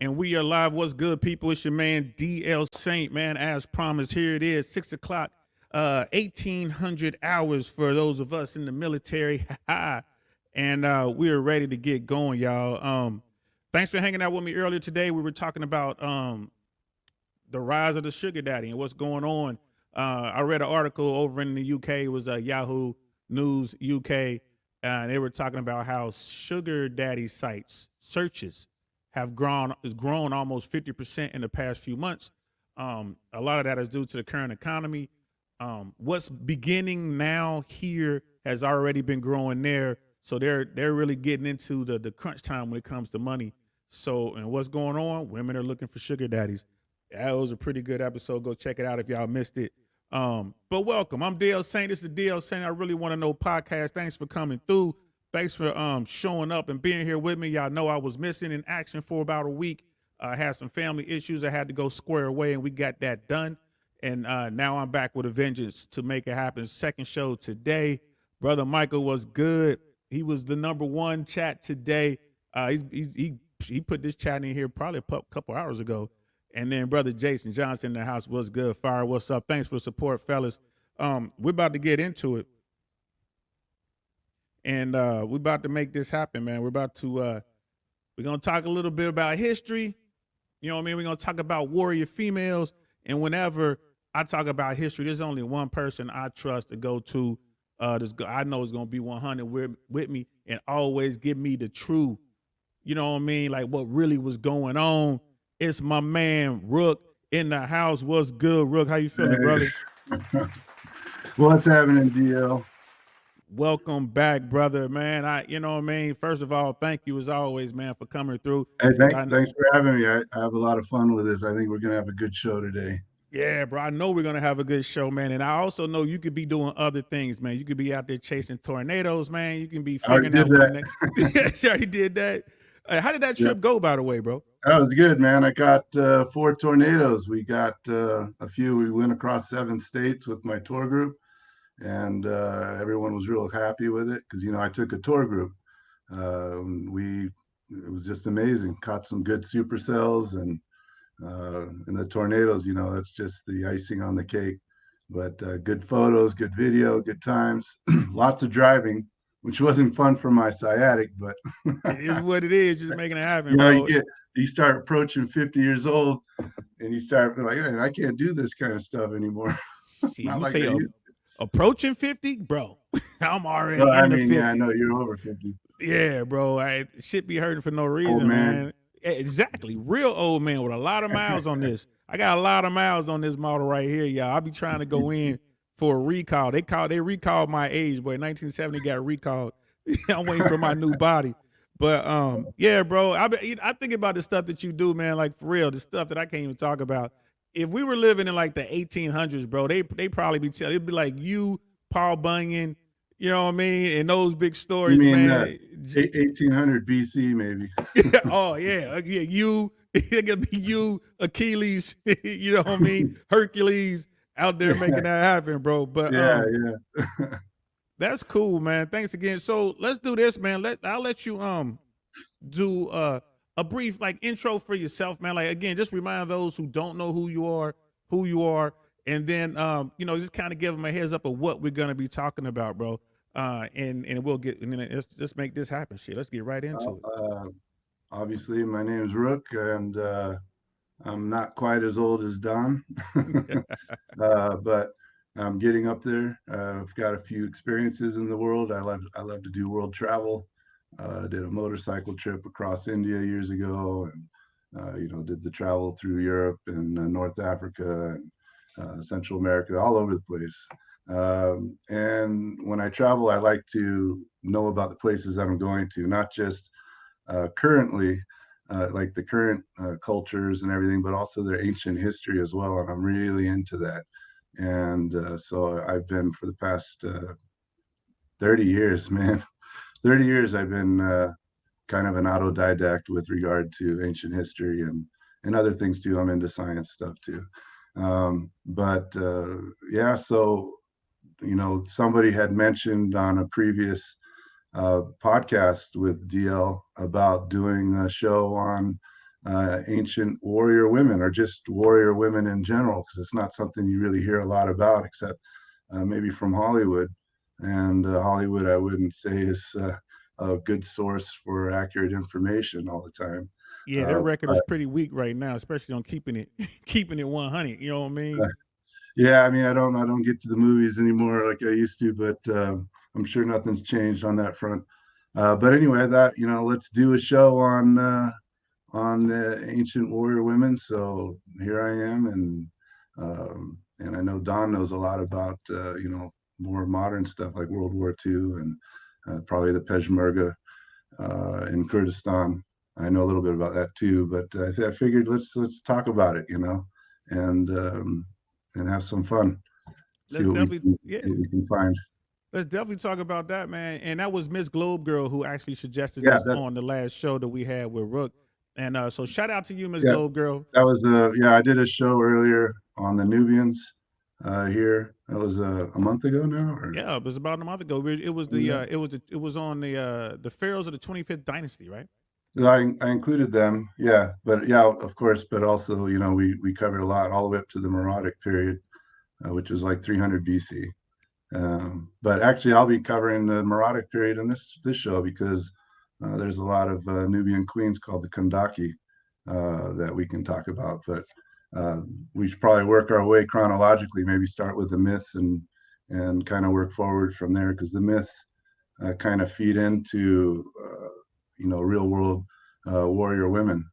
And we are live. What's good, people? It's your man DL Saint, man. As promised, here it is, 6 o'clock, 1800 hours for those of us in the military. And we are ready to get going, y'all. Thanks for hanging out with me earlier today. We were talking about the rise of the sugar daddy and what's going on. I read an article over in the UK. It was Yahoo News UK. And they were talking about how sugar daddy sites searches have grown almost 50% in the past few months. A lot of that is due to the current economy. What's beginning now here has already been growing there. So they're really getting into the crunch time when it comes to money. So, and what's going on? Women are looking for sugar daddies. That was a pretty good episode. Go check it out if y'all missed it. But welcome. I'm DL Saint. This is the DL Saint I Really Want to Know podcast. Thanks for coming through. Thanks for showing up and being here with me. Y'all know I was missing in action for about a week. I had some family issues I had to go square away, and we got that done. And now I'm back with a vengeance to make it happen. Second show today. Brother Michael was good. He was the #1 chat today. He put this chat in here probably a couple hours ago. And then Brother Jason Johnson in the house was good. Fire, what's up? Thanks for the support, fellas. We're about to get into it. And we're about to make this happen, man. We're going to talk a little bit about history. You know what I mean? We're going to talk about warrior females. And whenever I talk about history, there's only one person I trust to go to. I know it's going to be 100 with me and always give me the true, you know what I mean? Like what really was going on. It's my man, Rook, in the house. What's good, Rook? How you feeling, brother? What's happening, DL? Welcome back, brother, man. You know what I mean? First of all, thank you as always, man, for coming through. Hey, thanks for having me. I have a lot of fun with this. I think we're going to have a good show today. Yeah, bro. I know we're going to have a good show, man. And I also know you could be doing other things, man. You could be out there chasing tornadoes, man. You can be figuring out that. Sure, he did that. How did that trip go, by the way, bro? That was good, man. I got 4 tornadoes. We got a few. We went across 7 states with my tour group, and everyone was real happy with it because, you know, I took a tour group. It was just amazing. Caught some good supercells, and the tornadoes, you know, that's just the icing on the cake. But good photos, good video, good times, lots of driving, which wasn't fun for my sciatic, but it is what it is. Just making it happen, you know, bro. You start approaching 50 years old, and you start like, hey, I can't do this kind of stuff anymore. You like say approaching 50, bro. I'm already in the 50s. Yeah, I know you're over 50. Yeah, bro. Shit be hurting for no reason, man. Exactly. Real old man with a lot of miles on this. I got a lot of miles on this model right here, y'all. I'll be trying to go in for a recall. They recalled my age, boy. 1970 got recalled. I'm waiting for my new body. But yeah, bro. I think about the stuff that you do, man. Like for real, the stuff that I can't even talk about. If we were living in like the 1800s, bro, they probably be telling. It'd be like you, Paul Bunyan. You know what I mean? And those big stories, you mean, man. 1800 BC, maybe. Oh yeah, you. It could be you, Achilles. You know what I mean? Hercules out there making that happen, bro. But yeah. That's cool, man. Thanks again. So let's do this, man. I'll let you do a brief like intro for yourself, man. Like again, just remind those who don't know who you are, and then you know, just kind of give them a heads up of what we're gonna be talking about, bro. And we'll get and then let's just make this happen. Shit, let's get right into it. Obviously, my name's Rook, and I'm not quite as old as Don, but I'm getting up there. I've got a few experiences in the world. I love to do world travel. Did a motorcycle trip across India years ago, and you know, did the travel through Europe and North Africa and Central America, all over the place. And when I travel, I like to know about the places that I'm going to, not just currently, like the current cultures and everything, but also their ancient history as well. And I'm really into that. And so I've been for the past 30 years, man. 30 years I've been kind of an autodidact with regard to ancient history and other things too. I'm into science stuff too. Yeah, so, you know, somebody had mentioned on a previous podcast with DL about doing a show on ancient warrior women, or just warrior women in general, because it's not something you really hear a lot about, except maybe from Hollywood. And Hollywood, I wouldn't say is a good source for accurate information all the time. Yeah, their record is But pretty weak right now, especially on keeping it keeping it 100. You know what I mean? yeah, I mean, I don't get to the movies anymore like I used to, but I'm sure nothing's changed on that front. But anyway, that let's do a show on the ancient warrior women. So here I am, and I know Don knows a lot about more modern stuff like World War II and probably the Peshmerga in Kurdistan. I know a little bit about that too, but I figured let's talk about it, and have some fun. See Let's what we definitely, can, yeah, what we can find. let's definitely talk about that, man. And that was Miss Globe Girl who actually suggested Yeah, this on the last show that we had with Rook. And so shout out to you, Miss yeah, Globe Girl. that was yeah. I did a show earlier on the Nubians here. That was a month ago now, or Yeah, it was about a month ago. It was yeah. it was on the pharaohs of the 25th dynasty, right? So I included them, yeah, but yeah, of course, but also, we covered a lot all the way up to the Meroitic period, which was like 300 BC. But actually, I'll be covering the Meroitic period in this show because there's a lot of Nubian queens called the Kandaki that we can talk about. But uh, we should probably work our way chronologically. Maybe start with the myths and kind of work forward from there, because the myths kind of feed into real world warrior women.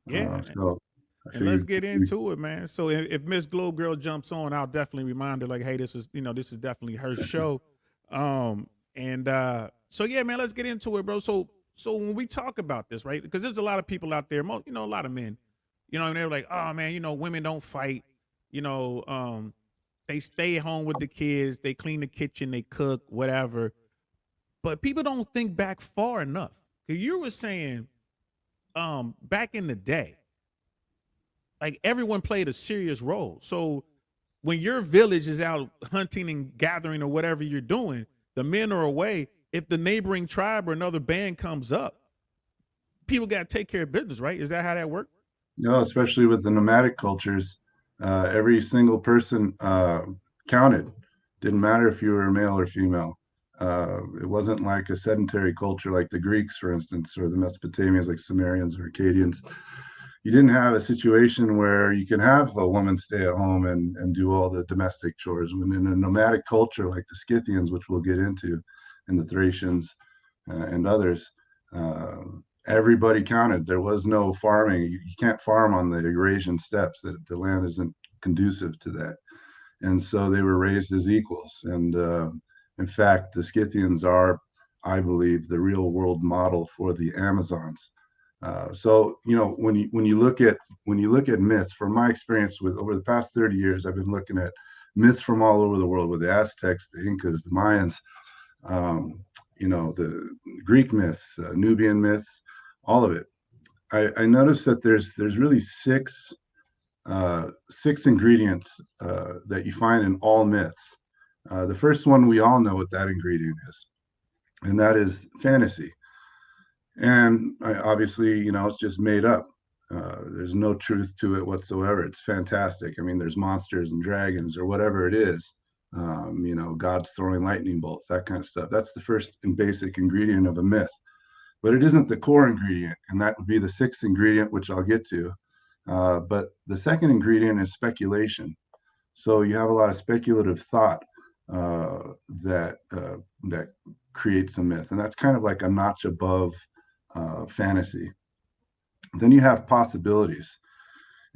Yeah. So I And let's figured get into it, man. So if Miss Globe Girl jumps on, I'll definitely remind her, like, hey, this is this is definitely her show. And so yeah, man, let's get into it, bro. So when we talk about this, right? Because there's a lot of people out there, a lot of men, and they're like, oh man, women don't fight, you know, they stay home with the kids, they clean the kitchen, they cook, whatever. But people don't think back far enough. 'Cause you were saying, back in the day, like everyone played a serious role. So when your village is out hunting and gathering or whatever you're doing, the men are away. If the neighboring tribe or another band comes up, people got to take care of business, right? Is that how that works? especially with the nomadic cultures, every single person counted. Didn't matter if you were male or female. It wasn't like a sedentary culture like the Greeks, for instance, or the Mesopotamians like Sumerians or Akkadians. You didn't have a situation where you can have a woman stay at home and do all the domestic chores. When in a nomadic culture like the Scythians, which we'll get into, and the Thracians and others, uh, everybody counted. There was no farming. You can't farm on the Eurasian steppes. That the land isn't conducive to that. And so they were raised as equals. And in fact, the Scythians are, I believe, the real world model for the Amazons. So when you look at myths, from my experience with over the past 30 years, I've been looking at myths from all over the world, with the Aztecs, the Incas, the Mayans, um, the Greek myths, Nubian myths, all of it. I noticed that there's really six ingredients that you find in all myths. The first one, we all know what that ingredient is, and that is fantasy. And obviously, it's just made up. There's no truth to it whatsoever. It's fantastic. I mean, there's monsters and dragons or whatever it is. God's throwing lightning bolts, that kind of stuff. That's the first and basic ingredient of a myth. But it isn't the core ingredient, and that would be the sixth ingredient, which I'll get to. But the second ingredient is speculation. So you have a lot of speculative thought that creates a myth, and that's kind of like a notch above fantasy. Then you have possibilities,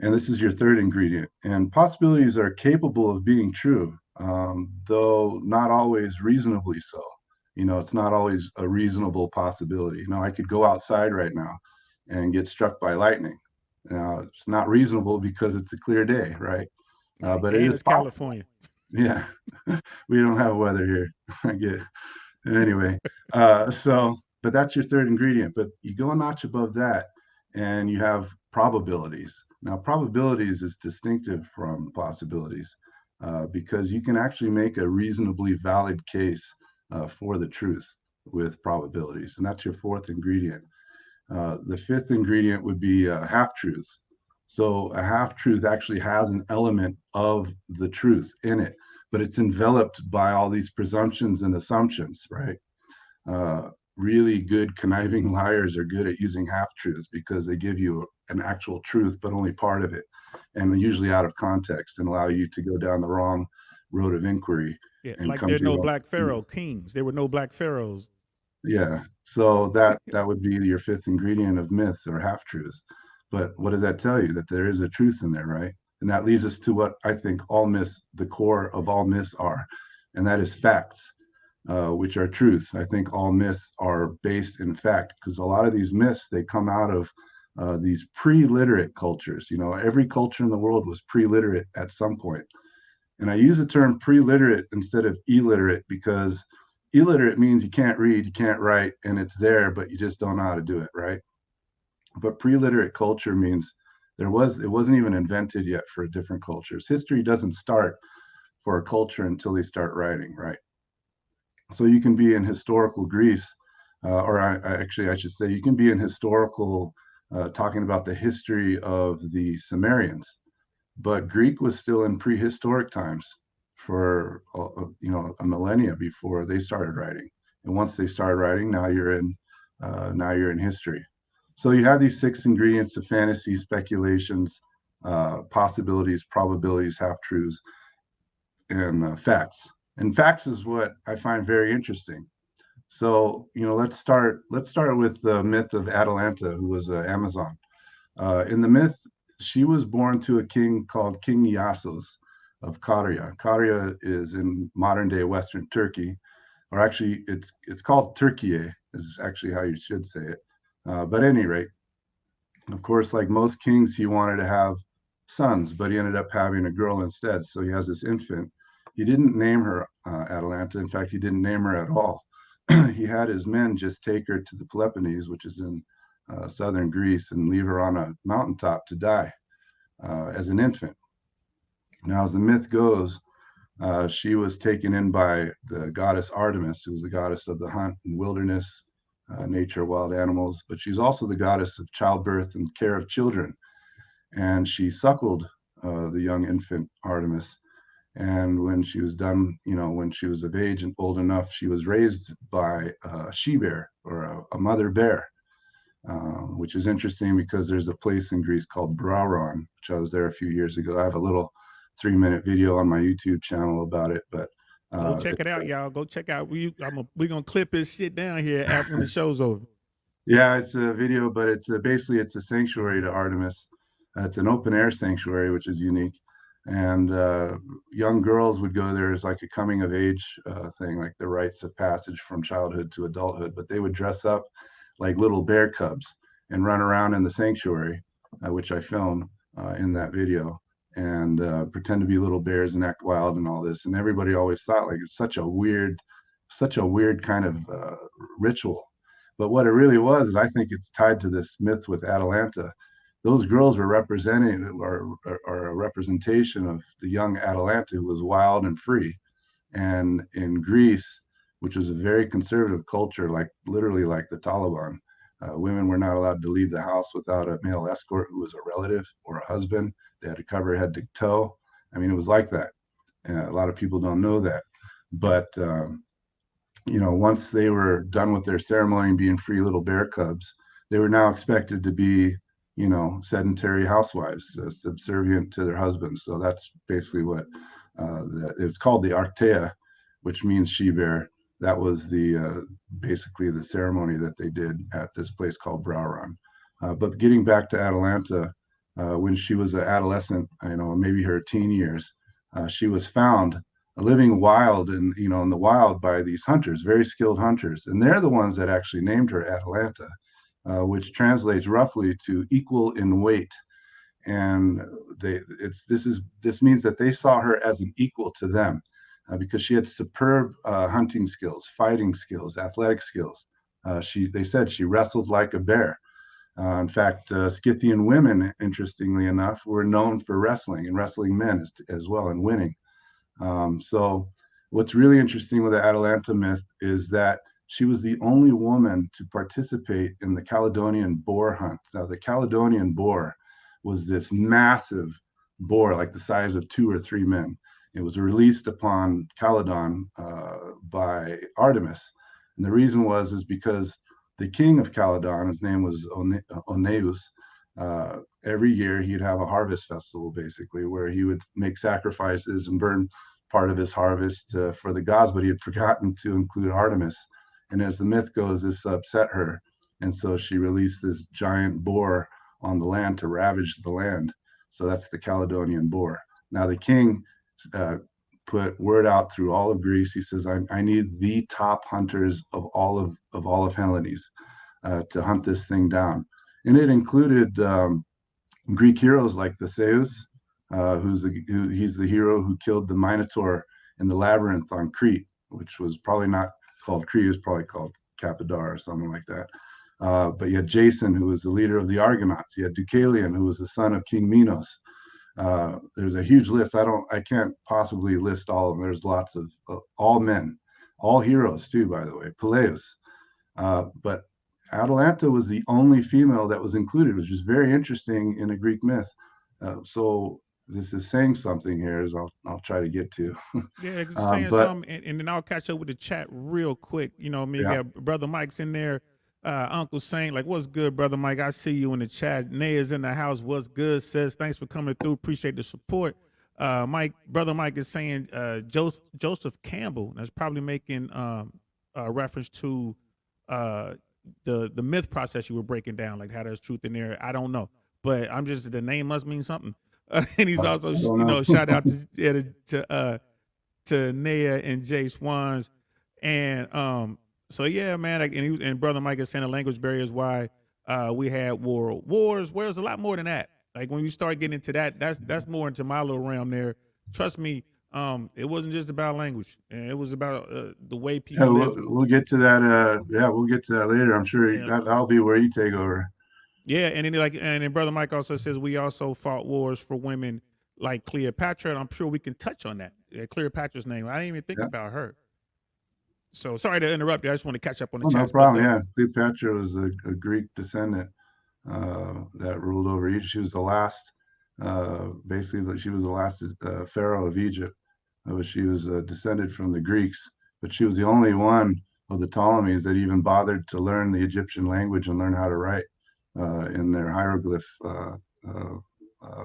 and this is your third ingredient. And possibilities are capable of being true, though not always reasonably so. It's not always a reasonable possibility. I could go outside right now and get struck by lightning. Now, it's not reasonable because it's a clear day, right? Right. But it And is it's possible. California. Yeah, we don't have weather here. I get anyway. But that's your third ingredient. But you go a notch above that, and you have probabilities. Now, probabilities is distinctive from possibilities because you can actually make a reasonably valid case for the truth with probabilities, and that's your fourth ingredient. The fifth ingredient would be half-truths. So a half-truth actually has an element of the truth in it, but it's enveloped by all these presumptions and assumptions, right? Uh, Really good conniving liars are good at using half-truths because they give you an actual truth, but only part of it, and usually out of context, and allow Yeah, you to go down the wrong road of inquiry yeah. and Like come there are to your no own black pharaoh conclusion. kings. There were no black pharaohs. Yeah. So that would be your fifth ingredient of myth or half truths. But what does that tell you? That there is a truth in there, right? And that leads us to what I think all myths, the core of all myths are, and that is facts, which are truths. I think all myths are based in fact because a lot of these myths they come out of these pre-literate cultures. You know, every culture in the world was pre-literate at some point. And I use the term pre-literate instead of illiterate because illiterate means you can't read, you can't write, and it's there, but you just don't know how to do it, right? But pre-literate culture means it wasn't even invented yet for different cultures. History doesn't start for a culture until they start writing, right? So you can be in historical Greece, I should say, you can be in historical talking about the history of the Sumerians, but Greek was still in prehistoric times for a millennia before they started writing. And once they started writing, now you're in history. So you have these six ingredients of fantasy, speculations, possibilities, probabilities, half truths, and facts. And facts is what I find very interesting. So let's start with the myth of Atalanta, who was an Amazon. In the myth, she was born to a king called King Iasos of Caria. Caria is in modern day Western Turkey, or actually, it's called Turkey, is actually how you should say it. But at any rate, of course, like most kings, he wanted to have sons, but he ended up having a girl instead. So he has this infant. He didn't name her Atalanta. In fact, he didn't name her at all. He had his men just take her to the Peloponnese, which is in southern Greece, and leave her on a mountaintop to die as an infant. Now, as the myth goes, she was taken in by the goddess Artemis, who was the goddess of the hunt and wilderness, nature, wild animals, but she's also the goddess of childbirth and care of children. And she suckled the young infant Artemis. And when she was done, when she was of age and old enough, she was raised by a she bear or a mother bear, which is interesting because there's a place in Greece called Brauron, which I was there a few years ago. I have a little 3-minute video on my YouTube channel about it, but Go check it out, y'all. Go check out. We're gonna clip this shit down here after when the show's over. yeah, it's a video, but basically it's a sanctuary to Artemis. It's an open air sanctuary, which is unique. And young girls would go there as like a coming of age thing, like the rites of passage from childhood to adulthood. But they would dress up like little bear cubs and run around in the sanctuary, which I filmed in that video, and pretend to be little bears and act wild and all this. And everybody always thought like it's such a weird kind of ritual. But what it really was is I think it's tied to this myth with Atalanta. Those girls were representing or a representation of the young Atalanta who was wild and free. And in Greece, which was a very conservative culture, like literally like the Taliban, women were not allowed to leave the house without a male escort who was a relative or a husband. They had to cover head to toe. I mean, it was like that. A lot of people don't know that. But once they were done with their ceremony and being free little bear cubs, they were now expected to be, sedentary housewives, subservient to their husbands. So that's basically what it's called, the Artea, which means she bear. That was basically the ceremony that they did at this place called Brauron. But getting back to Atalanta, when she was an adolescent, maybe her teen years, she was found living wild in the wild by these hunters, very skilled hunters, and they're the ones that actually named her Atalanta, which translates roughly to equal in weight. And this means that they saw her as an equal to them because she had superb hunting skills, fighting skills, athletic skills. They said she wrestled like a bear. In fact, Scythian women, interestingly enough, were known for wrestling and wrestling men as well and winning. So what's really interesting with the Atalanta myth is that she was the only woman to participate in the Caledonian boar hunt. Now, the Caledonian boar was this massive boar, like the size of 2 or 3 men. It was released upon Caledon by Artemis. And the reason is because the king of Caledon, his name was Oneus, every year he'd have a harvest festival, basically, where he would make sacrifices and burn part of his harvest for the gods, but he had forgotten to include Artemis. And as the myth goes, this upset her. And so she released this giant boar on the land to ravage the land. So that's the Caledonian boar. Now, the king put word out through all of Greece. He says, I need the top hunters of all of Hellenes to hunt this thing down. And it included Greek heroes like Theseus, he's the hero who killed the Minotaur in the labyrinth on Crete, which was probably not called Crete, it was probably called Capodar or something like that. But you had Jason, who was the leader of the Argonauts. You had Deucalion, who was the son of King Minos. There's a huge list. I can't possibly list all of them. There's lots of all men, all heroes too, by the way. Peleus. But Atalanta was the only female that was included, which is very interesting in a Greek myth. So this is saying something here, as I'll try to get to. Yeah, it's saying something, and then I'll catch up with the chat real quick. You know, me, yeah. Brother Mike's in there. Uncle Saint, like, what's good, Brother Mike? I see you in the chat. Naya's in the house. What's good, sis? Thanks for coming through. Appreciate the support. Brother Mike is saying Joseph Campbell. That's probably making reference to the myth process you were breaking down, like how there's truth in there. I don't know, but I'm just, the name must mean something. And he's also, shout out to Naya and Jay Swans, and so yeah, man. And Brother Mike is saying the language barrier is why we had wars. Where there's a lot more than that. Like when you start getting into that, that's more into my little realm there. Trust me, it wasn't just about language, and it was about the way people live. We'll get to that. We'll get to that later. I'm sure that'll be where you take over. Yeah, and then Brother Mike also says we also fought wars for women like Cleopatra, and I'm sure we can touch on that. Cleopatra's name. I didn't even think about her. So sorry to interrupt you. I just want to catch up on the chat. No problem. Yeah, Cleopatra was a Greek descendant that ruled over Egypt. She was the last, basically, she was the last pharaoh of Egypt. She was descended from the Greeks, but she was the only one of the Ptolemies that even bothered to learn the Egyptian language and learn how to write in their hieroglyph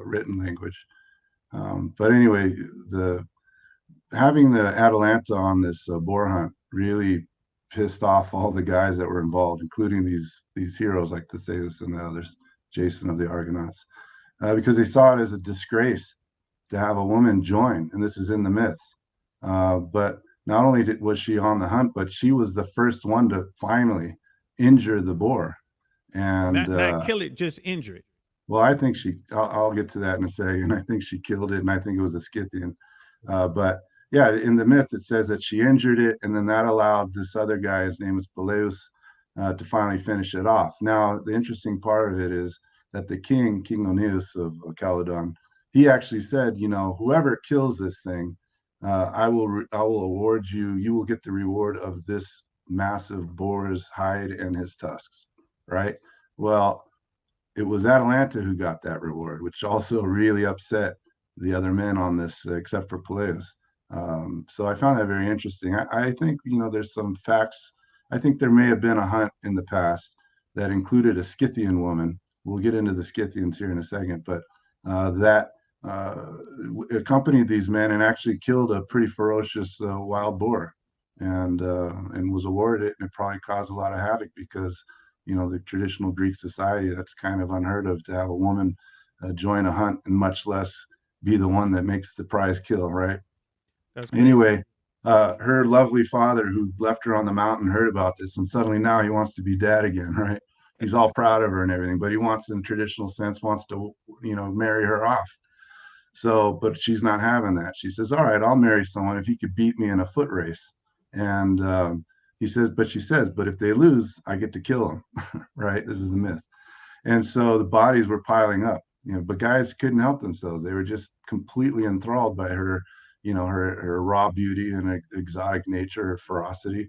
written language. But anyway, having the Atalanta on this boar hunt really pissed off all the guys that were involved, including these heroes like Theseus and the others, Jason of the Argonauts, because they saw it as a disgrace to have a woman join, and this is in the myths. But not only was she on the hunt, but she was the first one to finally injure the boar. And not kill it, just injure it. Well, I think I'll get to that in a second. I think she killed it, and I think it was a Scythian. But yeah, in the myth, it says that she injured it, and then that allowed this other guy, his name is Peleus, to finally finish it off. Now, the interesting part of it is that the King Oneus of Caledon, he actually said, whoever kills this thing, I will award you. You will get the reward of this massive boar's hide and his tusks. Right? Well, it was Atalanta who got that reward, which also really upset the other men on this, except for Peleus. So I found that very interesting. I think, there's some facts. I think there may have been a hunt in the past that included a Scythian woman. We'll get into the Scythians here in a second, but that accompanied these men and actually killed a pretty ferocious wild boar, and was awarded it. And it probably caused a lot of havoc because, the traditional Greek society, that's kind of unheard of to have a woman join a hunt and much less be the one that makes the prize kill, right? Anyway, her lovely father, who left her on the mountain, heard about this, and suddenly now he wants to be dad again, right? He's all proud of her and everything, but he wants, in traditional sense, wants to, marry her off. So, but she's not having that. She says, all right, I'll marry someone if he could beat me in a foot race. And she says, but if they lose, I get to kill them, right? This is the myth. And so the bodies were piling up, but guys couldn't help themselves. They were just completely enthralled by her, her raw beauty and exotic nature, her ferocity.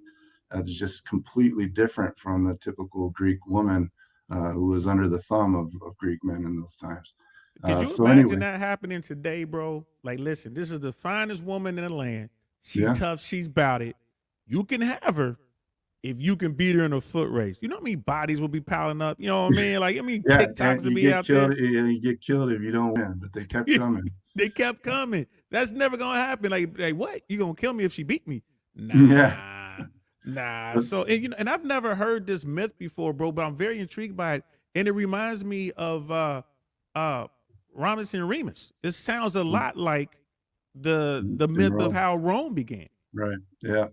It's just completely different from the typical Greek woman who was under the thumb of Greek men in those times. Could you So imagine anyway, that happening today, bro? Like, listen, this is the finest woman in the land. She yeah, tough, she's bout it. You can have her if you can beat her in a foot race. You know how many bodies will be piling up? You know what I mean? Like, I mean, yeah, TikToks and will be out there. you get killed if you don't win, but they kept coming. They kept coming. That's never gonna happen. Like what? You gonna kill me if she beat me? Yeah, Nah, nah. but, So, and you know, and I've never heard this myth before, bro. But I'm very intrigued by it, and it reminds me of uh, Romulus and Remus. It sounds a lot like the in myth of Rome, how Rome began. right? Yeah.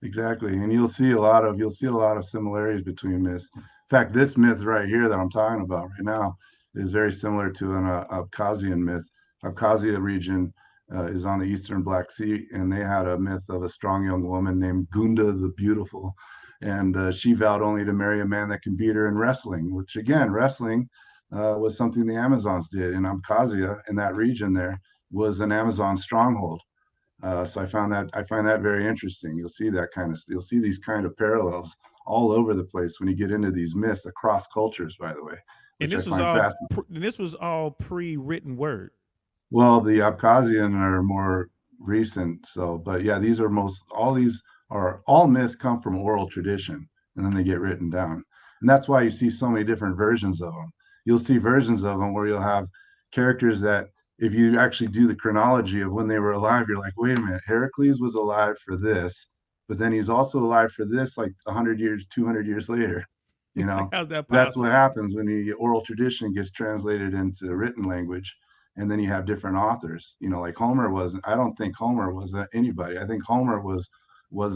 Exactly, and you'll see a lot of similarities between myths. In fact, this myth right here that I'm talking about right now is very similar to an Abkhazian myth. Abkhazia region is on the eastern Black Sea, and they had a myth of a strong young woman named Gunda the Beautiful, and she vowed only to marry a man that can beat her in wrestling. Which again, wrestling was something the Amazons did in Abkhazia, in that region. There was an Amazon stronghold. So I find that very interesting. You'll see these kind of parallels all over the place when you get into these myths across cultures, by the way, And which I find fascinating. this was all pre-written word. Well, the Abkhazian are more recent. So, but yeah, these are all myths come from oral tradition and then they get written down. And that's why you see so many different versions of them. You'll see versions of them where you'll have characters that, if you actually do the chronology of when they were alive, you're like, wait a minute, Heracles was alive for this, but then he's also alive for this like 100 years, 200 years later. You Like, know, how's that that's what possible? happens when the oral tradition gets translated into written language, and then you have different authors. You know, like Homer wasn't. I don't think Homer was anybody. I think Homer was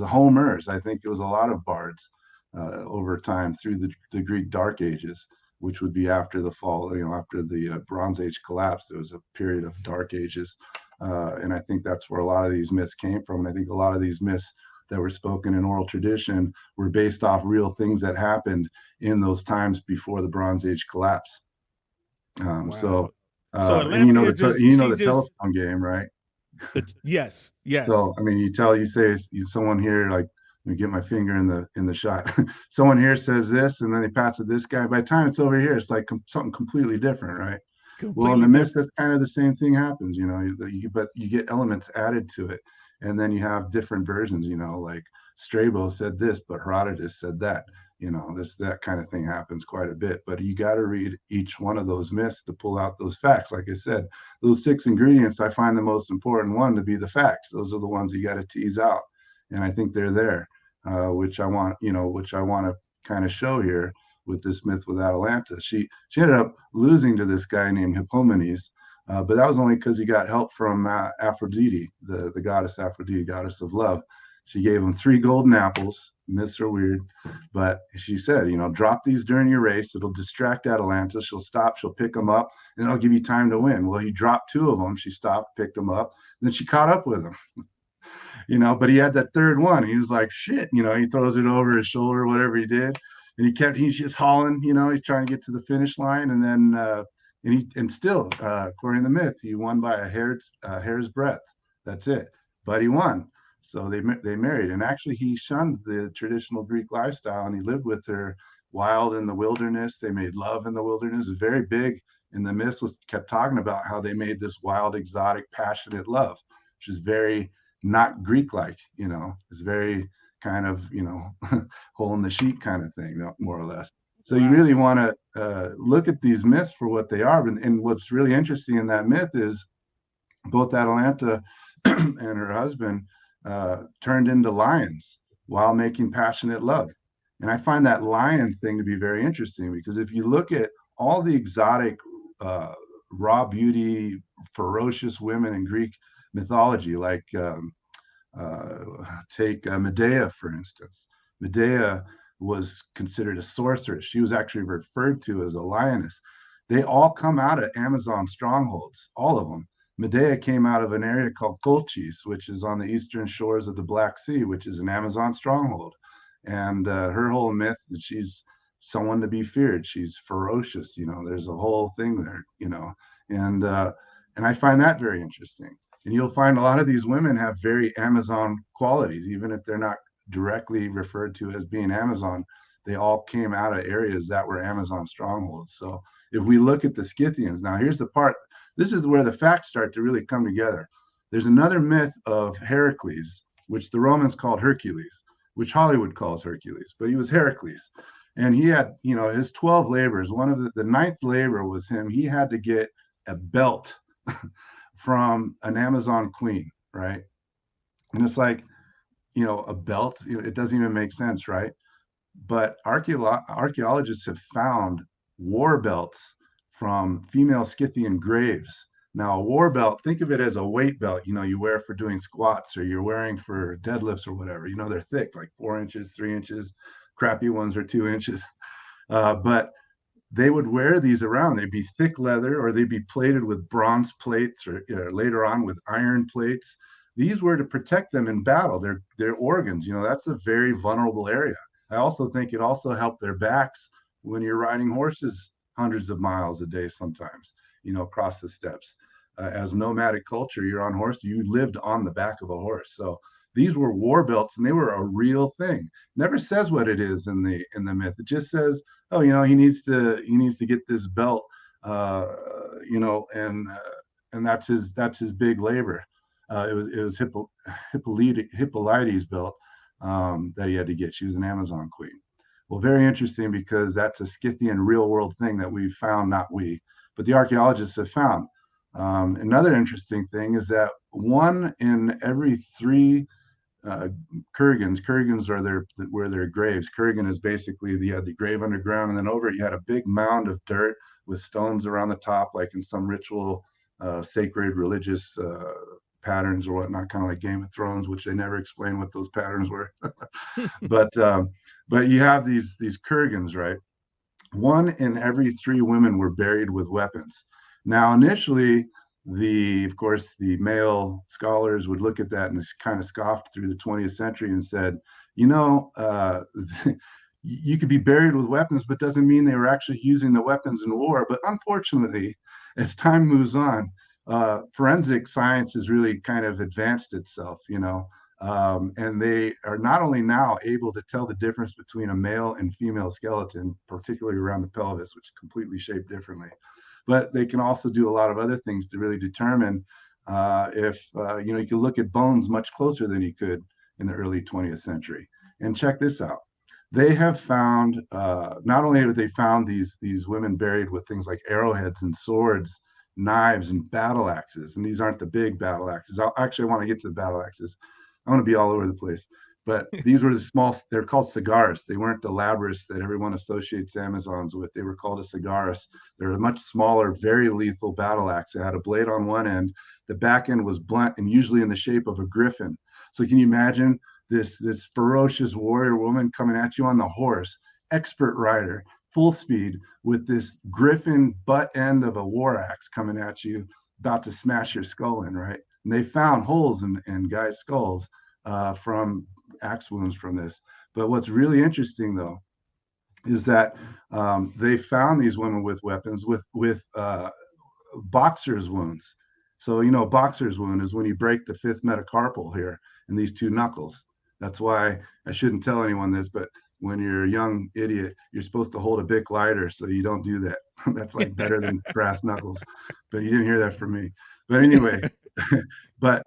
Homers. I think it was a lot of bards over time through the Greek Dark Ages, which would be after the fall. You know, after the Bronze Age collapsed, there was a period of Dark Ages, and I think that's where a lot of these myths came from. And I think a lot of these myths that were spoken in oral tradition were based off real things that happened in those times before the Bronze Age collapse. Wow. So, So and Atlanta is just she the just telephone game, right? yes, yes. So, I mean, you say someone here, like, let me get my finger in the shot. Someone here says this, and then they pass it to this guy. By the time it's over here, it's like something completely different, right? Well, in the Completely mist, different. that's kind of the same thing happens, you know, but you get elements added to it. And then you have different versions, you know, like Strabo said this, but Herodotus said that. You know, that kind of thing happens quite a bit. But you got to read each one of those myths to pull out those facts. Like I said, those 6 ingredients, I find the most important one to be the facts. Those are the ones you got to tease out. And I think they're there, which I want to kind of show here with this myth with Atalanta. She ended up losing to this guy named Hippomonies, but that was only because he got help from Aphrodite, the goddess Aphrodite, goddess of love. She gave him 3 golden apples. Myths are weird, but she said, you know, drop these during your race. It'll distract Atalanta. She'll stop. She'll pick them up, and it'll give you time to win. Well, he dropped 2 of them. She stopped, picked them up, then she caught up with him. You know, but he had that third one. He was like, shit, you know, he throws it over his shoulder, whatever he did. And he's just hauling, you know, he's trying to get to the finish line. And then, and still, according to the myth, he won by a hair's breadth. That's it. But he won. So they married. And actually, he shunned the traditional Greek lifestyle and he lived with her wild in the wilderness. They made love in the wilderness. It's very big. And the myths kept talking about how they made this wild, exotic, passionate love, which is very not Greek like, you know, it's very kind of, you know, hole in the sheet kind of thing, more or less. So you really Wow. want to look at these myths for what they are. And what's really interesting in that myth is both Atalanta and her husband turned into lions while making passionate love. And I find that lion thing to be very interesting because if you look at all the exotic, raw beauty, ferocious women in Greek mythology, like take Medea, for instance. Medea was considered a sorceress. She was actually referred to as a lioness. They all come out of Amazon strongholds, all of them. Medea came out of an area called Colchis, which is on the eastern shores of the Black Sea, which is an Amazon stronghold. And her whole myth that she's someone to be feared. She's ferocious. You know, there's a whole thing there. You know, and I find that very interesting. And you'll find a lot of these women have very Amazon qualities, even if they're not directly referred to as being Amazon, they all came out of areas that were Amazon strongholds. So if we look at the Scythians, now here's the part, this is where the facts start to really come together. There's another myth of Heracles, which the Romans called Hercules, which Hollywood calls Hercules, but he was Heracles. And he had, his 12 labors. One of the ninth labor was him. He had to get a belt from an Amazon queen, right? And it's like, a belt, it doesn't even make sense, right? But archaeologists have found war belts from female Scythian graves. Now, a war belt, think of it as a weight belt, you wear for doing squats or you're wearing for deadlifts or whatever. They're thick, like 4 inches, 3 inches, crappy ones are 2 inches. But they would wear these around. They'd be thick leather or they'd be plated with bronze plates or later on with iron plates. These were to protect them in battle, their organs. That's a very vulnerable area. I also think it also helped their backs when you're riding horses hundreds of miles a day sometimes, across the steppes. As nomadic culture, you're on horse, you lived on the back of a horse. So these were war belts and they were a real thing. Never says what it is in the myth. It just says, oh, he needs to get this belt, and that's his big labor. It was Hippolytes' belt that he had to get. She was an Amazon queen. Well, very interesting because that's a Scythian real world thing that we've found, not we, but the archaeologists have found. Another interesting thing is that one in every three kurgans are where their graves. Kurgan is basically the grave underground, and then over it you had a big mound of dirt with stones around the top, like in some ritual, sacred religious patterns or whatnot, kind of like Game of Thrones, which they never explain what those patterns were. but you have these kurgans, right? One in every three women were buried with weapons. Now, initially, of course, the male scholars would look at that and kind of scoffed through the 20th century and said, you could be buried with weapons, but doesn't mean they were actually using the weapons in war. But unfortunately, as time moves on, forensic science has really kind of advanced itself, and they are not only now able to tell the difference between a male and female skeleton, particularly around the pelvis, which is completely shaped differently, but they can also do a lot of other things to really determine if, you can look at bones much closer than you could in the early 20th century. And check this out. They have found, not only have they found these women buried with things like arrowheads and swords, knives and battle axes, and these aren't the big battle axes. I want to get to the battle axes. I want to be all over the place. But these were the small, they're called cigars. They weren't the labrys that everyone associates Amazons with. They were called a cigaris. They're a much smaller, very lethal battle axe. It had a blade on one end. The back end was blunt and usually in the shape of a griffin. So can you imagine this ferocious warrior woman coming at you on the horse, expert rider, full speed, with this griffin butt end of a war axe coming at you, about to smash your skull in, right? And they found holes in guys' skulls from axe wounds from this. But what's really interesting, though, is that they found these women with weapons with boxer's wounds. So, boxer's wound is when you break the fifth metacarpal here in these two knuckles. That's why I shouldn't tell anyone this, but when you're a young idiot, you're supposed to hold a Bic lighter, so you don't do that. That's like better than brass knuckles. But you didn't hear that from me. But anyway, but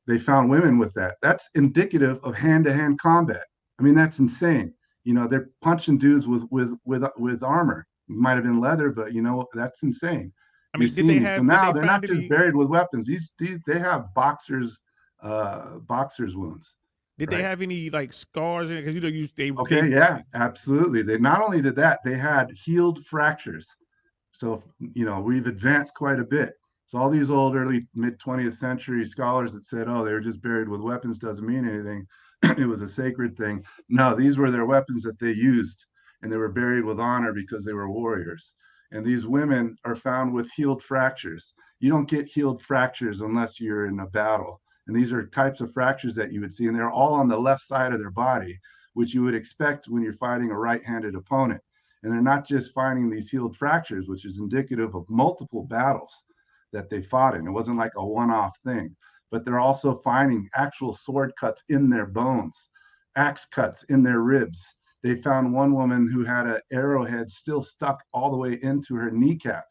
they found women with that. That's indicative of hand-to-hand combat. I mean, that's insane. They're punching dudes with armor. It might have been leather, but that's insane. I mean, so now they're not just buried with weapons. These they have boxers wounds. Did they have any like scars in it? Because yeah, absolutely. They not only did that, they had healed fractures. So we've advanced quite a bit. So all these old early mid 20th century scholars that said, oh, they were just buried with weapons doesn't mean anything. It was a sacred thing. No, these were their weapons that they used, and they were buried with honor because they were warriors. And these women are found with healed fractures. You don't get healed fractures unless you're in a battle. And these are types of fractures that you would see, and they're all on the left side of their body, which you would expect when you're fighting a right-handed opponent. And they're not just finding these healed fractures, which is indicative of multiple battles that they fought in. It wasn't like a one-off thing, but they're also finding actual sword cuts in their bones. axe cuts in their ribs. They found one woman who had an arrowhead still stuck all the way into her kneecap.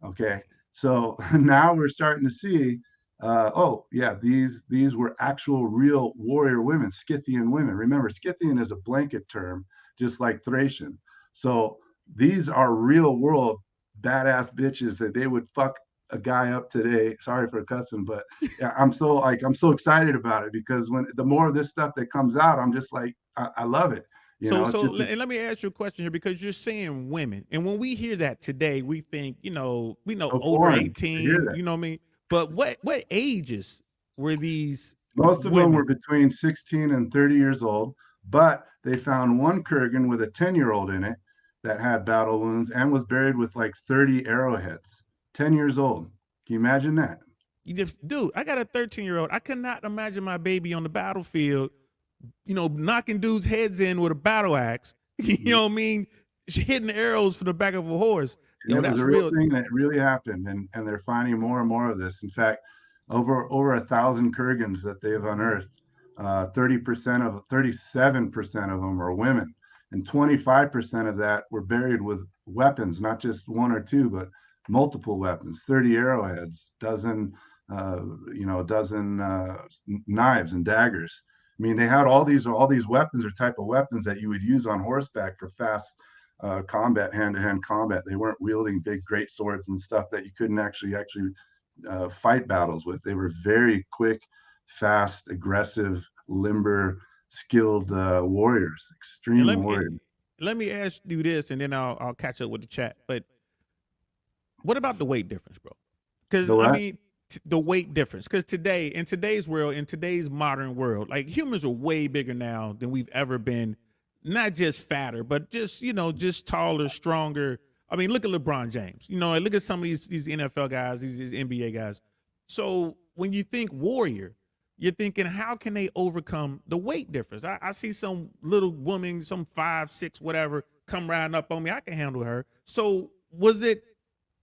Okay, so now we're starting to see, oh yeah, these were actual real warrior women, Scythian women. Remember, Scythian is a blanket term, just like Thracian. So these are real world badass bitches that they would fuck a guy up today. Sorry for cussing, but yeah, I'm so excited about it, because when the more of this stuff that comes out, I'm just like, I love it. You So, know, it's so, just a, and let me ask you a question here, because you're saying women, and when we hear that today, we think, we know so over foreign to hear 18, that. you know what I mean? But what ages were these Most of them were women? between 16 and 30 years old, but they found one kurgan with a 10-year-old in it that had battle wounds and was buried with like 30 arrowheads. 10 years old. Can you imagine that? Dude, I got a 13-year-old. I could not imagine my baby on the battlefield, knocking dudes' heads in with a battle axe. You know what I mean? Hitting arrows from the back of a horse. And Yo, it was that's a real real. thing that really happened, and they're finding more and more of this. In fact, over 1,000 kurgans that they've unearthed, 37% of them are women, and 25% of that were buried with weapons, not just one or two, but multiple weapons, 30 arrowheads, uh, dozen knives and daggers. I mean, they had all these weapons or type of weapons that you would use on horseback for fast combat, hand-to-hand combat. They weren't wielding big great swords and stuff that you couldn't actually fight battles with. They were very quick, fast, aggressive, limber, skilled warriors, And extreme warriors. let me ask you this, and then I'll catch up with the chat. But what about the weight difference, bro? The Because I what? mean, the weight difference. Because today, in today's world, in today's modern world, like humans are way bigger now than we've ever been. Not just fatter, but just just taller, stronger. I mean, look at LeBron James. Look at some of these NFL guys, these NBA guys. So when you think warrior, you're thinking, how can they overcome the weight difference? I see some little woman, some 5'6", whatever, come riding up on me. I can handle her. So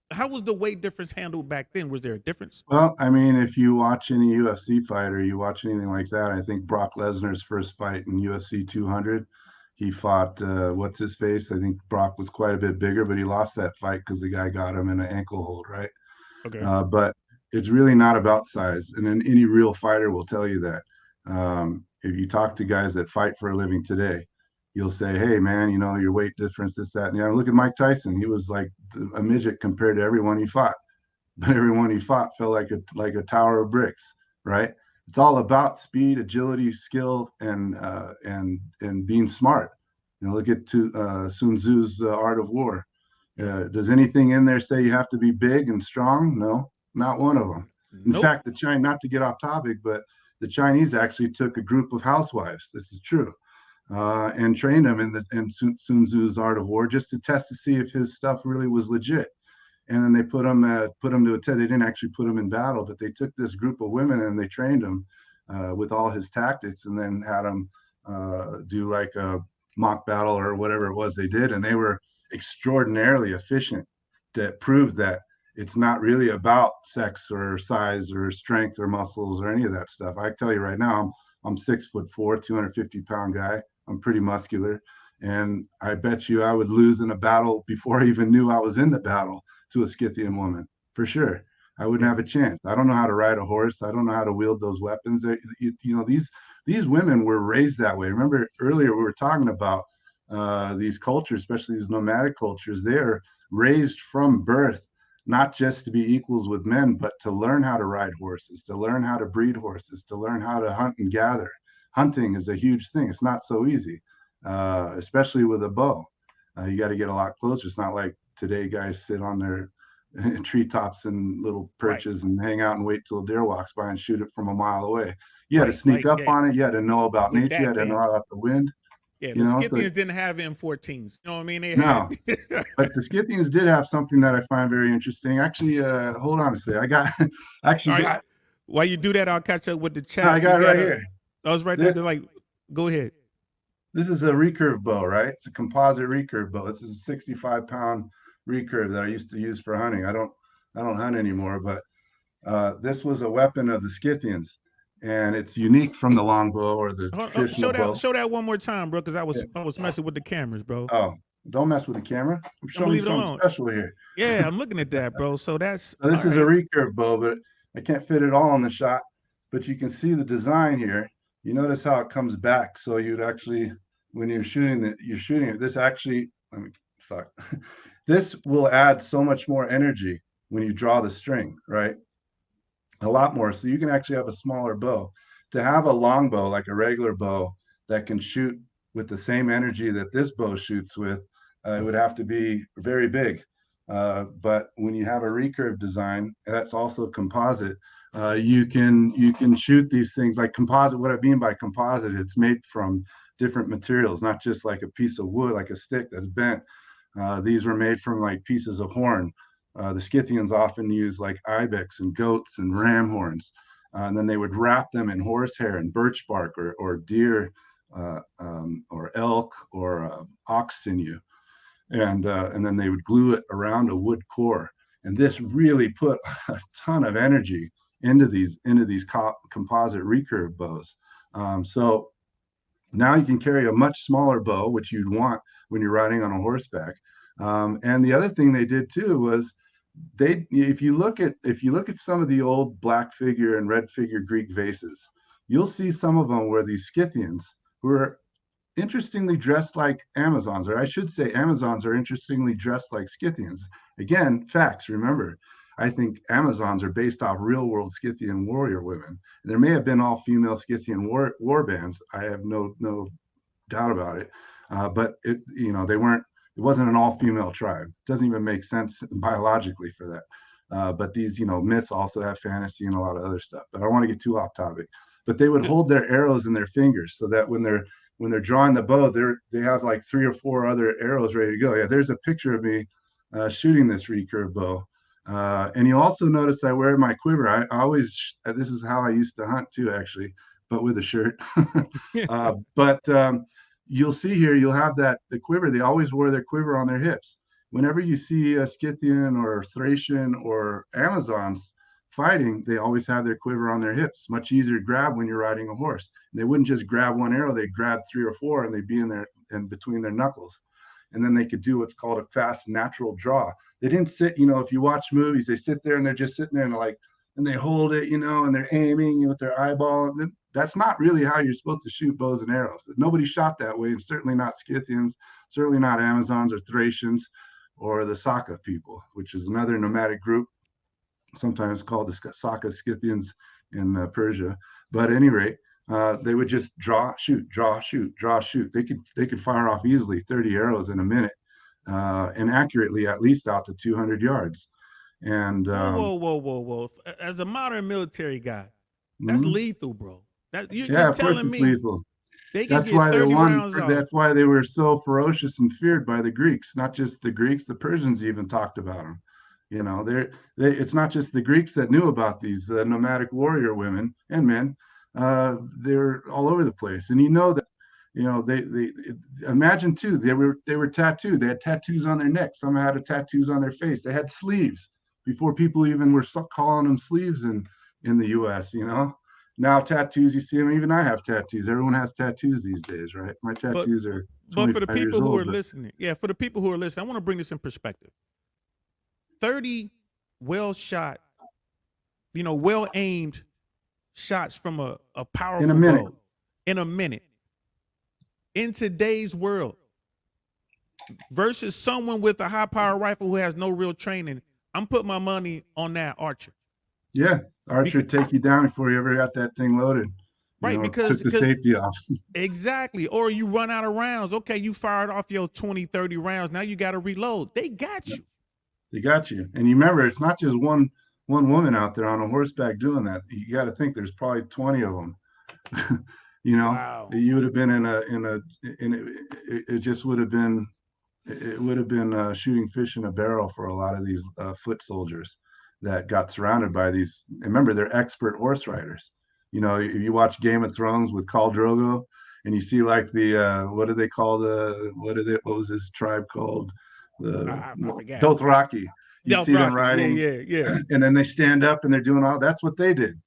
how was the weight difference handled back then? Was there a difference? Well, I mean, if you watch any UFC fight or you watch anything like that, I think Brock Lesnar's first fight in UFC 200, he fought what's his face? I think Brock was quite a bit bigger, but he lost that fight because the guy got him in an ankle hold, right? Okay. But it's really not about size, and then any real fighter will tell you that. If you talk to guys that fight for a living today, you'll say, "Hey, man, your weight difference, this, that, and the other." Look at Mike Tyson; he was like a midget compared to everyone he fought, but everyone he fought felt like a tower of bricks, right? It's all about speed, agility, skill, and being smart. Look at Sun Tzu's Art of War. Yep. Does anything in there say you have to be big and strong? No, not one of them. In Nope. fact, not to get off topic, but the Chinese actually took a group of housewives. This is true, and trained them in Sun Tzu's Art of War just to test to see if his stuff really was legit. And then they put him to a test. They didn't actually put him in battle, but they took this group of women and they trained him with all his tactics, and then had him do like a mock battle or whatever it was they did, and they were extraordinarily efficient. That proved that it's not really about sex or size or strength or muscles or any of that stuff. I tell you right now, I'm 6'4", 250-pound guy. I'm pretty muscular, and I bet you I would lose in a battle before I even knew I was in the battle to a Scythian woman, for sure. I wouldn't Yeah. have a chance. I don't know how to ride a horse. I don't know how to wield those weapons. These women were raised that way. Remember earlier we were talking about these cultures, especially these nomadic cultures. They are raised from birth not just to be equals with men, but to learn how to ride horses, to learn how to breed horses, to learn how to hunt and gather. Hunting is a huge thing. It's not so easy, especially with a bow. You got to get a lot closer. It's not like today guys sit on their treetops and little Right. perches and hang out and wait till a deer walks by and shoot it from a mile away. You had to Right. sneak Like, up yeah, on it. You had to know about with nature. You that had to know damn. about the wind. Yeah, You the know, the, Scythians didn't have M14s. You know what I mean? They had. no, but the Scythians did have something that I find very interesting. Actually, hold on a second. I got All actually right. got While you do that, I'll catch up with the no, I chat. We got it got right a. here. I was right there. This They're like, go ahead. this is a recurve bow, right? It's a composite recurve bow. This is a 65-pound recurve that I used to use for hunting. I don't hunt anymore, but this was a weapon of the Scythians. and it's unique from the longbow or the traditional Show bow. that one more time, bro, because I was messing with the cameras, bro. Oh, don't mess with the camera. I'm I'm gonna showing you leave it something alone. special here. Yeah, I'm looking at that, bro. So that's So all this is a right. recurve bow, but I can't fit it all in the shot. But you can see the design here. You notice how it comes back. So you'd actually, when you're shooting it. This actually, let me fuck. This will add so much more energy when you draw the string, right? A lot more. So you can actually have a smaller bow. To have a long bow, like a regular bow, that can shoot with the same energy that this bow shoots with, it would have to be very big. But when you have a recurve design, that's also composite. You can shoot these things like composite. What I mean by composite, it's made from different materials, not just like a piece of wood, like a stick that's bent. These were made from like pieces of horn. The Scythians often used like ibex and goats and ram horns. And then they would wrap them in horsehair and birch bark or deer or elk or ox sinew. And then they would glue it around a wood core. And this really put a ton of energy into these composite recurve bows. So now you can carry a much smaller bow, which you'd want when you're riding on a horseback. And the other thing they did too was if you look at some of the old black figure and red figure Greek vases, you'll see some of them where these Scythians who are interestingly dressed like Amazons, or I should say Amazons are interestingly dressed like Scythians. Again, facts, remember. I think Amazons are based off real world Scythian warrior women. There may have been all female Scythian war bands. I have no doubt about it. But they weren't. It wasn't an all female tribe. It doesn't even make sense biologically for that. But these myths also have fantasy and a lot of other stuff. But I don't want to get too off topic. But they would hold their arrows in their fingers so that when they're drawing the bow, they have like 3 or 4 other arrows ready to go. Yeah, there's a picture of me shooting this recurve bow. And you also notice I wear my quiver. I always, this is how I used to hunt too, actually, but with a shirt. But you'll see here, you'll have the quiver. They always wore their quiver on their hips. Whenever you see a Scythian or Thracian or Amazons fighting, they always have their quiver on their hips. Much easier to grab when you're riding a horse. And they wouldn't just grab one arrow, they'd grab 3 or 4 and they'd be in between their knuckles. And then they could do what's called a fast natural draw. They didn't sit, if you watch movies, they sit there and they're just sitting there and they hold it, and they're aiming with their eyeball. And that's not really how you're supposed to shoot bows and arrows. Nobody shot that way, and certainly not Scythians, certainly not Amazons or Thracians or the Saka people, which is another nomadic group, sometimes called the Saka Scythians in Persia. But at any rate, they would just draw, shoot, draw, shoot, draw, shoot. They could fire off easily 30 arrows in a minute, and accurately at least out to 200 yards. And whoa! As a modern military guy, that's lethal, bro. You're of course telling it's me lethal. they can That's get why 30 rounds off. That's why they were so ferocious and feared by the Greeks. Not just the Greeks, the Persians even talked about them. It's not just the Greeks that knew about these nomadic warrior women and men. They're all over the place, and that. They imagine too. They were tattooed. They had tattoos on their necks. Some had tattoos on their face. They had sleeves before people even were calling them sleeves in the U.S. Now tattoos, you see them. Even I have tattoos. Everyone has tattoos these days, right? My tattoos are 25 for the people years who old, are listening, for the people who are listening, I want to bring this in perspective. 30 well shot, well aimed shots from a powerful bow in a minute in today's world versus someone with a high power rifle who has no real training. I'm putting my money on that archer. Yeah, archer take you down before you ever got that thing loaded. Right, because took the safety off. Exactly. Or you run out of rounds. Okay, you fired off your 20, 30 rounds. Now you got to reload. They got you. They got you. And you remember, it's not just one woman out there on a horseback doing that. You got to think there's probably 20 of them. Wow. You would have been it just would have been shooting fish in a barrel for a lot of these foot soldiers that got surrounded by these. Remember, they're expert horse riders. If you watch Game of Thrones with Khal Drogo, and you see like the what do they call what was his tribe called? I forget. Dothraki. You see them riding, yeah. and then they stand up and they're doing all. That's what they did.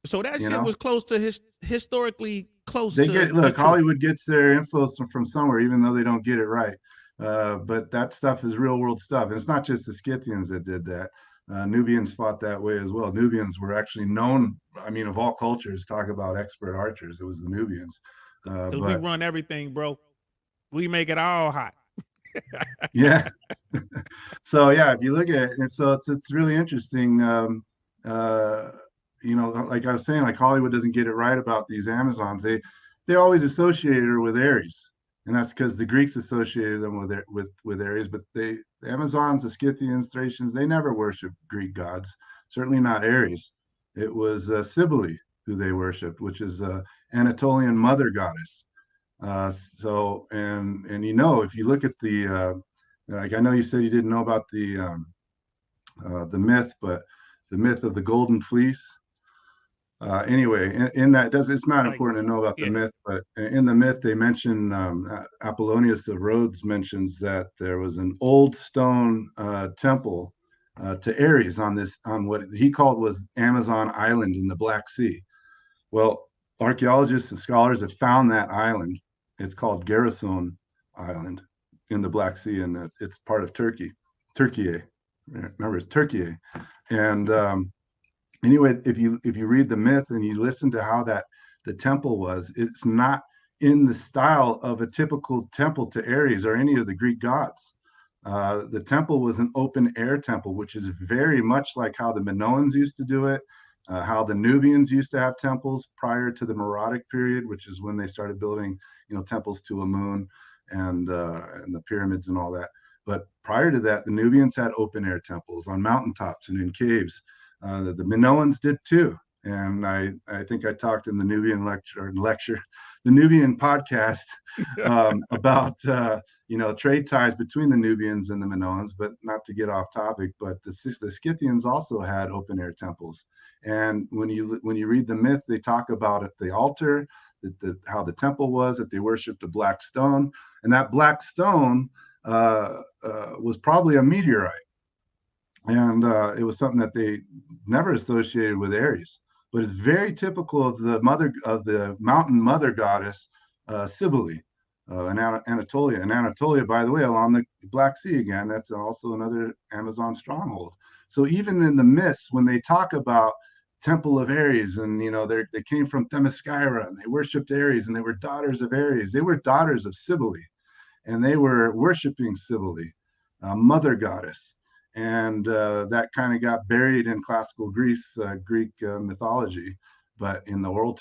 So that you shit know? was close to historically close They to get the look, truth. Hollywood gets their info from somewhere, even though they don't get it right. But that stuff is real world stuff. And it's not just the Scythians that did that. Nubians fought that way as well. Nubians were actually known, I mean, of all cultures, talk about expert archers. It was the Nubians. Because we But run everything, bro. We make it all hot. yeah. So yeah, if you look at it, and so it's really interesting. Uh, like I was saying, like Hollywood doesn't get it right about these Amazons. They always associated her with Ares, and that's because the Greeks associated them with Ares. But the Amazons, the Scythians, Thracians, they never worshiped Greek gods. Certainly not Ares. It was Cybele who they worshipped, which is Anatolian mother goddess. And if you look at like I know you said you didn't know about the myth, but the myth of the golden fleece. Anyway, in that it's not Like, important to know about the yeah. myth, but in the myth they mention Apollonius of Rhodes mentions that there was an old stone temple to Ares on what he called was Amazon Island in the Black Sea. Well, archaeologists and scholars have found that island. It's called Garrison Island in the Black Sea, and it's part of Turkey. Turkey, remember, it's Turkey. And anyway, if you read the myth and you listen to how the temple was, it's not in the style of a typical temple to Ares or any of the Greek gods. The temple was an open air temple, which is very much like how the Minoans used to do it, how the Nubians used to have temples prior to the Meroitic period, which is when they started building, temples to Amun and the pyramids and all that. But prior to that, the Nubians had open air temples on mountaintops and in caves. The Minoans did too. And I think I talked in the Nubian the Nubian podcast about trade ties between the Nubians and the Minoans, but not to get off topic. But the Scythians also had open air temples, and when you read the myth, they talk about at the altar how the temple was, that they worshipped a black stone, and that black stone was probably a meteorite, and it was something that they never associated with Ares, but it's very typical of the mountain mother goddess Cybele, in Anatolia. And Anatolia, by the way, along the Black Sea again, that's also another Amazon stronghold. So even in the myths, when they talk about Temple of Ares, and they came from Themyscira, and they worshipped Ares, and they were daughters of Ares. They were daughters of Cybele, and they were worshiping Cybele, mother goddess. And that kind of got buried in classical Greek mythology. But in the oral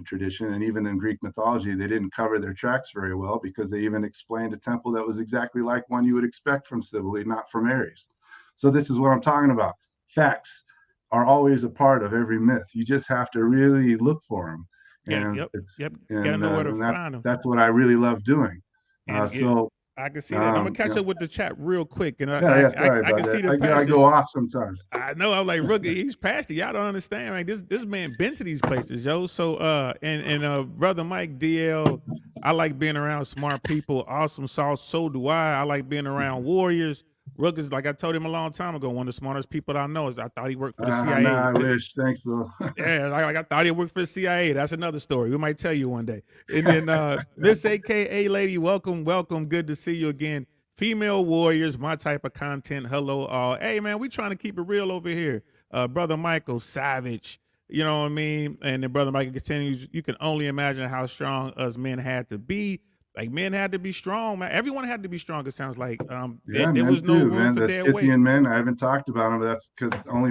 tradition, and even in Greek mythology, they didn't cover their tracks very well, because they even explained a temple that was exactly like one you would expect from Cybele, not from Ares. So this is what I'm talking about. Facts are always a part of every myth. You just have to really look for them. Yeah, And yep. Gotta know where to find them. that's what I really love doing. And So I can see that. I'm gonna catch up with the chat real quick, and yeah, sorry I about can see that. the I passion. go off sometimes. I know. I'm like, Rookie, he's passionate. Y'all don't understand. Like this man been to these places, yo. So and brother Mike DL, I like being around smart people. Awesome sauce. So do I. I like being around warriors. Rook is, like I told him a long time ago, one of the smartest people I know. Is I thought he worked for the CIA. Nah, I wish. Thanks though. Yeah, like I thought he worked for the CIA. That's another story. We might tell you one day. And then Miss AKA lady, welcome. Good to see you again. Female warriors, my type of content. Hello, all. Hey man, we trying to keep it real over here. Brother Michael, savage. You know what I mean? And then Brother Michael continues, you can only imagine how strong us men had to be. Like, men had to be strong, man. Everyone had to be strong, it sounds like. Yeah, there men was no too, room man. for The dead weight. Scythian men, I haven't talked about them, but that's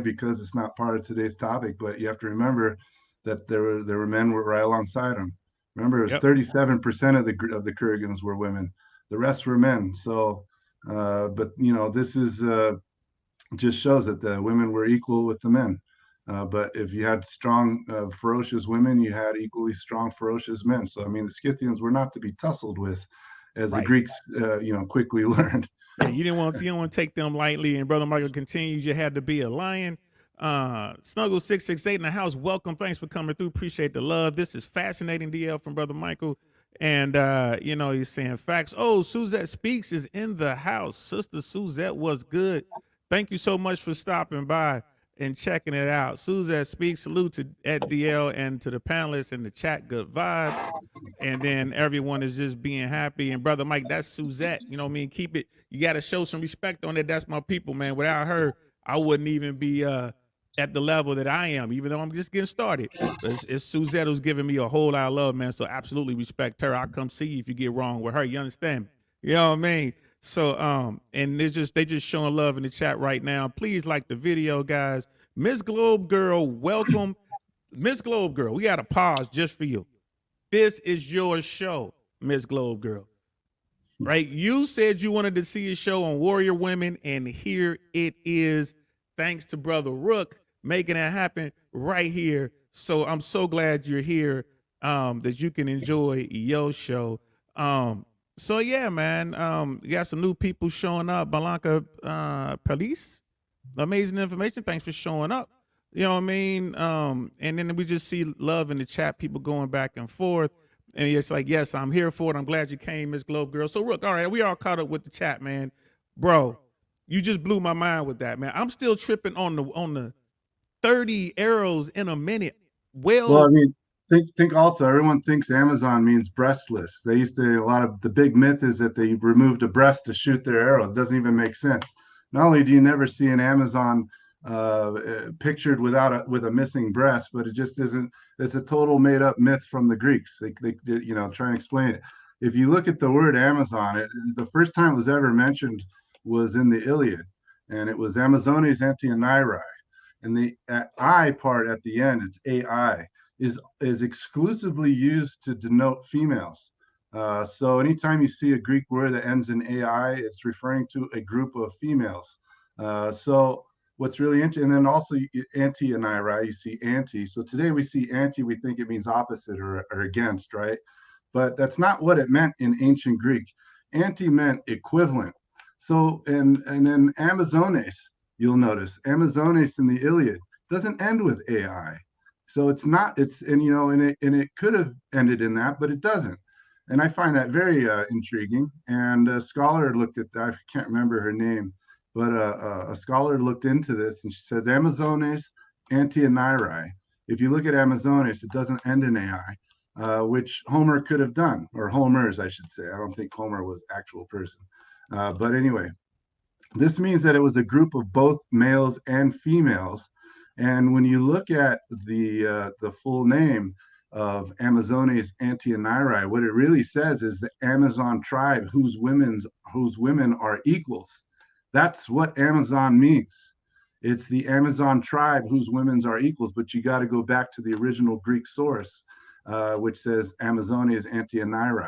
because it's not part of today's topic. But you have to remember that there were men were right alongside them. Remember, it was Yep. 37% of the Kurgans were women. The rest were men. So, but this is just shows that the women were equal with the men. But if you had strong, ferocious women, you had equally strong, ferocious men. So I mean, the Scythians were not to be tussled with, as the Right. Greeks, quickly learned. Yeah, you didn't want to take them lightly. And Brother Michael continues, you had to be a lion. Snuggle 668 in the house. Welcome. Thanks for coming through. Appreciate the love. This is fascinating, DL, from Brother Michael. And he's saying facts. Oh, Suzette Speaks is in the house. Sister Suzette was good. Thank you so much for stopping by. and checking it out. Suzette speaks. Salute to Ed DL and to the panelists in the chat. Good vibes. And then everyone is just being happy. And brother Mike, that's Suzette. You know what I mean? Keep it. You got to show some respect on it. That's my people, man. Without her, I wouldn't even be at the level that I am, even though I'm just getting started. It's Suzette who's giving me a whole lot of love, man. So absolutely respect her. I'll come see you if you get wrong with her. You understand? You know what I mean? So and they just showing love in the chat right now. Please like the video, guys. Miss Globe Girl, welcome. Miss Globe Girl, we got to pause just for you. This is your show, Miss Globe Girl. Right? You said you wanted to see a show on warrior women, and here it is. Thanks to Brother Rook making it happen right here. So I'm so glad you're here, that you can enjoy your show. So yeah, man, you got some new people showing up. Balanca Police, amazing information. Thanks for showing up. You know what I mean? And then we just see love in the chat, people going back and forth. And it's like, yes, I'm here for it. I'm glad you came, Miss Globe Girl. So Rook, all right, we all caught up with the chat, man. Bro, you just blew my mind with that, man. I'm still tripping on the 30 arrows in a minute. Well, I mean, think also, everyone thinks Amazon means breastless. They used to, a lot of the big myth is that they removed a breast to shoot their arrow. It doesn't even make sense. Not only do you never see an Amazon pictured with a missing breast, but it just isn't. It's a total made up myth from the Greeks. They try and explain it. If you look at the word Amazon, the first time it was ever mentioned was in the Iliad, and it was Amazones Antianairi, and the I part at the end, it's AI, is exclusively used to denote females. So anytime you see a Greek word that ends in AI, it's referring to a group of females. So what's really interesting, and then also anti and right? You see anti. So today we see anti, we think it means opposite or against, right? But that's not what it meant in ancient Greek. Anti meant equivalent. So and then Amazones, you'll notice Amazones in the Iliad doesn't end with AI. So it's not, and it could have ended in that, but it doesn't. And I find that very intriguing. And a scholar looked at that, I can't remember her name, but a scholar looked into this, and she says Amazones Antianairi. If you look at Amazones, it doesn't end in AI, which Homer could have done, or Homers, I should say. I don't think Homer was actual person. But anyway, this means that it was a group of both males and females. And when you look at the full name of Amazones Antianairi, what it really says is the Amazon tribe whose women are equals. That's what Amazon means. It's the Amazon tribe whose women are equals, but you got to go back to the original Greek source, which says Amazones Antianairi.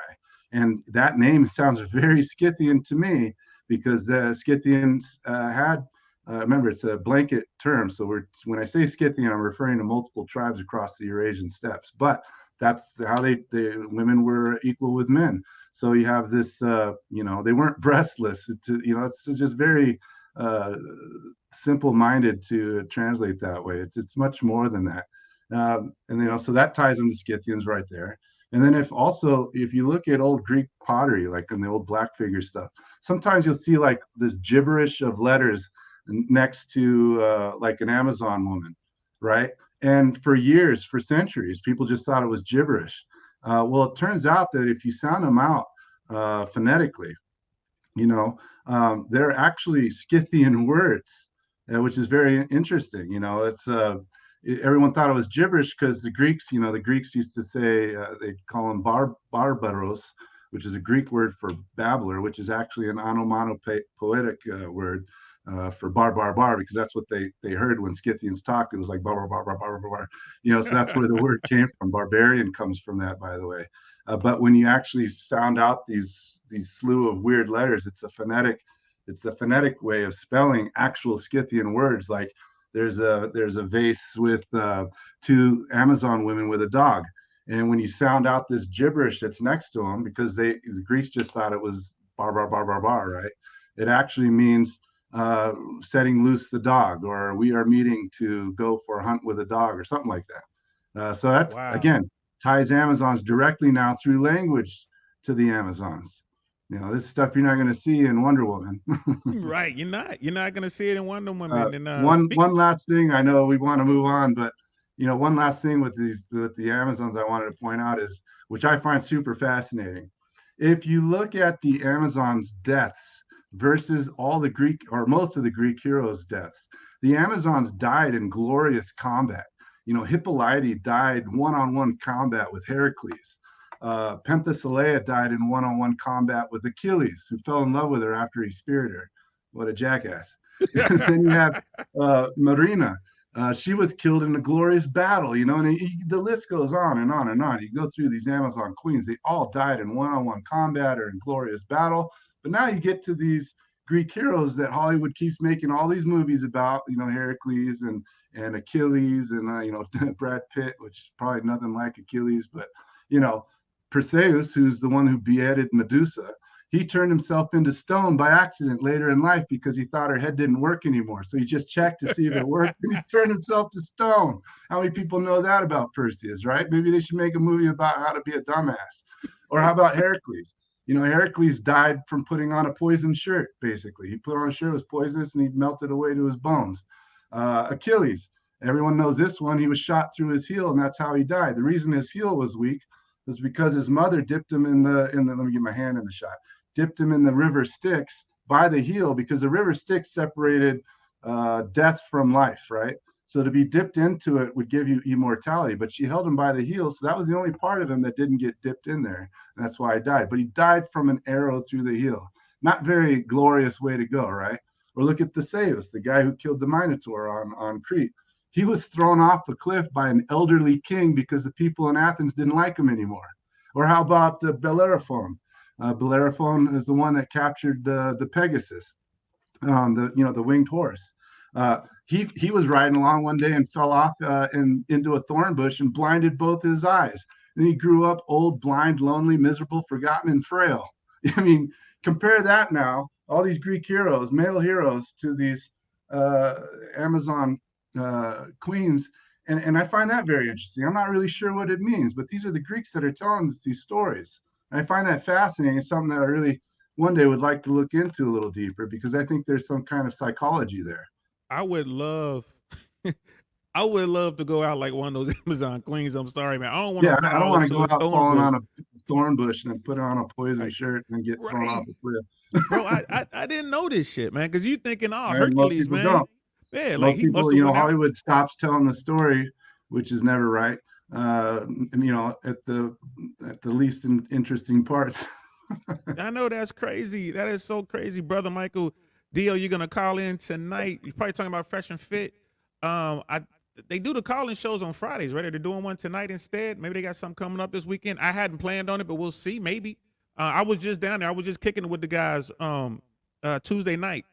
And that name sounds very Scythian to me, because the Scythians had, remember, it's a blanket term. So when I say Scythian, I'm referring to multiple tribes across the Eurasian steppes. But that's how the women were equal with men. So you have this, they weren't breastless. It's just very simple-minded to translate that way. It's much more than that. So that ties them to Scythians right there. And then if you look at old Greek pottery, like in the old black figure stuff, sometimes you'll see like this gibberish of letters next to like an Amazon woman, right? And for years, for centuries, people just thought it was gibberish. Well, it turns out that if you sound them out phonetically, they're actually Scythian words, which is very interesting. Everyone thought it was gibberish because the Greeks used to say, they call them barbaros, which is a Greek word for babbler, which is actually an onomatopoetic word for bar, because that's what they heard when Scythians talked. It was like bar. So that's where the word came from. Barbarian comes from that, by the way. But when you actually sound out these slew of weird letters, it's the phonetic way of spelling actual Scythian words. Like there's a vase with two Amazon women with a dog, and when you sound out this gibberish that's next to them, because the Greeks just thought it was bar, right? It actually means setting loose the dog, or we are meeting to go for a hunt with a dog, or something like that. So that's, again, ties Amazons directly now through language to the Amazons. You know, this stuff you're not going to see in Wonder Woman. Right, you're not gonna see it in Wonder Woman. And One last thing, I know we want to move on, but you know, one last thing with the Amazons I wanted to point out is, which I find super fascinating. If you look at the Amazons' deaths versus all the Greek or most of the Greek heroes' deaths, the Amazons died in glorious combat. You know, Hippolyte died one-on-one combat with Heracles. Penthesilea died in one-on-one combat with Achilles, who fell in love with her after he speared her. What a jackass. Then you have Marina. She was killed in a glorious battle, you know, and the list goes on and on and on. You go through these Amazon queens, they all died in one-on-one combat or in glorious battle. But now you get to these Greek heroes that Hollywood keeps making all these movies about, you know, Heracles and Achilles and, you know, Brad Pitt, which is probably nothing like Achilles, but, you know, Perseus, who's the one who beheaded Medusa, he turned himself into stone by accident later in life because he thought her head didn't work anymore. So he just checked to see if it worked and he turned himself to stone. How many people know that about Perseus, right? Maybe they should make a movie about how to be a dumbass. Or how about Heracles? You know, Heracles died from putting on a poisoned shirt, basically. He put on a shirt that was poisonous and he melted away to his bones. Achilles, everyone knows this one. He was shot through his heel and that's how he died. The reason his heel was weak was because his mother dipped him in the let me get my hand in the shot, dipped him in the river Styx by the heel because the river Styx separated death from life, right? So to be dipped into it would give you immortality, but she held him by the heel. So that was the only part of him that didn't get dipped in there. And that's why he died. But he died from an arrow through the heel. Not very glorious way to go, right? Or look at Theseus, the guy who killed the Minotaur on Crete. He was thrown off a cliff by an elderly king because the people in Athens didn't like him anymore. Or how about the Bellerophon? Bellerophon is the one that captured the Pegasus, the winged horse. He was riding along one day and fell off into a thorn bush and blinded both his eyes. And he grew up old, blind, lonely, miserable, forgotten, and frail. I mean, compare that now, all these Greek heroes, male heroes, to these Amazon queens. And I find that very interesting. I'm not really sure what it means, but these are the Greeks that are telling us these stories. And I find that fascinating. It's something that I really one day would like to look into a little deeper because I think there's some kind of psychology there. I would love I would love to go out like one of those Amazon queens. I'm sorry, man. I don't want to I don't want to go out falling on a thorn bush and then put on a poison shirt and get thrown off a cliff. Bro, I didn't know this shit, man, because you thinking, Hercules, man. Don't. Yeah, like he people, Hollywood stops telling the story, which is never right. And, at the least interesting parts. I know that's crazy. That is so crazy, brother Michael. Dio, you're gonna call in tonight. You're probably talking about Fresh and Fit. They do the call-in shows on Fridays, right? They're doing one tonight instead. Maybe they got something coming up this weekend. I hadn't planned on it, but we'll see. Maybe. I was just down there. I was just kicking it with the guys Tuesday night.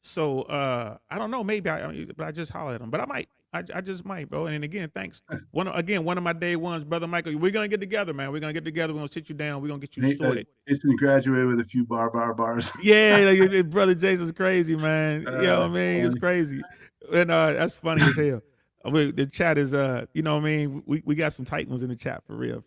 So I don't know. Maybe but I just holler at them. But I might. I just might, bro. And again, thanks. One of my day ones, brother Michael. We're gonna get together, man. We're gonna get together. We're gonna sit you down. We're gonna get you sorted. Jason graduated with a few bars. Yeah, brother Jason's crazy, man. You know what I mean? It's crazy. And that's funny as hell. The chat is you know what I mean? We got some tight ones in the chat for real.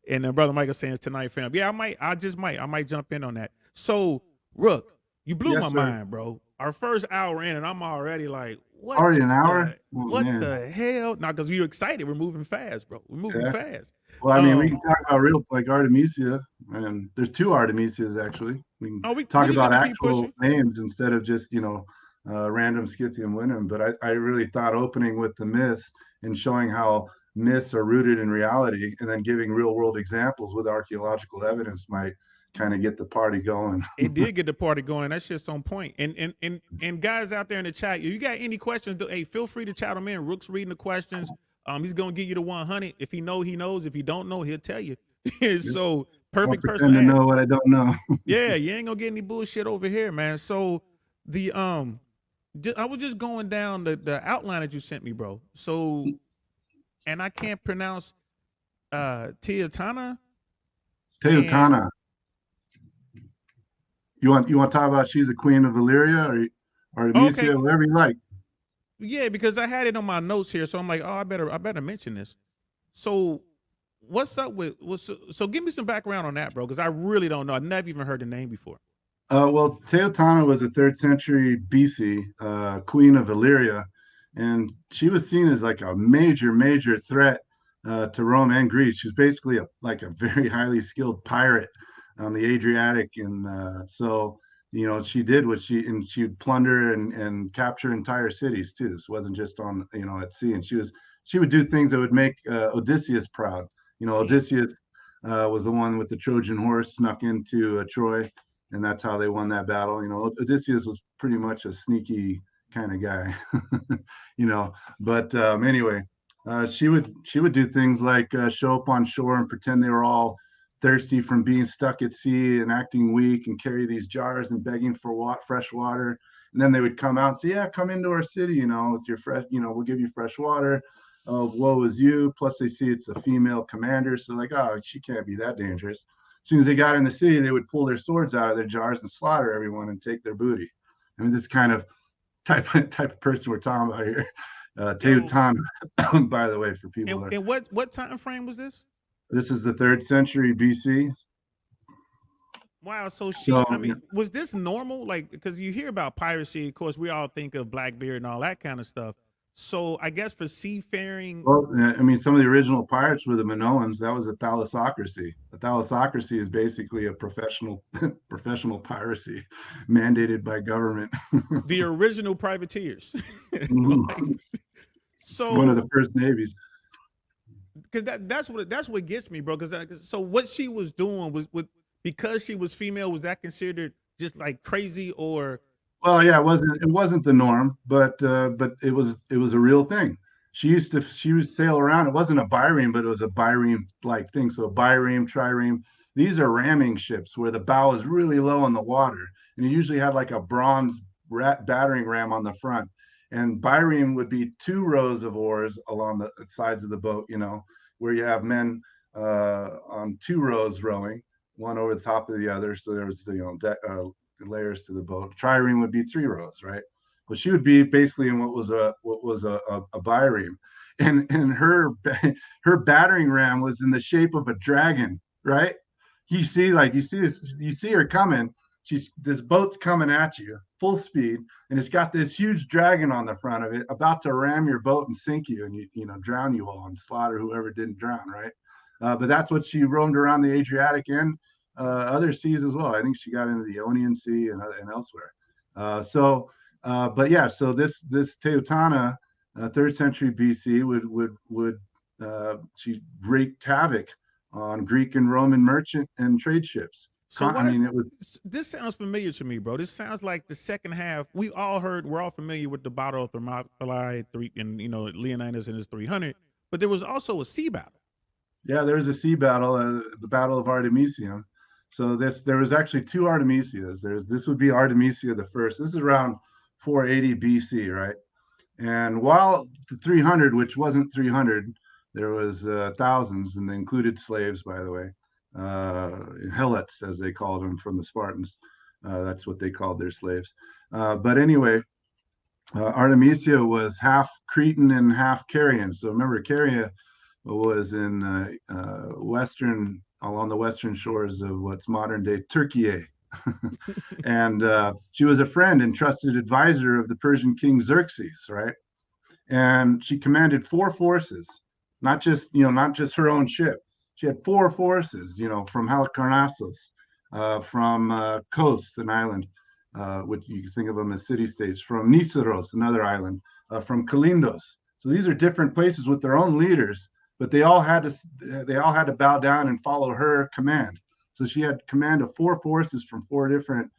And brother Michael saying tonight, fam. Yeah, I might jump in on that. So, Rook, you blew my mind, bro. Our first hour in, and I'm already like, what? Already an hour? What the hell? Now, because we're excited. We're moving fast, bro. We're moving fast. Well, I mean, we can talk about real, like Artemisia, and there's two Artemisias, actually. We can talk about actual names instead of just, random Scythian women. But I really thought opening with the myths and showing how myths are rooted in reality and then giving real world examples with archaeological evidence might kind of get the party going. It did get the party going. That shit's on point. And guys out there in the chat, you got any questions? Hey, feel free to chat them in. Rook's reading the questions. He's gonna give you the 100. If he know, he knows. If he don't know, he'll tell you. So perfect person to know what I don't know. Yeah, you ain't gonna get any bullshit over here, man. So the I was just going down the outline that you sent me, bro. So, and I can't pronounce Teotana. You want to talk about she's a queen of Illyria or Artemisia, whatever you like. Yeah, because I had it on my notes here, so I'm like, oh, I better mention this. So what's up with so give me some background on that, bro, because I really don't know. I never even heard the name before. Well, Teotana was a third century BC queen of Illyria, and she was seen as like a major threat to Rome and Greece. She was basically like a very highly skilled pirate on the Adriatic, and so she did what she would plunder and capture entire cities too. This wasn't just on at sea, and she would do things that would make Odysseus proud. Damn. Odysseus was the one with the Trojan horse snuck into Troy, and that's how they won that battle. Odysseus was pretty much a sneaky kind of guy, you know. But anyway, she would do things like show up on shore and pretend they were all thirsty from being stuck at sea and acting weak, and carry these jars and begging for fresh water. And then they would come out and say, "Yeah, come into our city, with your fresh, we'll give you fresh water. Oh, woe is you." Plus, they see it's a female commander, so like, oh, she can't be that dangerous. As soon as they got in the city, they would pull their swords out of their jars and slaughter everyone and take their booty. I mean, this kind of type of person we're talking about here. Yo, Teuton, by the way, for people and, that and what time frame was this? this is the third century BC. Wow, so So I mean, was this normal? Like, because you hear about piracy, of course, we all think of Blackbeard and all that kind of stuff. So I guess for seafaring, well, I mean, some of the original pirates were the Minoans. That was a thalassocracy. A thalassocracy is basically a professional piracy mandated by government. the original privateers. Like, Mhm. One of so the first navies. because that's what gets me, bro. Because so what she was doing was with because she was female, was that considered just like crazy or Well, yeah, is it wasn't the norm, but it was a real thing. She used to sail around. It wasn't a bireme, but it was a bireme like thing. So a bireme, trireme. These are ramming ships where the bow is really low in the water, and you usually had like a bronze battering ram on the front. And bireme would be two rows of oars along the sides of the boat, where you have men on two rows rowing, one over the top of the other. So there was layers to the boat. Trireme would be three rows, right? Well, she would be basically in what was a bireme, and her battering ram was in the shape of a dragon, right? You see her coming. This boat's coming at you full speed, and it's got this huge dragon on the front of it, about to ram your boat and sink you, and drown you all and slaughter whoever didn't drown, right? But that's what she roamed around the Adriatic and other seas as well. I think she got into the Ionian Sea and elsewhere. But yeah, so this Teutana, third century BC, she wreaked havoc on Greek and Roman merchant and trade ships. so I why is mean, it was this sounds familiar to me, bro? This sounds like the second half. We're all familiar with the Battle of Thermopylae, three, and Leonidas and his 300, but there was also a sea battle. yeah, there was a sea battle, the Battle of Artemisium. So there was actually two Artemisias. This would be Artemisia the first. This is around 480 BC, right? And while the 300, which wasn't 300, there was thousands, and they included slaves, by the way, helots, as they called them from the Spartans. That's what they called their slaves. But anyway, Artemisia was half Cretan and half Carian. So remember, Caria was in along the western shores of what's modern day Turkey. And she was a friend and trusted advisor of the Persian king Xerxes, right? And she commanded four forces, not just her own ship. She had four forces, from Halicarnassus, from Kos, an island, which you can think of them as city states, from Nisaros, another island, from Kalindos. So these are different places with their own leaders, but they all had to bow down and follow her command. So she had command of four forces from four different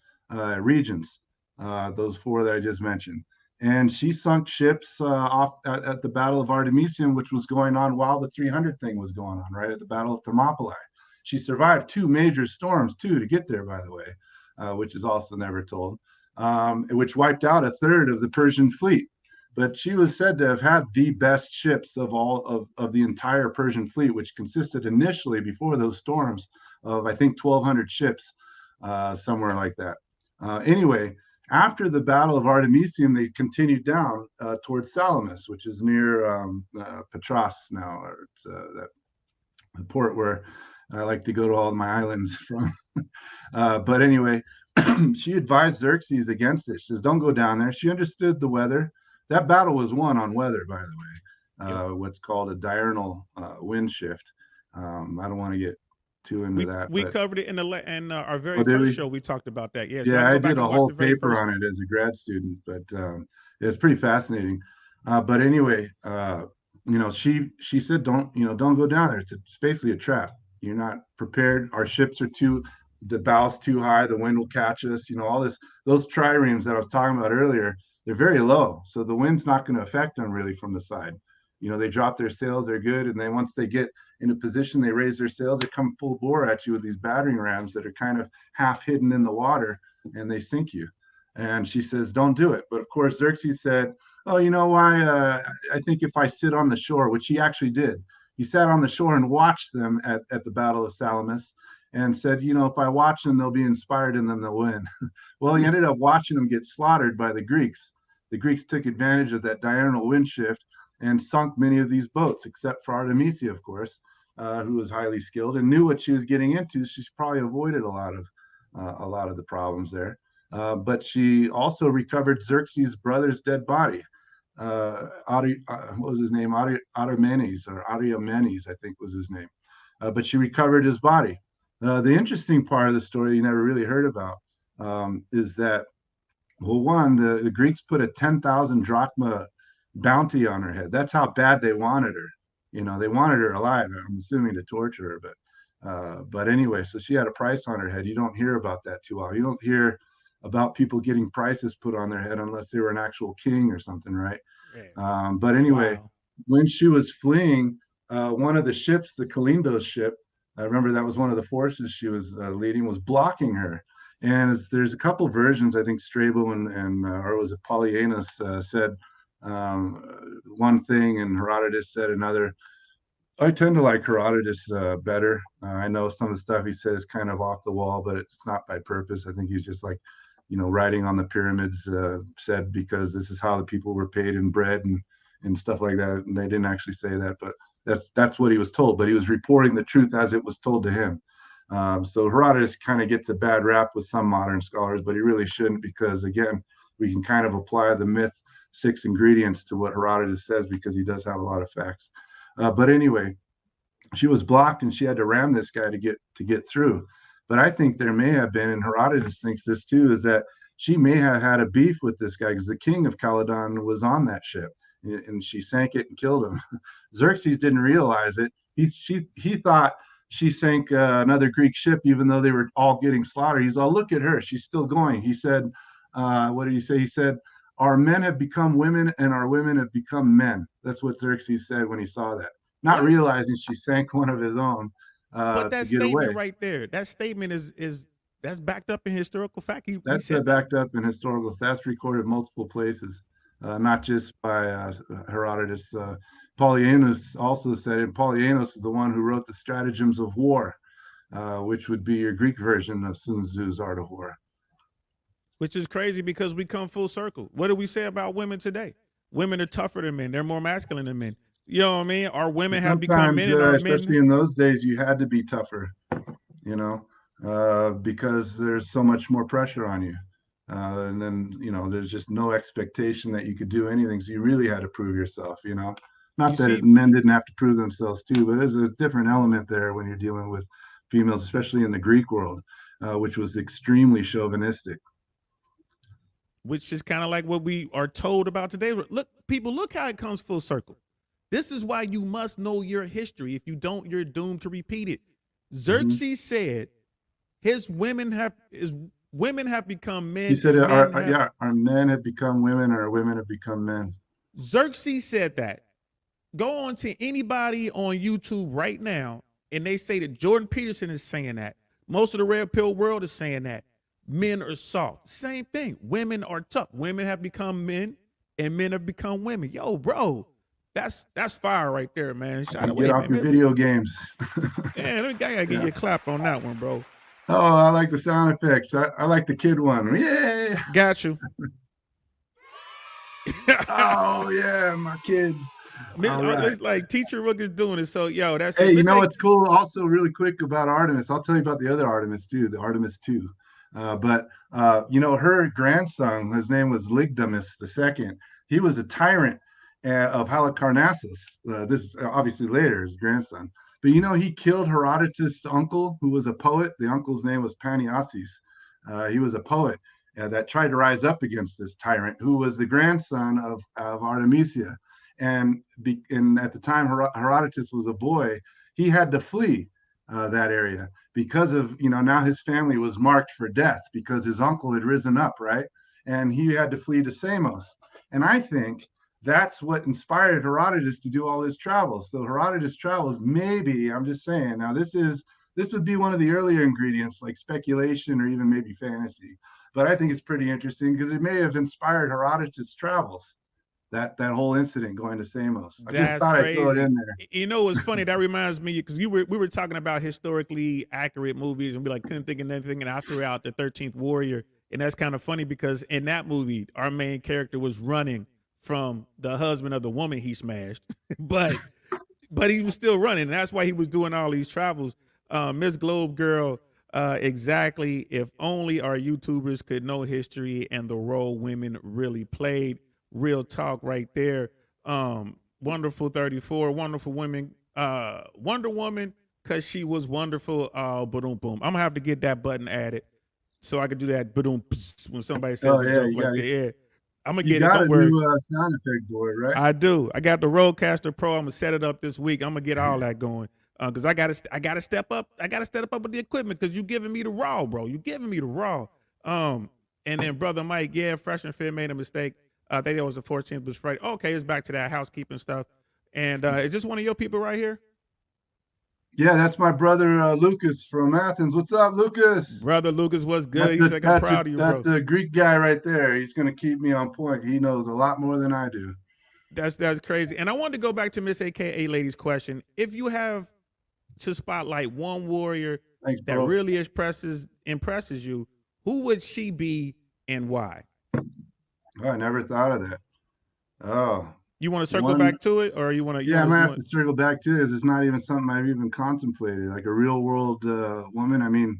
regions, those four that I just mentioned. And she sunk ships off at the Battle of Artemisium, which was going on while the 300 thing was going on, right at the Battle of Thermopylae. She survived two major storms, too, to get there, by the way, which is also never told, which wiped out a third of the Persian fleet. But she was said to have had the best ships of all of the entire Persian fleet, which consisted initially, before those storms, of I think 1,200 ships, somewhere like that. Anyway, after the Battle of Artemisium, they continued down towards Salamis, which is near Patras now. the port where I like to go to all my islands from. But anyway, she advised Xerxes against it. She says, don't go down there. She understood the weather. That battle was won on weather, by the way, Yep. what's called a diurnal wind shift. I don't want to get too into that, We but covered it in our oh, very did first we? show. We talked about that. Yeah, so I Yeah, can I go did back a and watch whole the very paper first on one. it as a grad student, but it's pretty fascinating. But anyway, she said, don't go down there. It's basically a trap. You're not prepared. Our ships are the bow's too high. The wind will catch us. All this. Those triremes that I was talking about earlier, they're very low, so the wind's not going to affect them really from the side. They drop their sails, they're good, and then once they get in a position, they raise their sails, they come full bore at you with these battering rams that are kind of half hidden in the water, and they sink you. And she says, don't do it. But of course, Xerxes said, oh, you know why? I think if I sit on the shore, which he actually did, he sat on the shore and watched them at the Battle of Salamis and said, if I watch them, they'll be inspired and then they'll win. Well, he ended up watching them get slaughtered by the Greeks. The Greeks took advantage of that diurnal wind shift and sunk many of these boats, except for Artemisia, of course, who was highly skilled and knew what she was getting into. She's probably avoided a lot of the problems there. But she also recovered Xerxes' brother's dead body. What was his name? Artemis or Ariamenes, I think was his name. But she recovered his body. The interesting part of the story you never really heard about is that, well, one, the Greeks put a 10,000 drachma bounty on her head. That's how bad they wanted her. They wanted her alive. I'm assuming to torture her, but anyway, so she had a price on her head. You don't hear about that too often. You don't hear about people getting prices put on their head unless they were an actual king or something, right? Yeah. But anyway, Wow. when she was fleeing, one of the ships, the Kalindo's ship, I remember that was one of the forces she was leading, was blocking her. And there's a couple versions. I think Strabo and or was it Polyaenus said one thing and Herodotus said another. I tend to like Herodotus better. I know some of the stuff he says kind of off the wall, but it's not by purpose. I think he's just like, writing on the pyramids said because this is how the people were paid in bread and stuff like that. And they didn't actually say that, but that's what he was told. But he was reporting the truth as it was told to him. So Herodotus kind of gets a bad rap with some modern scholars, but he really shouldn't because, again, we can kind of apply the myth 6 ingredients to what Herodotus says because he does have a lot of facts. But anyway, she was blocked and she had to ram this guy to get through. But I think there may have been, and Herodotus thinks this too, is that she may have had a beef with this guy because the king of Caledon was on that ship and she sank it and killed him. Xerxes didn't realize it. He thought she sank another Greek ship, even though they were all getting slaughtered. He's all, look at her, she's still going. He said, what did he say? He said, our men have become women and our women have become men. That's what Xerxes said when he saw that, not What? realizing she sank one of his own But to that get away. statement right there, that statement is that's backed up in historical fact. He That's said that. backed up in historical. That's recorded multiple places, not just by Herodotus. Polyaenus also said it. Polyaenus is the one who wrote the Stratagems of War, which would be your Greek version of Sun Tzu's Art of War. Which is crazy because we come full circle. What do we say about women today? Women are tougher than men. They're more masculine than men. You know what I mean? Our women have become Sometimes, men and our especially men. in those days, you had to be tougher, because there's so much more pressure on you. And then, there's just no expectation that you could do anything. So you really had to prove yourself. You Not that see, men didn't have to prove themselves too, but there's a different element there when you're dealing with females, especially in the Greek world, which was extremely chauvinistic. which is kind of like what we are told about today. Look, people, look how it comes full circle. This is why you must know your history. If you don't, you're doomed to repeat it. Xerxes said his women have become men. He said, And men have, our men have become women, or our women have become men. Xerxes said that. Go on to anybody on YouTube right now, and they say that Jordan Peterson is saying that. Most of the red pill world is saying that. Men are soft. Same thing. Women are tough. Women have become men, and men have become women. Yo, bro, that's fire right there, man. Shout out, Get off your video games. Yeah, I gotta give you a clap on that one, bro. Oh, I like the sound effects. I like the kid one. Yay! Got you. Oh yeah, my kids. All right. It's like Teacher Rook is doing it. So, yo, that's it. Hey, you Miss know A. what's cool? Also, really quick about Artemis. I'll tell you about the other Artemis too, the Artemis 2. You know, her grandson, his name was Ligdamus II. He was a tyrant of Halicarnassus. This is obviously later his grandson. But you know, he killed Herodotus' uncle, who was a poet. The uncle's name was Paniasis. He was a poet that tried to rise up against this tyrant, who was the grandson of Artemisia. And at the time Herodotus was a boy, he had to flee that area because of, you know, now his family was marked for death because his uncle had risen up, right? And he had to flee to Samos. And I think that's what inspired Herodotus to do all his travels. So Herodotus travels, maybe, I'm just saying, now this would be one of the earlier ingredients, like speculation or even maybe fantasy. But I think it's pretty interesting because it may have inspired Herodotus' travels, that whole incident going to Samos. I just That's thought I'd throw it crazy. in there. You know what's funny? That reminds me because we were talking about historically accurate movies and we like couldn't think of anything, and I threw out the 13th Warrior, and that's kind of funny because in that movie our main character was running from the husband of the woman he smashed, but he was still running, and that's why he was doing all these travels. Miss Globe Girl, exactly. If only our YouTubers could know history and the role women really played. Real talk right there. Wonderful 34, wonderful women. Wonder Woman, cause she was wonderful. Boom, boom. I'm gonna have to get that button added so I could do that boom when somebody Oh says a yeah, joke like that. Yeah, I'm gonna you get it. got Don't a worry. new sound effect board, right? I do. I got the Rodecaster Pro. I'm gonna set it up this week. I'm gonna get all that going. Cause I gotta step up. I gotta step up with the equipment because you giving me the raw, bro. You giving me the raw. And then brother Mike, yeah, Fresh and Fit made a mistake. I think it was the 14th was Friday. Okay, it's back to that housekeeping stuff. And is this one of your people right here? Yeah, that's my brother Lucas from Athens. What's up, Lucas? Brother Lucas was good. That's He's the like, I'm that's proud of you, that's bro. the Greek guy right there. He's gonna keep me on point. He knows a lot more than I do. That's crazy. And I wanted to go back to Miss AKA Lady's question. If you have to spotlight one warrior Thanks, that bro. really impresses you, who would she be and why? Oh, I never thought of that. Oh, You want to circle one. back to it, or you Yeah, I'm want to gonna you have want? to circle back to this. It's not even something I've even contemplated. Like a real world woman. I mean,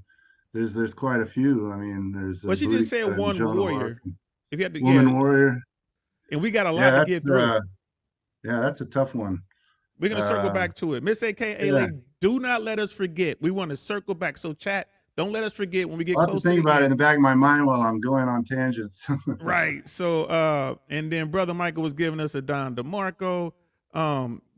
there's quite a few. I mean, there's Well, she just said Boudica and one Joan of Arc, warrior. If you had to, yeah, woman warrior. and we got a Yeah, lot to get through. that's a tough one. We're gonna circle Uh, back to it. Miss AKA yeah, Lady, do not let us forget. We want to circle back. So chat, don't let us forget when we get I'll have to close to think the about it in end. the back of my mind while I'm going on tangents. Right. So and then Brother Michael was giving us a Don DeMarco.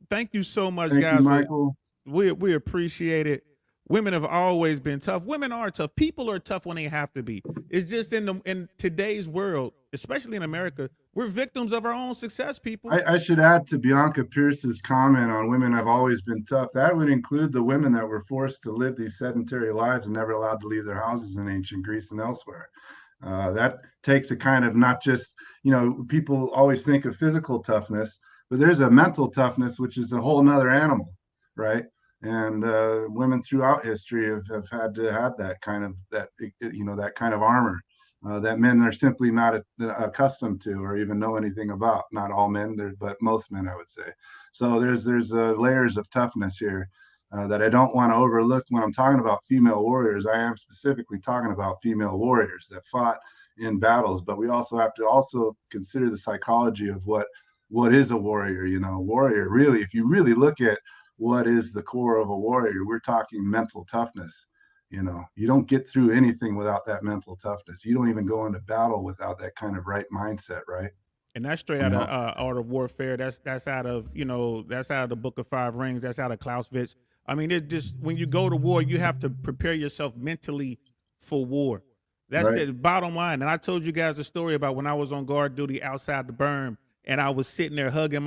Thank you so much, Thank you, guys. Michael. We appreciate it. Women have always been tough. Women are tough. People are tough when they have to be. It's just in today's world, especially in America, we're victims of our own success, people. I should add to Bianca Pierce's comment on women have always been tough. That would include the women that were forced to live these sedentary lives and never allowed to leave their houses in ancient Greece and elsewhere. That takes a kind of not just, you know, people always think of physical toughness, but there's a mental toughness, which is a whole nother animal, right? And women throughout history have had to have that kind of that kind of armor that men are simply not accustomed to or even know anything about. Not all men, but most men, I would say. So there's layers of toughness here that I don't want to overlook when I'm talking about female warriors. I am specifically talking about female warriors that fought in battles, but we also have to also consider the psychology of what is a warrior. You know, warrior really, if you really look at what is the core of a warrior, we're talking mental toughness. You know, you don't get through anything without that mental toughness. You don't even go into battle without that kind of right mindset, right? And that's straight You out of know, Art of Warfare. That's out of that's out of the Book of Five Rings. That's out of Clausewitz. I mean, it just when you go to war, you have to prepare yourself mentally for war. That's right? the bottom line. And I told you guys the story about when I was on guard duty outside the berm, and I was sitting there hugging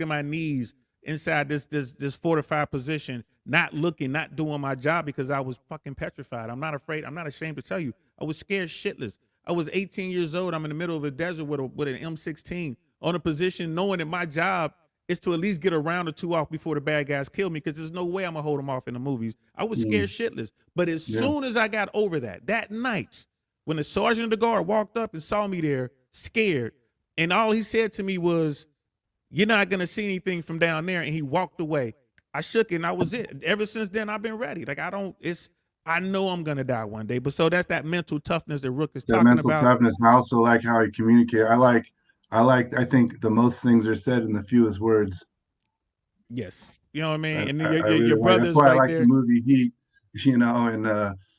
my knees inside this fortified position, not looking, not doing my job because I was fucking petrified. I'm not afraid. I'm not ashamed to tell you. I was scared shitless. I was 18 years old. I'm in the middle of a desert with an M16 on a position, knowing that my job is to at least get a round or two off before the bad guys kill me, because there's no way I'm gonna hold them off in the movies. I was scared Mm, shitless. But as yeah, soon as I got over that night, when the sergeant of the guard walked up and saw me there, scared, and all he said to me was, you're not gonna see anything from down there. And he walked away. I shook it and I was it. Ever since then, I've been ready. Like I know I'm gonna die one day. But so that's that mental toughness that Rook is That talking mental about. toughness. And I also like how he communicates. I think the most things are said in the fewest words. Yes. You know what I I, mean? And I your I your, really your like. That's brother's why I right like the there. movie Heat. And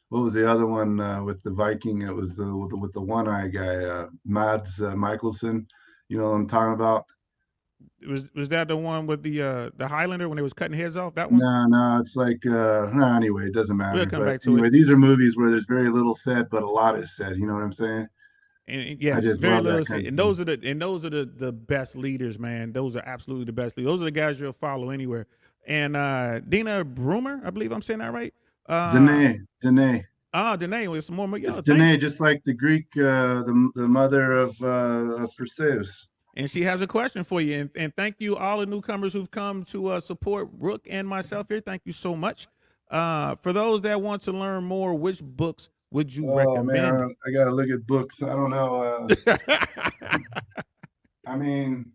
what was the other one with the Viking? It was with the one eye guy, Mads Mikkelsen. You know what I'm talking about? Was that the one with the Highlander when they was cutting heads off? That one? No, no, it's like no, anyway, it doesn't We'll matter. come But back to it. anyway, these are movies where there's very little said, but a lot is said. You know what I'm saying? And I yes, just very love little. that kind of And stuff. those are the best leaders, man. Those are absolutely the best leaders. Those are the guys you'll follow anywhere. And Dina Brumer, I believe I'm saying that right. Uh, Danae. Danae with some more. It's Yo, Danae, thanks. just like the Greek, the mother of Perseus. And she has a question for you. And thank you, all the newcomers who've come to support Rook and myself here. Thank you so much. For those that want to learn more, which books would you Oh recommend? man, I got to look at books. I don't know. I mean,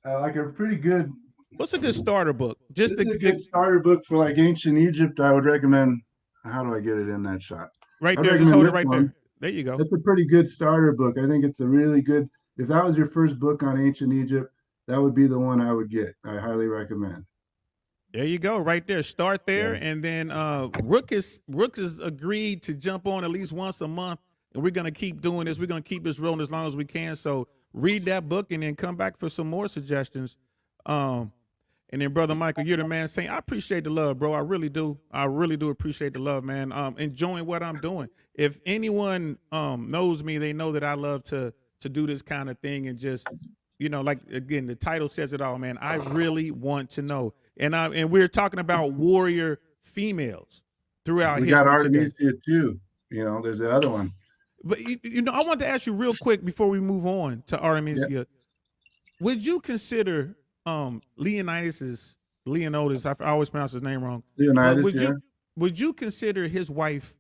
like a pretty good. What's a good starter book? This is a good starter book for like ancient Egypt. I would recommend. How do I get it in that shot? Right I'd there. Just recommend hold it this right one. there. There you go. It's a pretty good starter book. I think it's a really good. If that was your first book on ancient Egypt, that would be the one I would get. I highly recommend. There you go, right there. Start there, Yeah. and then Rook has agreed to jump on at least once a month, and we're gonna keep doing this. We're gonna keep this rolling as long as we can. So read that book, and then come back for some more suggestions. Um, and then brother Michael, you're the man. Saying I appreciate the love, bro. I really do. I really do appreciate the love, man. Enjoying what I'm doing. If anyone knows me, they know that I love to do this kind of thing and just like again, the title says it all, man. I really want to know. And we're talking about warrior females throughout We got history today. Artemisia too. There's the other one. But I want to ask you real quick before we move on to Yeah, Artemisia. Would you consider Leonidas? I always pronounce his name wrong. But Leonidas. would Yeah, you consider his wife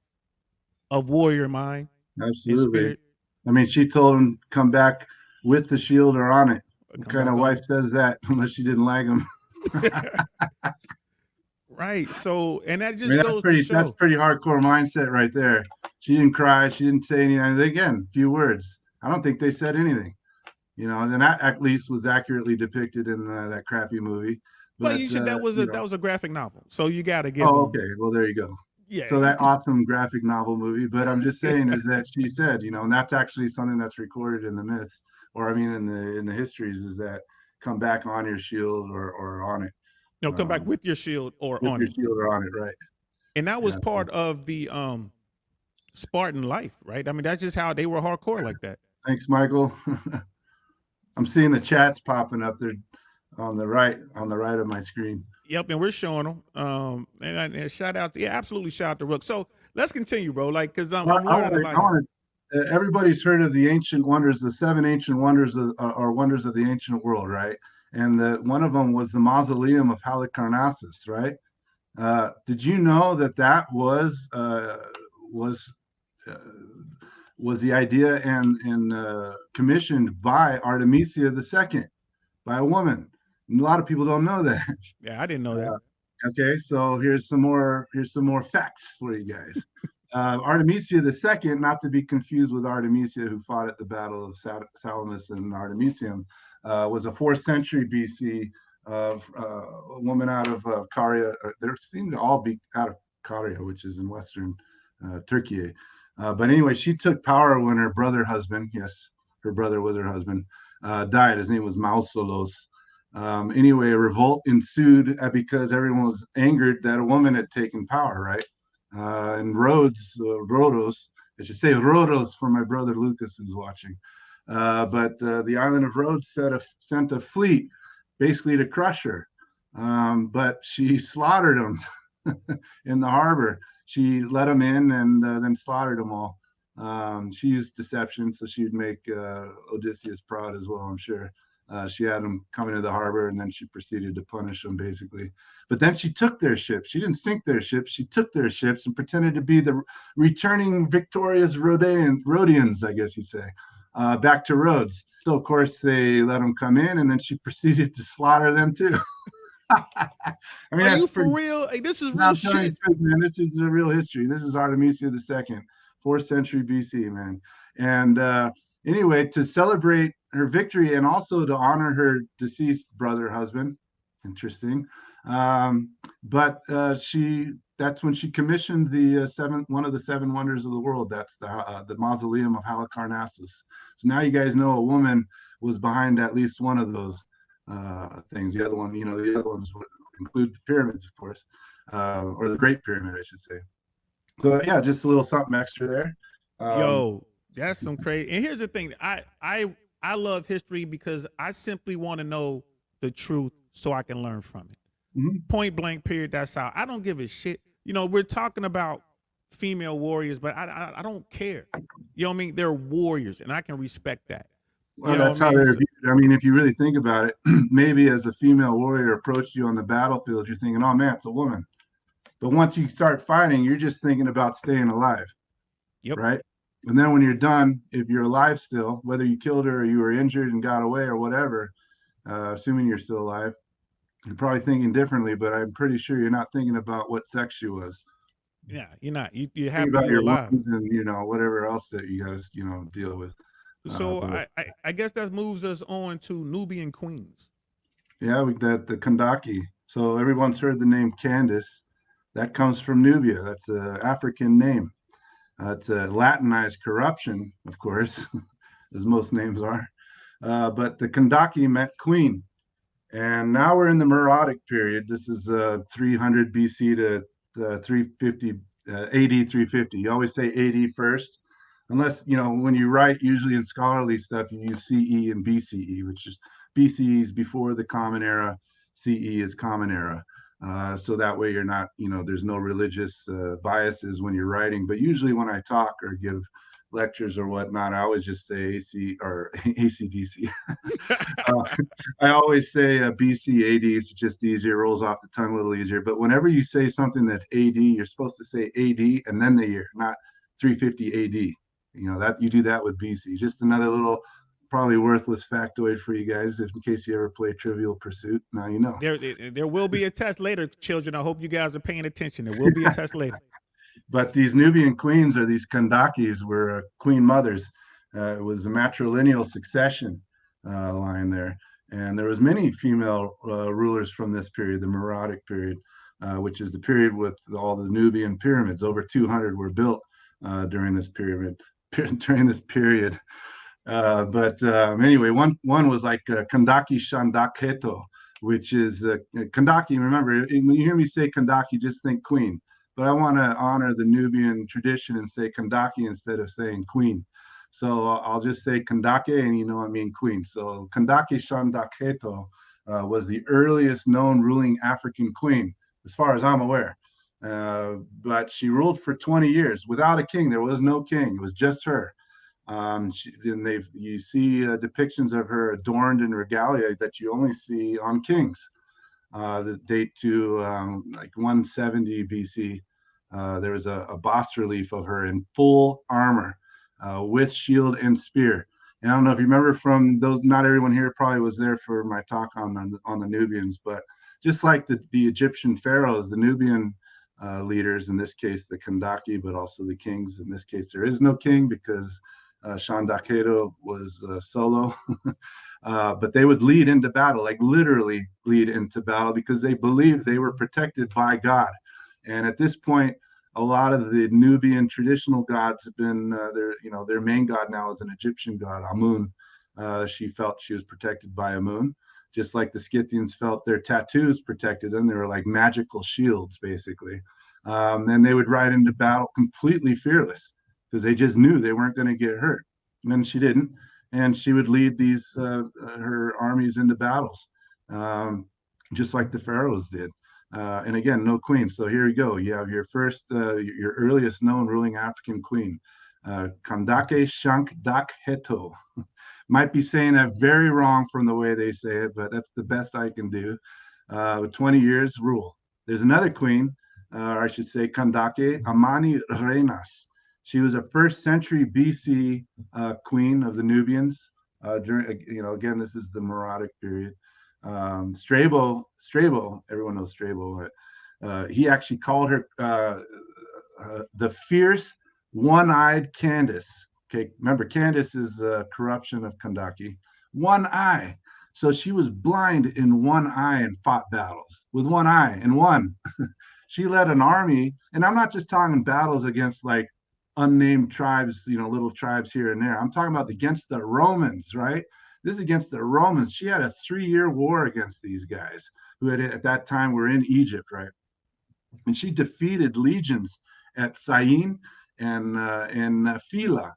a warrior mind in absolutely. spirit? I mean, she told him come back with the shield or on it. What Come kind back of on wife says that unless she didn't like him? it. Right. So, and that I mean, just goes to that's show. pretty hardcore mindset right there. She didn't cry. She didn't say anything. Again, few words. I don't think they said anything. And that at least was accurately depicted in that crappy movie. Well, But that was a graphic novel, so you got to give oh, them. okay. Well, there you go. Yeah, So that awesome graphic novel movie. But I'm just saying is that she said, and that's actually something that's recorded in the myths, or I mean in the histories, is that come back on your shield or on it, come back um, with your shield or with on your it, shield or on it, right? and that was Yeah. part of the Spartan life, right? I mean, that's just how they were hardcore like that. Thanks, Michael. I'm seeing the chats popping up there on the right of my screen. Yep, and we're showing them. And shout out, absolutely shout out to Rook. So let's continue, bro. Like, cause Well, I'm I learning want a to. lot I here. want to. Everybody's heard of the ancient wonders, the seven ancient wonders or wonders of the ancient world, right? And one of them was the mausoleum of Halicarnassus, right? Did you know that was uh, was the idea and commissioned by Artemisia II, by a woman? And a lot of people don't know that. Yeah, I didn't know that. Uh, okay, so here's some more facts for you guys. Artemisia II, not to be confused with Artemisia, who fought at the Battle of Salamis and Artemisium, was a 4th century BC a woman out of Caria. There seem to all be out of Caria, which is in western Turkey. But anyway, she took power when her husband, yes, her brother was her husband, died. His name was Mausolos. Anyway, a revolt ensued because everyone was angered that a woman had taken power, right? And Rhodos, I should say Rhodos for my brother Lucas who's watching. But the island of Rhodes sent a fleet basically to crush her. But she slaughtered them in the harbor. She let them in and then slaughtered them all. She used deception, so she'd make Odysseus proud as well, I'm sure. She had them coming to the harbor, and then she proceeded to punish them, basically. But then she took their ships. She didn't sink their ships. She took their ships and pretended to be the returning victorious Rhodians, I guess you'd say, back to Rhodes. So of course they let them come in, and then she proceeded to slaughter them too. I mean, Are that's you pretty. for real? Hey, this is Now real I'm telling you shit. the truth, man. This is the real history. This is Artemisia the Second, 4th century BC, man. And anyway, to celebrate her victory and also to honor her deceased brother husband, interesting. But that's when she commissioned the one of the seven wonders of the world. That's the mausoleum of Halicarnassus. So now you guys know a woman was behind at least one of those things. The other one, the other ones would include the pyramids, of course, or the Great Pyramid, I should say. So yeah, just a little something extra there. Um, Yo, that's some crazy. And here's the thing: I love history because I simply want to know the truth so I can learn from it. mhm. Point blank. Period. That's how. I don't give a shit. We're talking about female warriors, but I don't care. You know what I mean? They're warriors, and I can respect that. You Well, know what I that's how mean? they're So, viewed. I mean, if you really think about it, maybe as a female warrior approached you on the battlefield, you're thinking, "Oh man, it's a woman." But once you start fighting, you're just thinking about staying alive, yep. right? And then when you're done, if you're alive still, whether you killed her or you were injured and got away or whatever, assuming you're still alive, you're probably thinking differently. But I'm pretty sure you're not thinking about what sex she was. Yeah, you're not. You're Think happy about you're your alive. wounds and whatever else that you guys deal with. So But I guess that moves us on to Nubian queens. yeah, we got the Kandaki. So everyone's heard the name Candace. That comes from Nubia. That's an African name. It's a Latinized corruption, of course, as most names are. But the Kandaki meant queen. And now we're in the Meroitic period. This is 300 BC to 350 AD 350. You always say AD first, unless when you write, usually in scholarly stuff, you use CE and BCE, which is BCE is before the Common Era, CE is Common Era. So that way you're not, there's no religious biases when you're writing. But usually when I talk or give lectures or whatnot, I always just say AC or ACDC. uh, I always say BC AD. It's just easier, rolls off the tongue a little easier. But whenever you say something that's AD, you're supposed to say AD and then the year, not 350 AD. That you do that with BC. Just another little, probably worthless factoid for you guys, if in case you ever play Trivial Pursuit. Now you know. There will be a test later, children. I hope you guys are paying attention. There will be a test later. But these Nubian queens, or these Kandakis, were queen mothers. It was a matrilineal succession line there, and there was many female rulers from this period, the Meroitic period, which is the period with all the Nubian pyramids. Over 200 were built during this period. During this period, but anyway, one was like Kandaki Shandakheto, which is Kandaki. Remember, when you hear me say Kandaki, just think queen. But I want to honor the Nubian tradition and say Kandaki instead of saying queen. So I'll just say Kandake, and I mean queen. So Kandaki Shandakheto was the earliest known ruling African queen, as far as I'm aware. But she ruled for 20 years without a king. There was no king. It was just her. You see depictions of her adorned in regalia that you only see on kings that date to like 170 BC. There was a bas relief of her in full armor with shield and spear. And I don't know if you remember from those, not everyone here probably was there for my talk on the Nubians, but just like the Egyptian pharaohs, the Nubian leaders, in this case, the Kandaki, but also the kings. In this case, there is no king because Shandaketo was solo. But they would lead into battle, like literally lead into battle, because they believed they were protected by God. And at this point, a lot of the Nubian traditional gods have been their main god now is an Egyptian god, Amun. She felt she was protected by Amun, just like the Scythians felt their tattoos protected them. They were like magical shields, basically. And they would ride into battle completely fearless because they just knew they weren't going to get hurt. And she didn't, and she would lead these her armies into battles, just like the pharaohs did. And again, no queen. So here you go. You have your first, your earliest known ruling African queen, Kandake Shankdak Heto. Might be saying that very wrong from the way they say it, but that's the best I can do. With 20 years rule. There's another queen, or I should say Kandake Amani Reinas. She was a 1st century BC queen of the Nubians. during, again, this is the Meroitic period. Strabo, everyone knows Strabo. He actually called her the fierce, one-eyed Candace. Okay, remember, Candace is a corruption of Kandaki. One eye. So she was blind in one eye and fought battles with one eye and won. She led an army, and I'm not just talking battles against like unnamed tribes, little tribes here and there. I'm talking about against the Romans, right? This is against the Romans. She had a 3-year war against these guys who had at that time were in Egypt, right? And she defeated legions at Syene and Phila.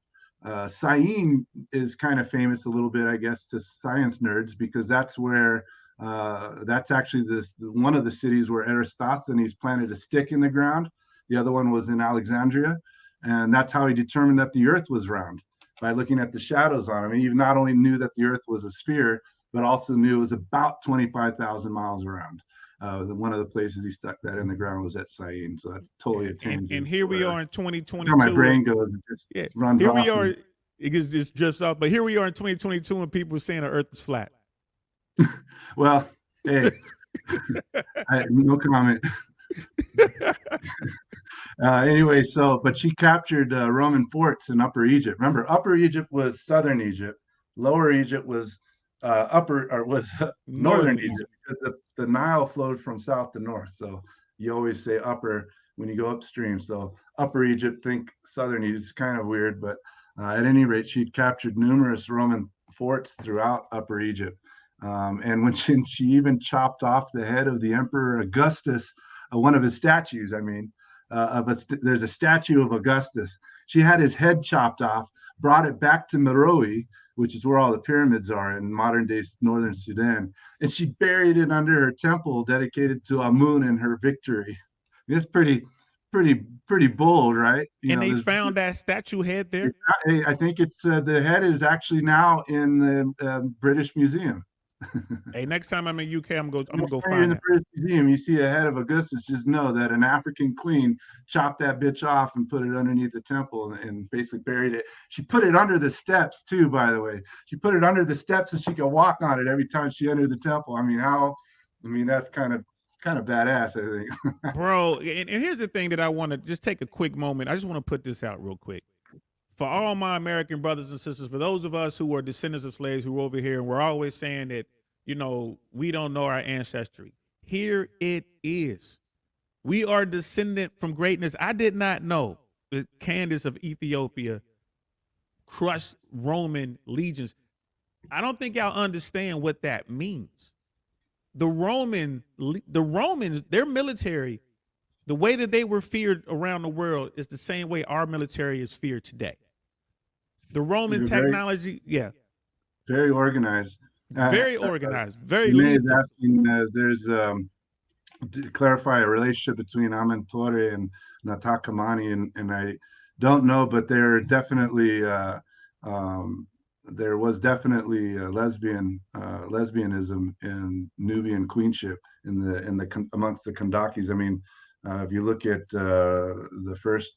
Syene is kind of famous a little bit, I guess, to science nerds because that's where that's actually one of the cities where Eratosthenes planted a stick in the ground. The other one was in Alexandria, and that's how he determined that the Earth was round by looking at the shadows on it. I mean, he not only knew that the Earth was a sphere, but also knew it was about 25,000 miles around. One of the places he stuck that in the ground was at Syene, so that's totally a tangent. And here we are in 2022. How my brain goes, it just runs here off. We are. It just drifts off. But here we are in 2022, and people are saying the Earth is flat. Well, hey, no comment. Anyway, but she captured Roman forts in Upper Egypt. Remember, Upper Egypt was southern Egypt. Lower Egypt was northern Egypt because the Nile flowed from south to north. So you always say upper when you go upstream. So Upper Egypt, think southern Egypt. It's kind of weird, but at any rate, she'd captured numerous Roman forts throughout Upper Egypt. And when she even chopped off the head of the Emperor Augustus, one of his statues, but there's a statue of Augustus. She had his head chopped off, brought it back to Meroe, which is where all the pyramids are in modern day northern Sudan, and she buried it under her temple dedicated to Amun and her victory. It's pretty bold, right? And they found that statue head there. I think it's the head is actually now in the British Museum. Hey, next time I'm in UK, I'm gonna go find in the British Museum. You see a head of Augustus, just know that an African queen chopped that bitch off and put it underneath the temple and basically buried it. She put it under the steps too, by the way. She put it under the steps so she could walk on it every time she entered the temple. That's kind of badass, I think. Bro, and here's the thing that I want to just take a quick moment. I just want to put this out real quick. For all my American brothers and sisters, for those of us who are descendants of slaves who are over here, and we're always saying that, we don't know our ancestry. Here it is. We are descendant from greatness. I did not know that Candace of Ethiopia crushed Roman legions. I don't think y'all understand what that means. The Romans, their military, the way that they were feared around the world is the same way our military is feared today. The Roman technology, very organized. Very organized. Very lethal. Asking, there's to clarify a relationship between Amentore and Natakamani, and I don't know, but there definitely there was definitely lesbianism and Nubian queenship amongst the Kandakis. If you look at the first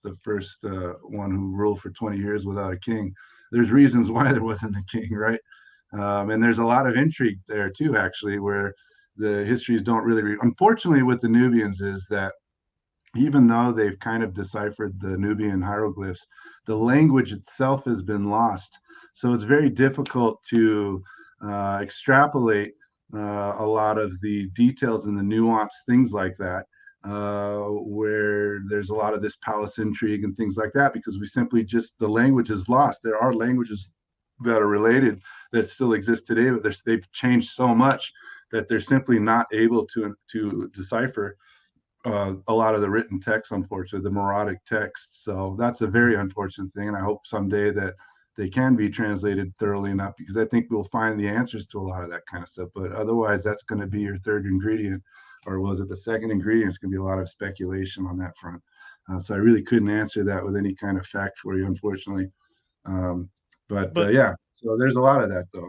one who ruled for 20 years without a king, there's reasons why there wasn't a king, right? And there's a lot of intrigue there too, actually, where the histories don't really unfortunately with the Nubians is that even though they've kind of deciphered the Nubian hieroglyphs, the language itself has been lost. So it's very difficult to extrapolate a lot of the details and the nuance, things like that, where there's a lot of this palace intrigue and things like that, because we simply the language is lost. There are languages that are related that still exist today, but they've changed so much that they're simply not able to decipher a lot of the written text, unfortunately, the Meroitic text. So that's a very unfortunate thing, and I hope someday that they can be translated thoroughly enough, because I think we'll find the answers to a lot of that kind of stuff. But otherwise, that's going to be your third ingredient, or was it the second ingredient? It's going to be a lot of speculation on that front. So I really couldn't answer that with any kind of fact for you, unfortunately. But yeah, so there's a lot of that though.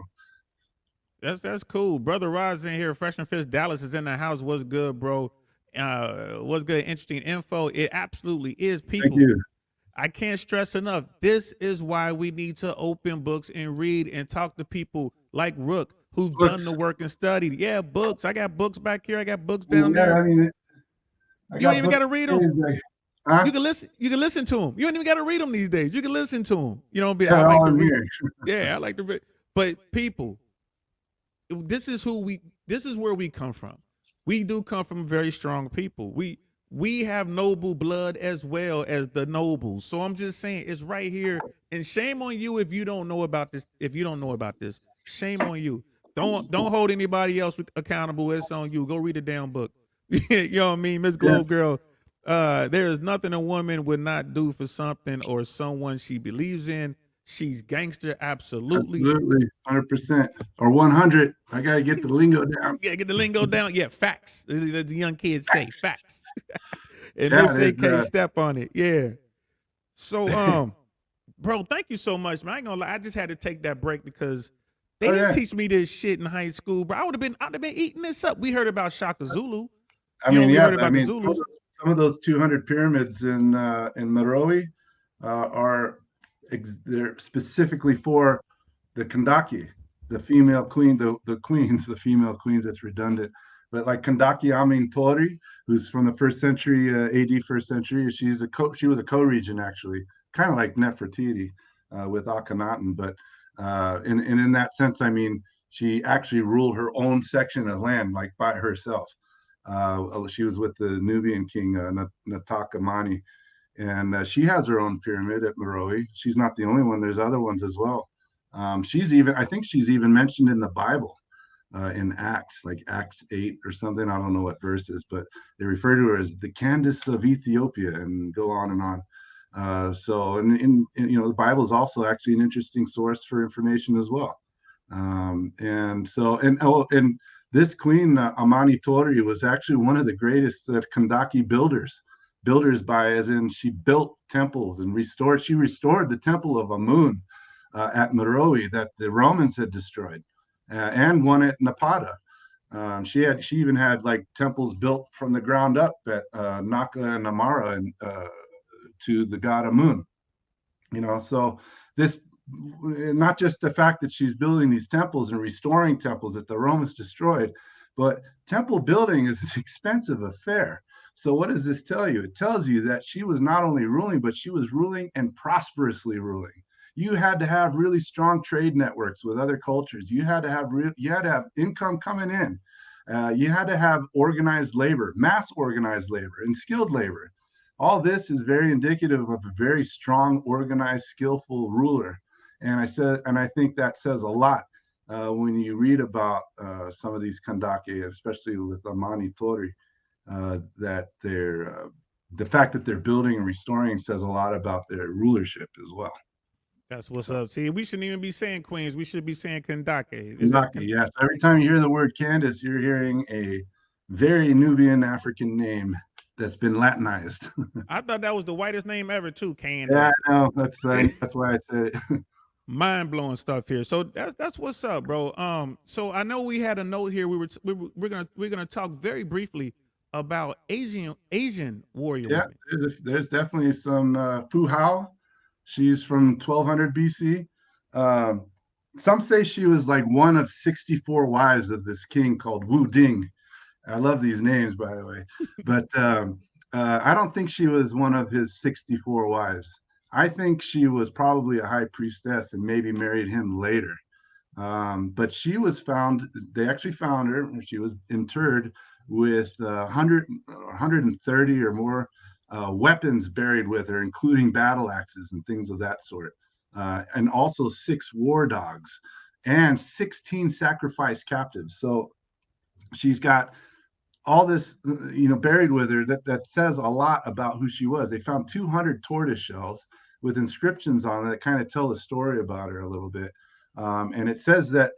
That's cool. Brother Rod's in here. Fresh and Fish Dallas is in the house. What's good, bro? What's good? Interesting info. It absolutely is. People, thank you. I can't stress enough. This is why we need to open books and read and talk to people like Rook who've done Books. the work and studied. Yeah, books. I got books back here. I got books down Yeah, there. I mean, I You don't got even got books to read them. like, huh? You can listen. You can listen to them. You don't even got to read them these days. You can listen to them. You know, I They're like all to in read. here. Yeah, I like to read. But people, this is who we. This is where we come from. We do come from very strong people. We have noble blood as well as the nobles. So I'm just saying it's right here. And shame on you if you don't know about this. If you don't know about this, shame on you. Don't hold anybody else accountable. It's on you. Go read a damn book. You know what I mean, Miss Yeah, Globe Girl. There is nothing a woman would not do for something or someone she believes in. She's gangster, absolutely. absolutely, 100% or 100. I gotta get the lingo down. Yeah, get the lingo down. Yeah, facts. The young kids say facts. And Yeah, Miss there's AK step on it. Yeah. So bro, thank you so much, man. I ain't gonna lie, I just had to take that break because they oh didn't yeah. teach me this shit in high school, bro. I'd have been eating this up. We heard about Shaka Zulu. I You know, mean, we yeah, heard I about the mean, Zulus. some of those 200 pyramids in Meroe are they're specifically for the Kandaki, the female queen, the queens, the female queens. That's redundant, but like Kandaki Amin Tori, who's from the first century AD, first century. She was a co-regent actually, kind of like Nefertiti with Akhenaten, but in that sense, I mean, she actually ruled her own section of land like by herself. She was with the Nubian king Nataka Mani, and she has her own pyramid at Meroe. She's not the only one. There's other ones as well. I think she's even mentioned in the Bible in Acts, like Acts 8 or something. I don't know what verses, but they refer to her as the Candace of Ethiopia, and go on and on. So, you know, the Bible is also actually an interesting source for information as well. And so, and this queen Amani Tori was actually one of the greatest Kandaki builders. Builders by, as in, she built temples and restored. She restored the temple of Amun at Meroe that the Romans had destroyed, and one at Napata. She even had like temples built from the ground up at Naka and Amara and to the god Amun. You know, so this, not just the fact that she's building these temples and restoring temples that the Romans destroyed, but temple building is an expensive affair. So what does this tell you? It tells you that she was not only ruling, but she was ruling and prosperously ruling. You had to have really strong trade networks with other cultures. You had to have income coming in. You had to have organized labor, mass organized labor, and skilled labor. All this is very indicative of a very strong, organized, skillful ruler. And I think that says a lot when you read about some of these Kandake, especially with Amani Tori, that the fact that they're building and restoring says a lot about their rulership as well. That's what's up. See, we shouldn't even be saying queens. We should be saying Kandake. This is Kandake, yes. Every time you hear the word Candace, you're hearing a very Nubian African name that's been Latinized. I thought that was the whitest name ever too, Yeah, Candace. I know. That's why I said it. Mind blowing stuff here. So that's what's up, bro. So I know we had a note here. We're gonna talk very briefly about Asian warrior Yeah, women. there's definitely some Fu Hao. She's from 1200 BC. Um, some say she was like one of 64 wives of this king called Wu Ding. I love these names, by the way. But I don't think she was one of his 64 wives. I think she was probably a high priestess and maybe married him later. But she was found, they actually found her, she was interred with 130 or more weapons buried with her, including battle axes and things of that sort. And also 6 war dogs and 16 sacrificed captives. So she's got all this, you know, buried with her that says a lot about who she was. They found 200 tortoise shells with inscriptions on it that kind of tell the story about her a little bit. And it says that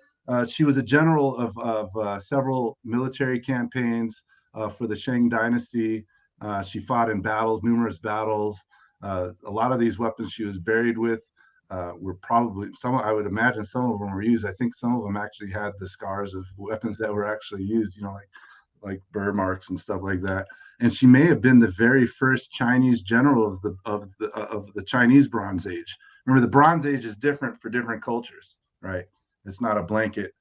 she was a general of several military campaigns for the Shang dynasty. She fought in battles, numerous battles. A lot of these weapons she was buried with were probably some. I would imagine some of them were used. I think some of them actually had the scars of weapons that were actually used. You know, like like burr marks and stuff like that. And she may have been the very first Chinese general of the Chinese Bronze Age. Remember, the Bronze Age is different for different cultures, right? It's not a blanket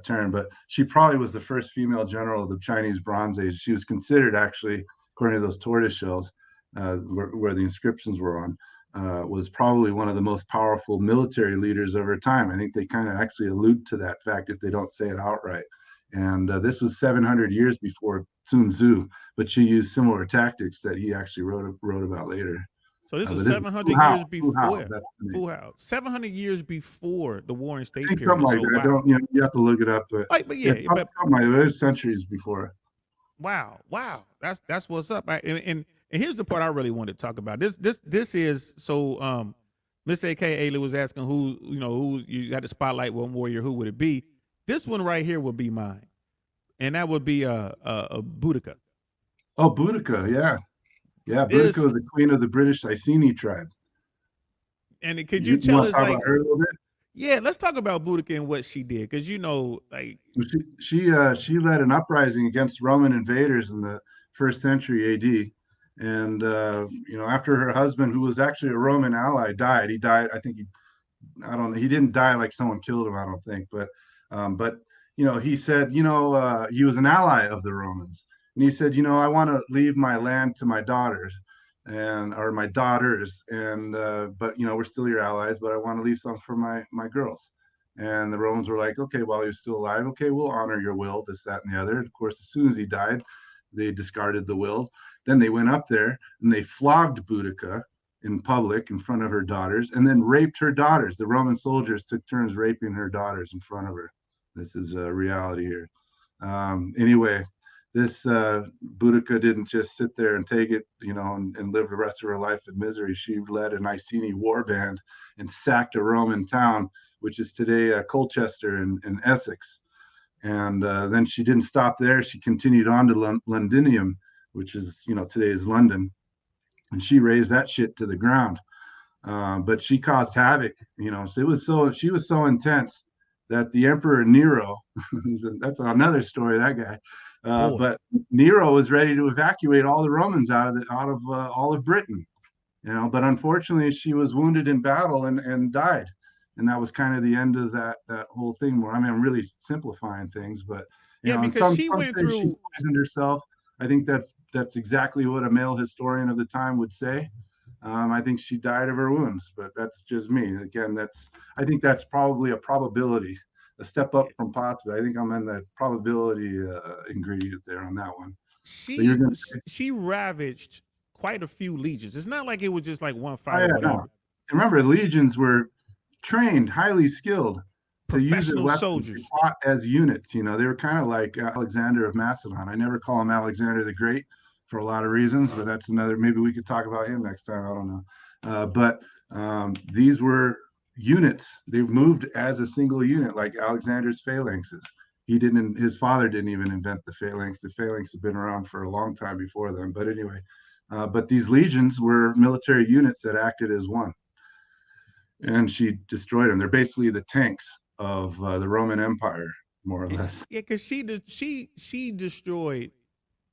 term, but she probably was the first female general of the Chinese Bronze Age. She was considered, actually, according to those tortoise shells where the inscriptions were on, was probably one of the most powerful military leaders of her time. I think they kind of actually allude to that fact if they don't say it outright. And this was 700 years before Sun Tzu, but she used similar tactics that he actually wrote about later. So this is 700 years before. Full 700 years before the Warring State period. Something like that. Wow. You have to look it up, but something like those centuries before. Wow, that's what's up. And here's the part I really wanted to talk about. This is so. Miss A.K. Ayla was asking who you had the spotlight one warrior. Who would it be? This one right here would be mine, and that would be Boudica. Oh, Boudica, yeah. Boudica was the queen of the British Iceni tribe. And could you tell us, like, about her a little bit? Yeah, let's talk about Boudica and what she did, because she led an uprising against Roman invaders in the 1st century A.D. And after her husband, who was actually a Roman ally, died. He died. I think he didn't die like someone killed him, I don't think, but he said, he was an ally of the Romans, and he said, I want to leave my land to my daughters or my daughters, and but we're still your allies, but I want to leave some for my girls. And the Romans were like, okay, while he's still alive, okay, we'll honor your will, this, that, and the other. And of course, as soon as he died, they discarded the will. Then they went up there and they flogged Boudica in public in front of her daughters, and then raped her daughters. The Roman soldiers took turns raping her daughters in front of her. This is a reality here. Anyway, this Boudica didn't just sit there and take it, and live the rest of her life in misery. She led an Iceni war band and sacked a Roman town, which is today Colchester in Essex. And then she didn't stop there. She continued on to Londinium, which is, today is London. And she raised that shit to the ground. But she caused havoc, so she was so intense that the Emperor Nero, that's another story, that guy. But Nero was ready to evacuate all the Romans out of all of Britain, but unfortunately she was wounded in battle and died. And that was kind of the end of that whole thing. Where, I'm really simplifying things, but because she went through. She poisoned herself. I think that's exactly what a male historian of the time would say. I think she died of her wounds, but that's just me. Again, I think that's probably a probability, a step up from possible. I think I'm in the probability ingredient there on that one. She ravaged quite a few legions. It's not like it was just like one fight. No. Remember, legions were trained, highly skilled, to use their weapons. Soldiers. They fought as units. They were kind of like Alexander of Macedon. I never call him Alexander the Great for a lot of reasons, but that's another. Maybe we could talk about him next time. I don't know. But these were units. They moved as a single unit, like Alexander's phalanxes. His father didn't even invent the phalanx. The phalanx had been around for a long time before them. But anyway, but these legions were military units that acted as one. And she destroyed them. They're basically the tanks of the Roman Empire, more or less. Yeah, because she destroyed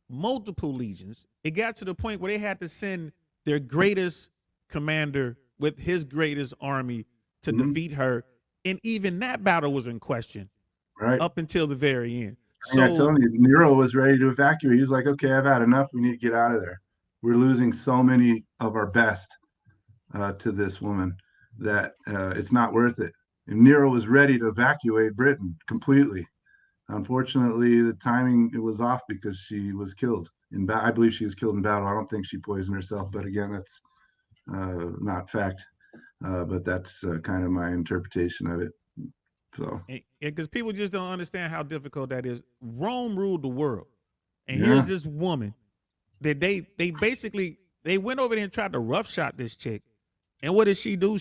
multiple legions. It got to the point where they had to send their greatest commander with his greatest army to defeat her, and even that battle was in question, right, up until the very end. So I'm telling you, Nero was ready to evacuate. He's like, okay, I've had enough. We need to get out of there. We're losing so many of our best to this woman that it's not worth it. And Nero was ready to evacuate Britain completely. Unfortunately, the timing, it was off because she was killed in battle. I believe she was killed in battle. I don't think she poisoned herself, but again, that's not fact. But that's kind of my interpretation of it. So, because people just don't understand how difficult that is. Rome ruled the world, and here's this woman that they basically went over there and tried to roughshot this chick. And what did she do?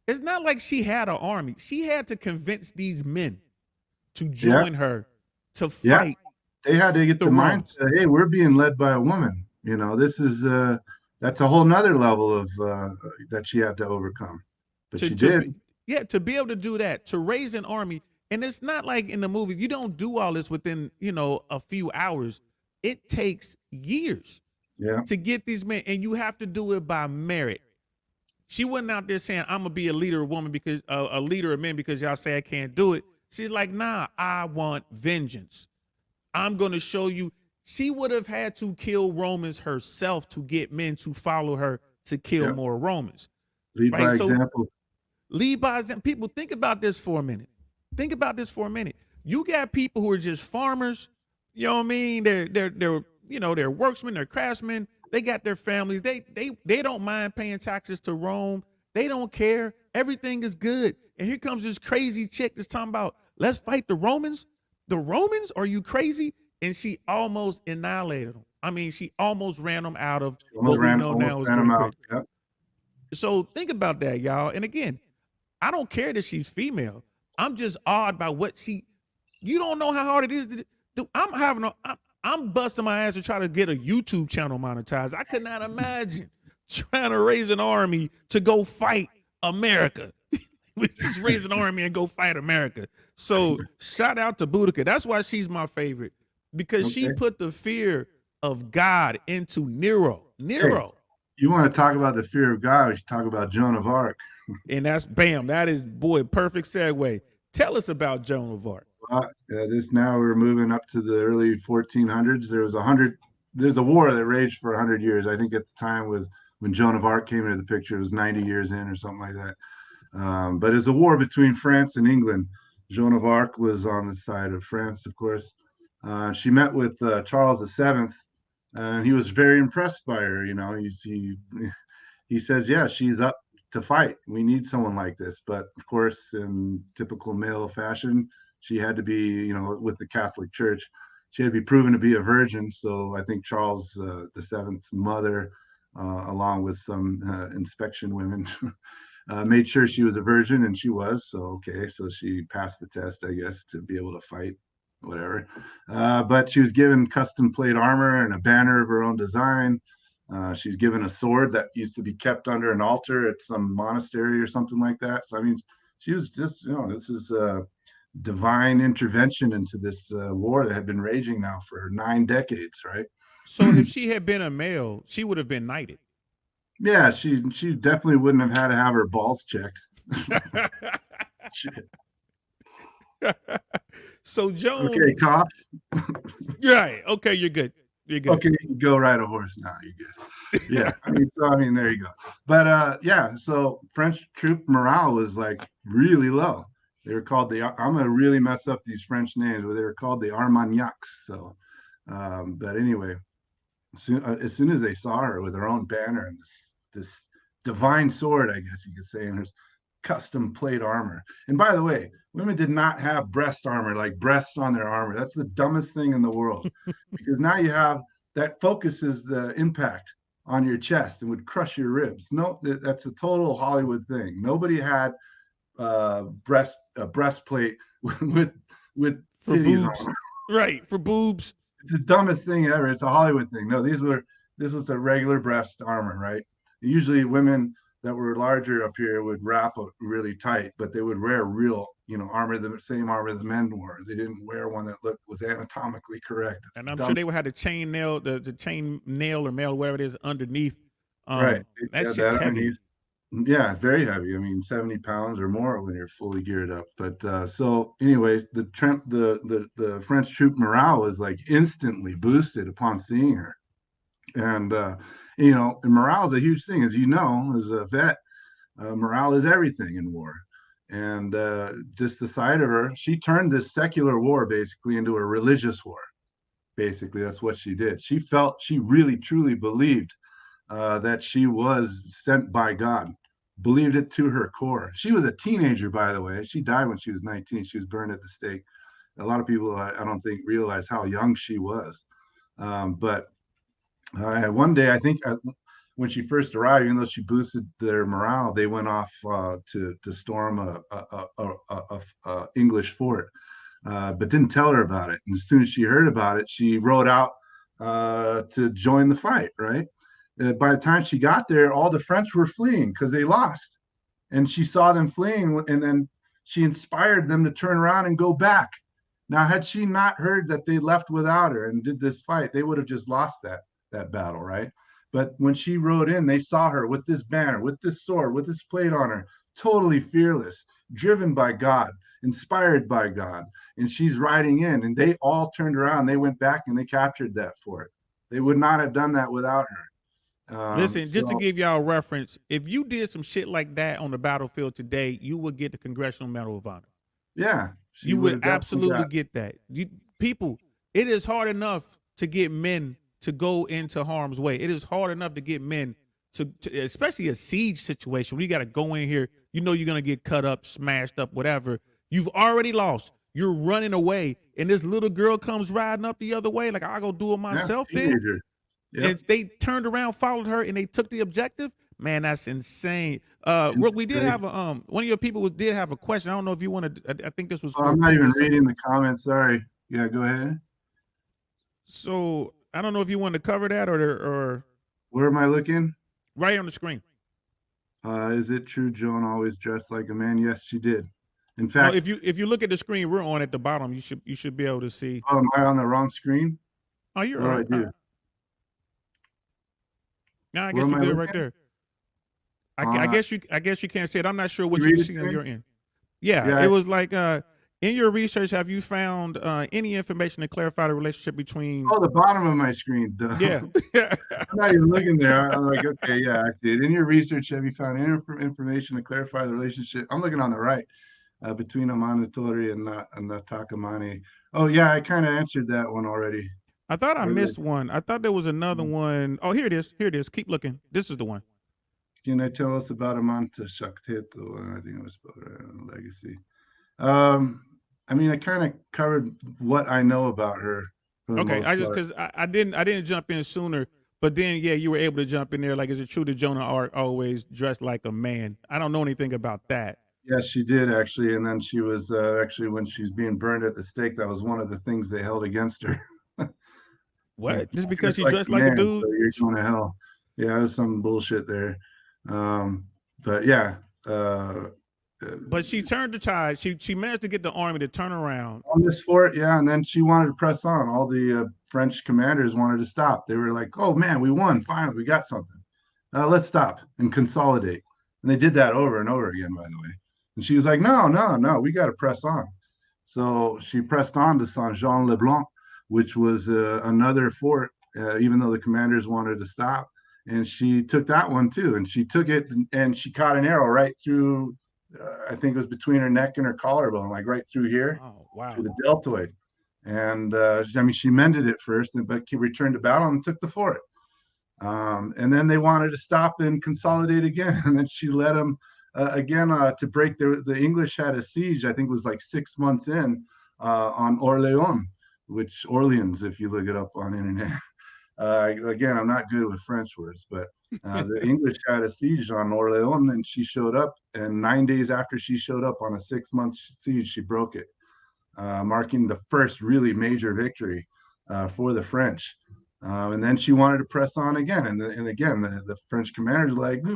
It's not like she had an army. She had to convince these men to join her to fight. They had to get the mindset. Hey, we're being led by a woman. This is that's a whole nother level of that she had to overcome. But she did. To be able to do that, to raise an army, And it's not like in the movie, you don't do all this within, a few hours. It takes years Yeah. to get these men, and you have to do it by merit. She wasn't out there saying, I'm gonna be a leader of women because a leader of men because y'all say I can't do it. She's like, nah, I want vengeance. I'm gonna show you. She would have had to kill Romans herself to get men to follow her to kill Yep. more Romans. Lead Right. by So example. lead by example. People, think about this for a minute. Think about this for a minute. You got people who are just farmers. You know what I mean? They're worksmen, they're craftsmen. They got their families. They don't mind paying taxes to Rome. They don't care. Everything is good. And here comes this crazy chick that's talking about, let's fight the Romans. The Romans? Are you crazy? And she almost annihilated them. I mean, she almost ran them out of what we know now is them Great out. Britain. Yep. So think about that, y'all. And again, I don't care that she's female. I'm just awed by you don't know how hard it is to do. I'm busting my ass to try to get a YouTube channel monetized. I could not imagine trying to raise an army to go fight America. We just raise an army and go fight America. So shout out to Boudica. That's why she's my favorite, because she put the fear of God into Nero. Hey, you want to talk about the fear of God? We should talk about Joan of Arc. And that's bam. That is, boy, perfect segue. Tell us about Joan of Arc. Now we're moving up to the early 1400s. There's a war that raged for 100 years. I think at the time when Joan of Arc came into the picture, it was 90 years in or something like that. But it's a war between France and England. Joan of Arc was on the side of France, of course. She met with Charles VII, and he was very impressed by her. He says, yeah, she's up to fight. We need someone like this. But of course, in typical male fashion, she had to be, with the Catholic Church, she had to be proven to be a virgin. So I think Charles VII's mother, along with some inspection women, made sure she was a virgin, and she was. So she passed the test, I guess, to be able to fight, whatever. But she was given custom plate armor and a banner of her own design. She's given a sword that used to be kept under an altar at some monastery or something like that. So I mean, she was just, this is divine intervention into this war that had been raging now for 9 decades, right? So if she had been a male, she would have been knighted. Yeah, she definitely wouldn't have had to have her balls checked. Shit. So Joan. Okay, cough. Right. Okay, you're good. You're good. Okay, you can go ride a horse now. You're good. Yeah. I mean, there you go. But so French troop morale was like really low. They were called I'm gonna really mess up these French names, but they were called the Armagnacs. So, but anyway, as soon as they saw her with her own banner and this divine sword, I guess you could say, and there's custom plate armor. And by the way, women did not have breast armor, like breasts on their armor. That's the dumbest thing in the world, because now you have that focuses the impact on your chest and would crush your ribs. No, that's a total Hollywood thing. Nobody had breastplate with for titties boobs. on. Right, for boobs. It's the dumbest thing ever. It's a Hollywood thing. No, this was a regular breast armor, right? Usually women that were larger up here would wrap up really tight, but they would wear real, armor, the same armor the men wore. They didn't wear one that was anatomically correct. And I'm sure they would have the chain nail, the chain nail or mail, whatever it is, underneath. Right. That shit's heavy. Yeah, very heavy. I mean, 70 pounds or more when you're fully geared up. But so anyway, the French troop morale was like instantly boosted upon seeing her. And and morale is a huge thing, as as a vet. Morale is everything in war. And just the sight of her, she turned this secular war basically into a religious war. Basically, that's what she did. She really, truly believed that she was sent by God, believed it to her core. She was a teenager, by the way. She died when she was 19. She was burned at the stake. A lot of people, I don't think, realize how young she was. But one day, I think when she first arrived, even though she boosted their morale, they went off to storm a English fort, but didn't tell her about it. And as soon as she heard about it, she rode out to join the fight, right? By the time she got there, all the French were fleeing because they lost. And she saw them fleeing, and then she inspired them to turn around and go back. Now, had she not heard that they left without her and did this fight, they would have just lost that battle, right? But when she rode in, they saw her with this banner, with this sword, with this plate on her, totally fearless, driven by God, inspired by God. And she's riding in, and they all turned around. They went back and they captured that fort. They would not have done that without her. Listen, just to give y'all a reference, if you did some shit like that on the battlefield today, you would get the Congressional Medal of Honor. Yeah. You would absolutely get that. People, it is hard enough to get men to go into harm's way. It is hard enough to get men to especially a siege situation where you got to go in here. You know you're going to get cut up, smashed up, whatever. You've already lost. You're running away. And this little girl comes riding up the other way. Like, I'll go do it myself then. Yep. And they turned around, followed her, and they took the objective. Man, that's insane. Rook, we did have a one of your people did have a question. I don't know if you want to. I think this was. I'm not even reading the comments. Sorry. Yeah, go ahead. So I don't know if you want to cover that or. Where am I looking? Right on the screen. Is it true Joan always dressed like a man? Yes, she did. In fact, well, if you look at the screen we're on at the bottom, you should be able to see. Oh, am I on the wrong screen? Oh, you're right. I do. Now I guess you're good right there. I guess you can't see it. I'm not sure what you see on your end. Yeah, it was like in your research, have you found any information to clarify the relationship between? Oh, the bottom of my screen. Duh. Yeah. I'm not even looking there. I'm like, okay, yeah, I see it. In your research, have you found any information to clarify the relationship? I'm looking on the right between Amanatore and the Takamani. Oh yeah, I kind of answered that one already. I thought I missed one. I thought there was another one. Oh, here it is. Here it is. Keep looking. This is the one. Can I tell us about Amanta Shakteto? I think it was about legacy. I mean, I kind of covered what I know about her. Okay, I just because I didn't jump in sooner, but then yeah, you were able to jump in there. Like, is it true that Joan of Arc always dressed like a man? I don't know anything about that. Yes, she did actually, and then she was actually when she's being burned at the stake. That was one of the things they held against her. What? Yeah, just because she dressed like a dude? So you're going to hell. Yeah, it was some bullshit there. But yeah. But she turned the tide. She managed to get the army to turn around on this fort, yeah, and then she wanted to press on. All the French commanders wanted to stop. They were like, "Oh man, we won! Finally, we got something. Let's stop and consolidate." And they did that over and over again, by the way. And she was like, "No, no, no, we got to press on." So she pressed on to Saint-Jean-le-Blanc, which was another fort, even though the commanders wanted to stop. And she took that one too. And she took it and she caught an arrow right through, I think it was between her neck and her collarbone, like right through here. Oh, wow. To the deltoid. And I mean, she mended it first, but she returned to battle and took the fort. And then they wanted to stop and consolidate again. And then she led them again to break the English had a siege, I think it was like 6 months in on Orléans, which Orleans, if you look it up on internet. Again, I'm not good with French words, but the English had a siege on Orléans, and she showed up. And 9 days after she showed up on a 6-month siege, she broke it, marking the first really major victory for the French. And then she wanted to press on again, and again the French commanders were like, we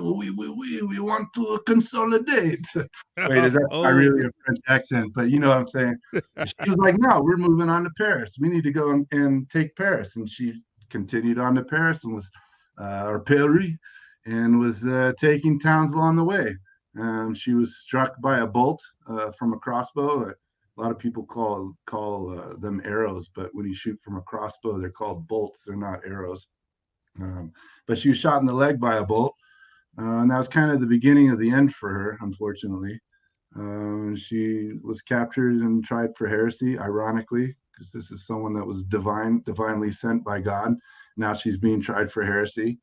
want to consolidate. Wait, is that not really a French accent? But you know what I'm saying. She was like, no, we're moving on to Paris. We need to go and take Paris. And she continued on to Paris and was or Paris, and was taking towns along the way. She was struck by a bolt from a crossbow. A lot of people call them arrows, but when you shoot from a crossbow, they're called bolts. They're not arrows. But she was shot in the leg by a bolt, and that was kind of the beginning of the end for her, unfortunately. She was captured and tried for heresy, ironically, because this is someone that was divinely sent by God. Now she's being tried for heresy.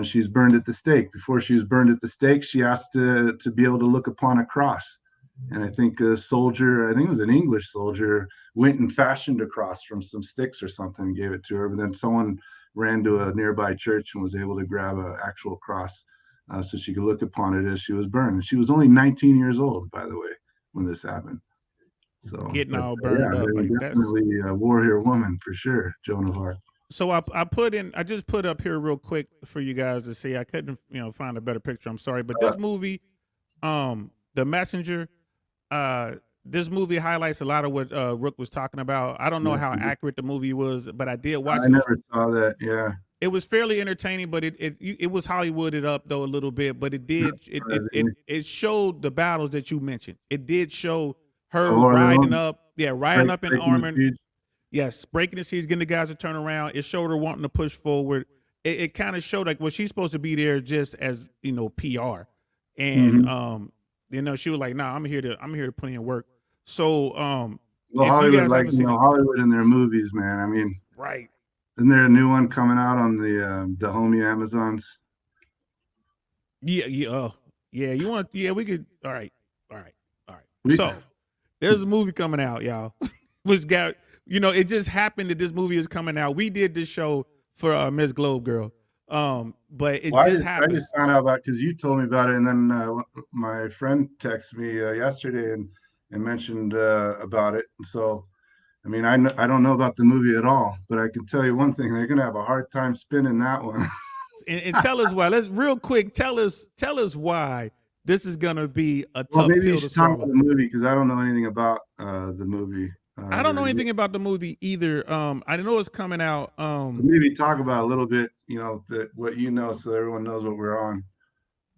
She's burned at the stake. Before she was burned at the stake, she asked to be able to look upon a cross. And I think a soldier, I think it was an English soldier, went and fashioned a cross from some sticks or something and gave it to her. But then someone ran to a nearby church and was able to grab an actual cross so she could look upon it as she was burned. And she was only 19 years old, by the way, when this happened. So getting all burned up. Like definitely a warrior woman for sure, Joan of Arc. So I just put up here real quick for you guys to see. I couldn't find a better picture. I'm sorry, but this movie, The Messenger, uh, this movie highlights a lot of what Rook was talking about. I don't know Yes, how it is. accurate the movie was, but I did watch I it. never saw that. Yeah. It was fairly entertaining, but it was Hollywooded up though a little bit. But it did Surprisingly. it showed the battles that you mentioned. It did show her Oh, riding really? up, yeah, riding up in Breaking the armor. siege. Yes, breaking the seas, getting the guys to turn around. It showed her wanting to push forward. It kind of showed like, well, she's supposed to be there just as PR, and Mhm. she was like, nah, I'm here to put in work. So Well, if you Hollywood, guys like, haven't seen it, Hollywood and their movies, man. I mean, right? isn't there a new one coming out on the homie Amazons? Yeah, yeah, yeah. You want? Yeah, we could. All right, all right, all right. We, So there's a movie coming out, y'all, which got it just happened that this movie is coming out. We did this show for Miss Globe Girl, but it well, just I just happens. found out about because you told me about it, and then my friend texted me yesterday and mentioned about it. And so, I mean, I don't know about the movie at all, but I can tell you one thing: they're gonna have a hard time spinning that one. And tell us why. Let's real quick tell us why this is gonna be a Well, tough maybe you pill to should talk about swallow. the movie because I don't know anything about the movie I don't know really. anything about the movie either. I know it's coming out. So maybe talk about a little bit, what you know, so everyone knows what we're on.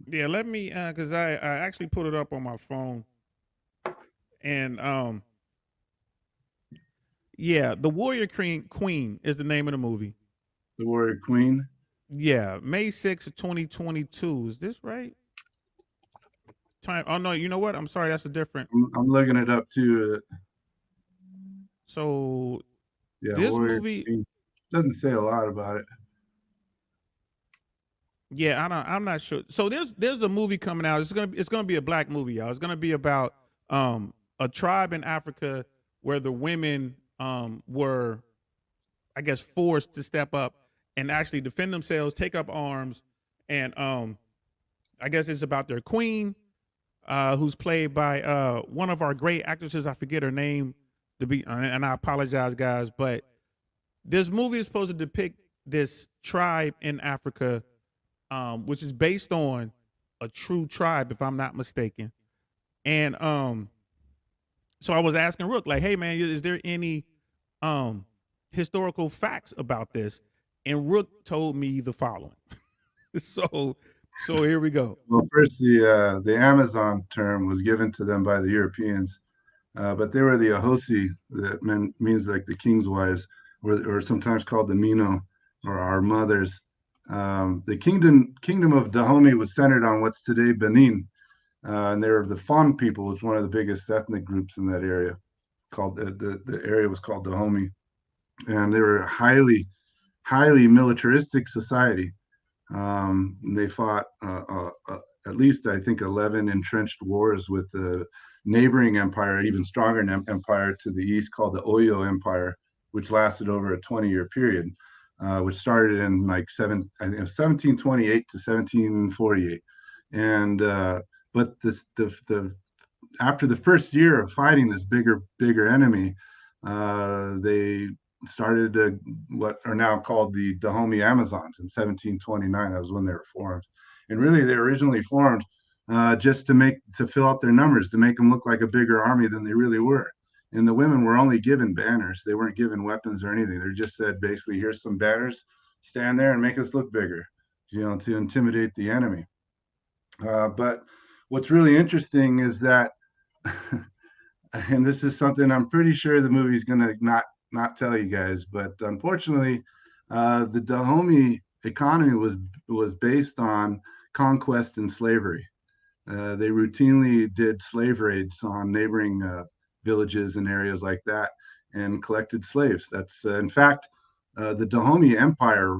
Yeah, let me because I actually put it up on my phone, and yeah, the Warrior Queen is the name of the movie. The Warrior Queen. Yeah, May 2022. Is this right? Time. Oh no, you know what? I'm sorry, that's a different. I'm looking it up too. So Yeah, this Warrior movie, Queen. Doesn't say a lot about it. yeah, I'm not sure. So there's a movie coming out. It's gonna be a black movie, y'all. It's gonna be about a tribe in Africa where the women were, I guess, forced to step up and actually defend themselves, take up arms, and I guess it's about their queen, who's played by one of our great actresses. I forget her name and I apologize, guys, but this movie is supposed to depict this tribe in Africa, which is based on a true tribe, if I'm not mistaken. And so I was asking Rook, like, hey man, is there any um historical facts about this? And Rook told me the following. so so here we go. Well, first, the Amazon term was given to them by the Europeans, but they were the Ahosi, that means like the king's wives, or sometimes called the Mino, or our mothers. The kingdom of Dahomey was centered on what's today Benin, and they were the Fon people, was one of the biggest ethnic groups in that area. Called the area was called Dahomey, and they were a highly militaristic society. They fought at least, I think, 11 entrenched wars with the neighboring empire, even stronger empire to the east called the Oyo Empire, which lasted over a 20-year period, which started in like 1728 to 1748. And but the after the first year of fighting this bigger enemy, they started what are now called the Dahomey Amazons in 1729. That was when they were formed, and really they originally formed just to fill out their numbers, to make them look like a bigger army than they really were. And the women were only given banners; they weren't given weapons or anything. They just said basically, "Here's some banners, stand there and make us look bigger," to intimidate the enemy. But what's really interesting is that and this is something I'm pretty sure the movie's gonna not tell you guys, but unfortunately, the Dahomey economy was based on conquest and slavery. They routinely did slave raids on neighboring villages and areas like that, and collected slaves. That's in fact, the Dahomey Empire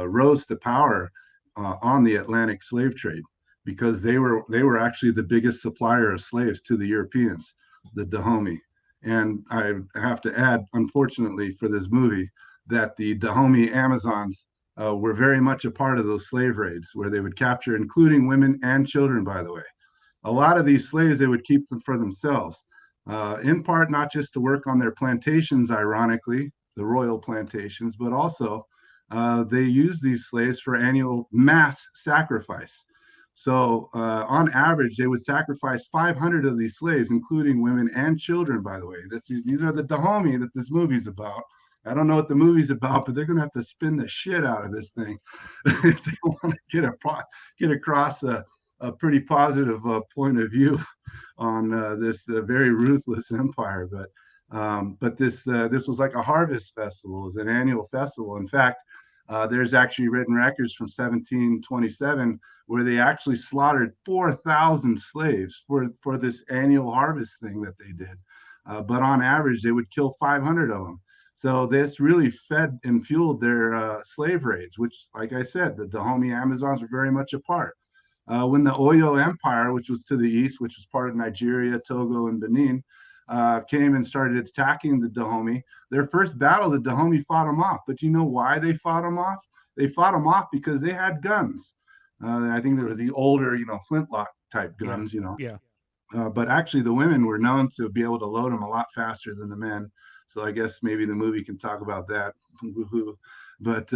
rose to power on the Atlantic slave trade because they were actually the biggest supplier of slaves to the Europeans, the Dahomey. And I have to add, unfortunately for this movie, that the Dahomey Amazons were very much a part of those slave raids where they would capture, including women and children, by the way. A lot of these slaves, they would keep them for themselves, in part not just to work on their plantations, ironically, the royal plantations, but also they used these slaves for annual mass sacrifice. So on average, they would sacrifice 500 of these slaves, including women and children, by the way. These are the Dahomey that this movie's about. I don't know what the movie's about, but they're going to have to spin the shit out of this thing if they want to get across a pretty positive point of view on this very ruthless empire. But this was like a harvest festival. It was an annual festival. In fact, there's actually written records from 1727 where they actually slaughtered 4,000 slaves for this annual harvest thing that they did. But on average, they would kill 500 of them. So this really fed and fueled their slave raids, which, like I said, the Dahomey Amazons were very much a part. When the Oyo Empire, which was to the east, which was part of Nigeria, Togo, and Benin, came and started attacking the Dahomey, their first battle, the Dahomey fought them off. But you know why they fought them off? They fought them off because they had guns. I think there was the older, flintlock type guns, Yeah. But actually, the women were known to be able to load them a lot faster than the men. So I guess maybe the movie can talk about that. But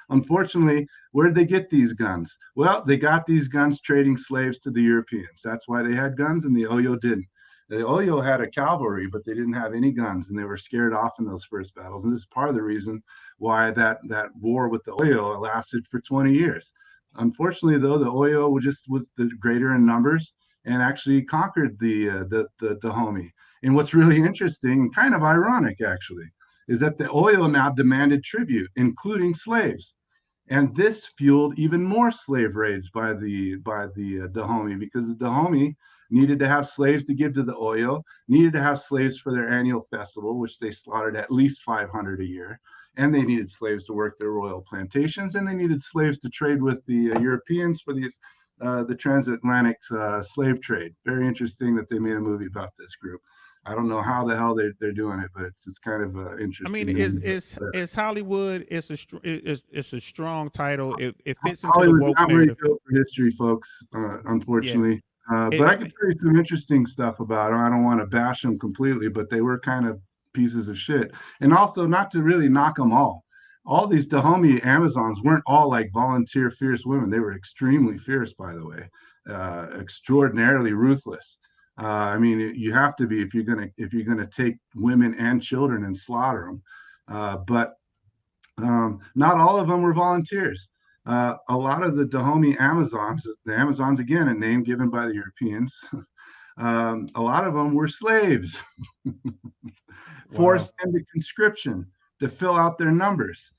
unfortunately, where did they get these guns? Well, they got these guns trading slaves to the Europeans. That's why they had guns, and the Oyo didn't. The Oyo had a cavalry, but they didn't have any guns, and they were scared off in those first battles. And this is part of the reason why that war with the Oyo lasted for 20 years. Unfortunately, though, the Oyo was the greater in numbers and actually conquered the Dahomey. And what's really interesting, kind of ironic actually, is that the Oyo now demanded tribute, including slaves. And this fueled even more slave raids by the Dahomey, because the Dahomey needed to have slaves to give to the Oyo, needed to have slaves for their annual festival, which they slaughtered at least 500 a year. And they needed slaves to work their royal plantations, and they needed slaves to trade with the Europeans for the transatlantic slave trade. Very interesting that they made a movie about this group. I don't know how the hell they're doing it, but it's kind of interesting. I mean, it's Hollywood. It's a strong title. It fits into the Hollywood's woke not very narrative. built for history, folks, Yeah. unfortunately. It, But I I can mean, tell you some interesting stuff about them. I don't want to bash them completely, but they were kind of pieces of shit. And also, not to really knock them all. All these Dahomey Amazons weren't all like volunteer fierce women. They were extremely fierce, by the way, extraordinarily ruthless. I mean, you have to be if you're gonna take women and children and slaughter them. But not all of them were volunteers. A lot of the Dahomey Amazons, the Amazons again, a name given by the Europeans, a lot of them were slaves wow. forced into conscription to fill out their numbers.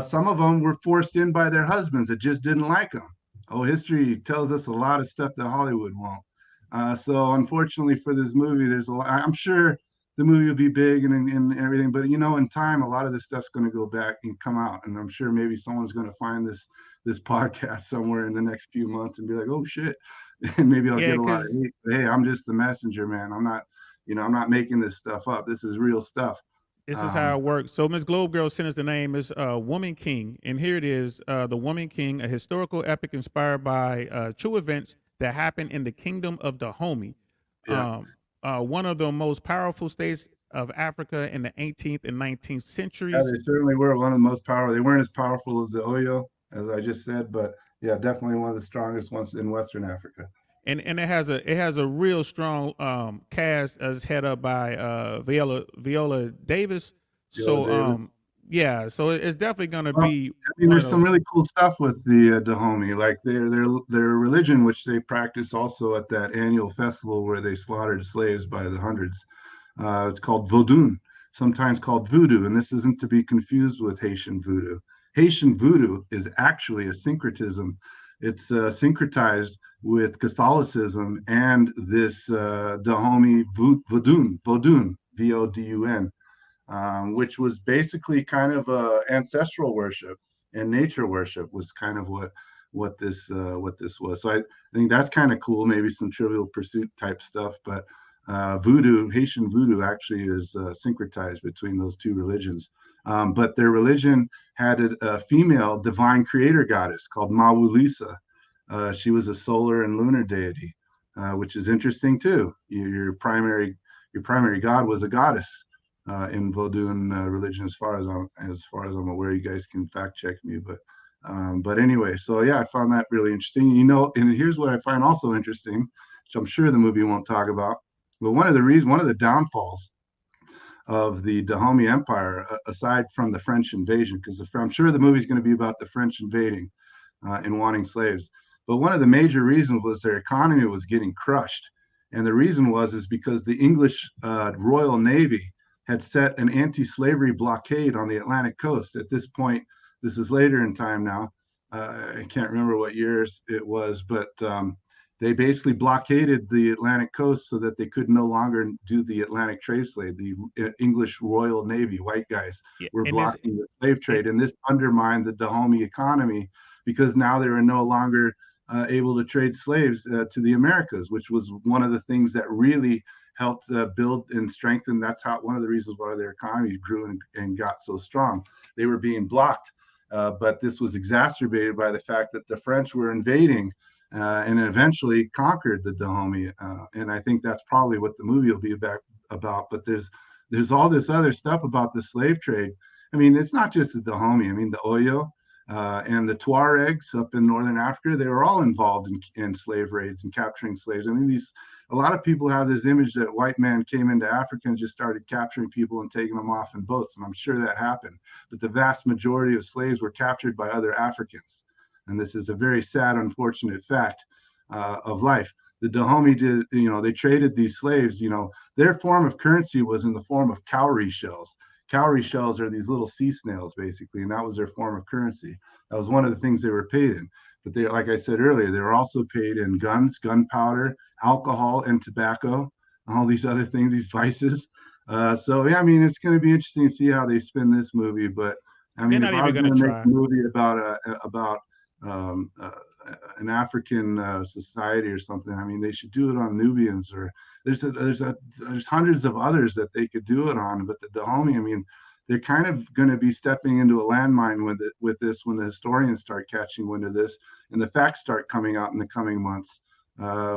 Some of them were forced in by their husbands that just didn't like them. Oh, history tells us a lot of stuff that Hollywood won't. So unfortunately for this movie, there's a lot. I'm sure the movie will be big and everything, but in time, a lot of this stuff's going to go back and come out, and I'm sure maybe someone's going to find this podcast somewhere in the next few months and be like, oh shit, and maybe I'll Yeah, get a lot of because hate. But hey, I'm just the messenger, man. I'm not making this stuff up. This is real stuff. this is how Um, it works. So Miss Globe Girl sent us the name is Woman King, and here it is, The Woman King, a historical epic inspired by true events that happened in the Kingdom of Dahomey, yeah, one of the most powerful states of Africa in the 18th and 19th yeah, centuries. they certainly were one of the most powerful. They weren't as powerful as the Oyo, as I just said, but yeah, definitely one of the strongest ones in Western Africa. And it has a real strong cast as head up by Viola Davis. Viola So Davis. yeah, so it's definitely gonna Well, be I mean, one of there's some those. really cool stuff with the Dahomey, like their religion, which they practice also at that annual festival where they slaughtered slaves by the hundreds. It's called Vodun, sometimes called voodoo, and this isn't to be confused with Haitian voodoo. Haitian voodoo is actually a syncretism. It's syncretized with Catholicism and this Dahomey Vodun, Vodun, which was basically kind of ancestral worship and nature worship was kind of what this was. So I think that's kind of cool. Maybe some Trivial Pursuit type stuff, but Haitian voodoo actually is syncretized between those two religions. But their religion had a female divine creator goddess called Mawulisa. She was a solar and lunar deity, which is interesting too. Your primary god was a goddess in Vodun religion, as far as I'm aware. You guys can fact check me, but But anyway, so yeah, I found that really interesting. You know, and here's what I find also interesting, which I'm sure the movie won't talk about. But one of the downfalls of the Dahomey Empire, aside from the French invasion, because I'm sure the movie's going to be about the French invading and wanting slaves. But one of the major reasons was their economy was getting crushed. And the reason is because the English Royal Navy had set an anti-slavery blockade on the Atlantic coast. At this point, this is later in time now. I can't remember what years it was, but they basically blockaded the Atlantic coast so that they could no longer do the Atlantic trade slave. The English Royal Navy, white guys, Yeah, were and this blocking the slave trade, and this undermined the Dahomey economy because now they were no longer able to trade slaves to the Americas, which was one of the things that really helped build and strengthen. That's how one of the reasons why their economies grew and got so strong. They were being blocked, but this was exacerbated by the fact that the French were invading and eventually conquered the Dahomey. And I think that's probably what the movie will be about. But there's all this other stuff about the slave trade. I mean, it's not just the Dahomey. I mean, the Oyo and the Tuaregs up in northern Africa, they were all involved in slave raids and capturing slaves. I mean, a lot of people have this image that white men came into Africa and just started capturing people and taking them off in boats, and I'm sure that happened. But the vast majority of slaves were captured by other Africans, and this is a very sad, unfortunate fact of life. The Dahomey did, they traded these slaves. Their form of currency was in the form of cowrie shells. Cowrie shells are these little sea snails, basically, and that was their form of currency. That was one of the things they were paid in. But they, like I said earlier, they were also paid in guns, gunpowder, alcohol, and tobacco, all these other things, these vices. So yeah, I mean, it's going to be interesting to see how they spin this movie. But I they're mean, if not I even was gonna going to make try. a movie about um, uh, an African society or something, I mean, they should do it on Nubians, or there's hundreds of others that they could do it on. But the Dahomey, I mean, they're kind of going to be stepping into a landmine with this when the historians start catching wind of this and the facts start coming out in the coming months,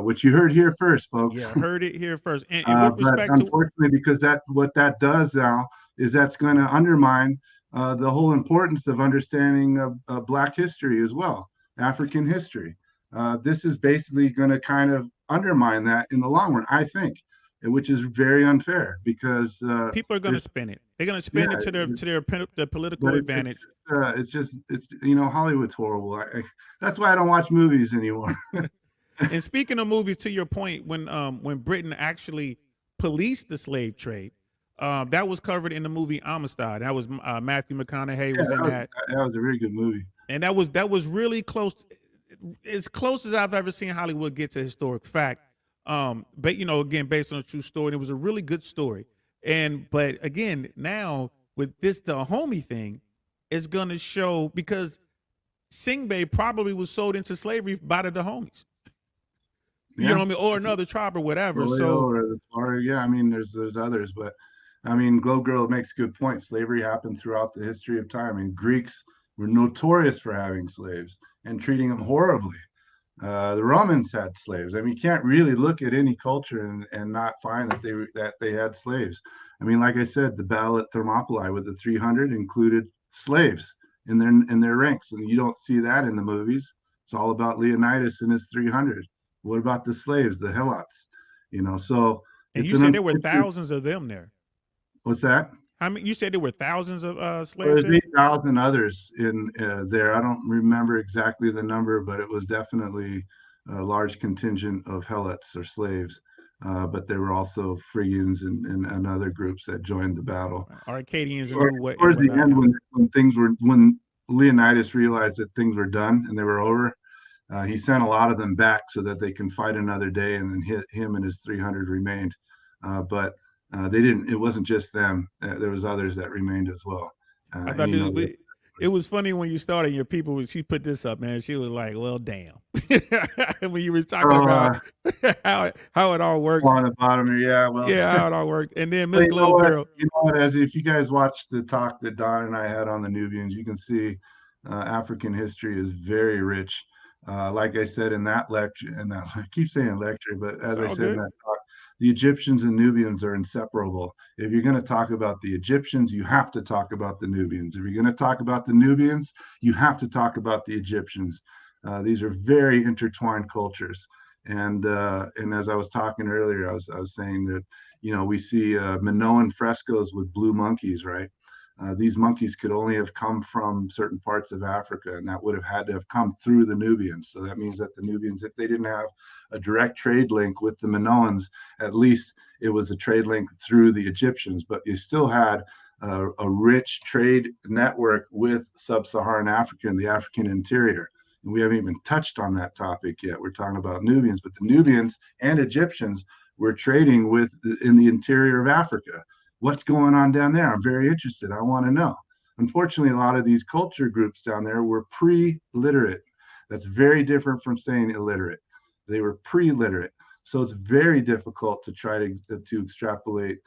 which you heard here first, folks. Yeah, heard it here first. And with But respect to unfortunately, because what that does now is that's going to undermine the whole importance of understanding Black history as well, African history. This is basically going to kind of undermine that in the long run, I think, which is very unfair because people are gonna there's spin it. They're gonna yeah, spin it to their but political advantage. it's Hollywood's horrible. That's why I don't watch movies anymore. And speaking of movies, to your point, when Britain actually policed the slave trade, that was covered in the movie Amistad. That was Matthew McConaughey Yeah, was in that, that was a very good movie. and that was really close, as close as I've ever seen Hollywood get to historic fact. But again, based on a true story, and it was a really good story. But again, now with this Dahomey thing, it's gonna show because Singbe probably was sold into slavery by the Dahomies. You know Yeah. what I mean, or another tribe or whatever. Polio So or yeah, I mean, there's others, but I mean, Glow Girl makes a good point. Slavery happened throughout the history of time, and Greeks were notorious for having slaves and treating them horribly. The Romans had slaves. I mean, you can't really look at any culture and not find that they had slaves. I mean, like I said, the battle at Thermopylae with the 300 included slaves in their ranks, and you don't see that in the movies. It's all about Leonidas and his 300. What about the slaves, the Helots? So and it's you an said there were unfortunate. thousands of them there. What's that? How many? You said there were thousands of Well, slaves there's there. 8,000 others in there. I don't remember exactly the number, but it was definitely a large contingent of helots or slaves. But there were also Phrygians and other groups that joined the battle. Arcadians and Or who what and towards the whatnot. end, Yeah. when Leonidas realized that things were done and they were over, he sent a lot of them back so that they can fight another day, and then him and his 300 remained. But they didn't. It wasn't just them. There was others that remained as well. I And thought it was funny when you started. Your people, she put this up, man. She was like, "Well, damn," when you were talking about how it all works. on the bottom here, yeah. Well, Yeah, how it all worked. And then well, Miss Globe Girl. as if you guys watched the talk that Don and I had on the Nubians, you can see African history is very rich. Like I said in that lecture, and I keep saying lecture, but It's as I all said in good. that talk, the Egyptians and Nubians are inseparable. If you're going to talk about the Egyptians, you have to talk about the Nubians. If you're going to talk about the Nubians, you have to talk about the Egyptians. These are very intertwined cultures. And as I was talking earlier, I was saying that, you know, we see Minoan frescoes with blue monkeys, right? These monkeys could only have come from certain parts of Africa, and that would have had to have come through the Nubians. So that means that the Nubians, if they didn't have a direct trade link with the Minoans, at least it was a trade link through the Egyptians. But you still had a rich trade network with sub-Saharan Africa and the African interior. And we haven't even touched on that topic yet. We're talking about Nubians, but the Nubians and Egyptians were trading with in the interior of Africa. What's going on down there? I'm very interested. I want to know. Unfortunately, a lot of these culture groups down there were pre-literate. That's very different from saying illiterate. They were pre-literate. So it's very difficult to try to extrapolate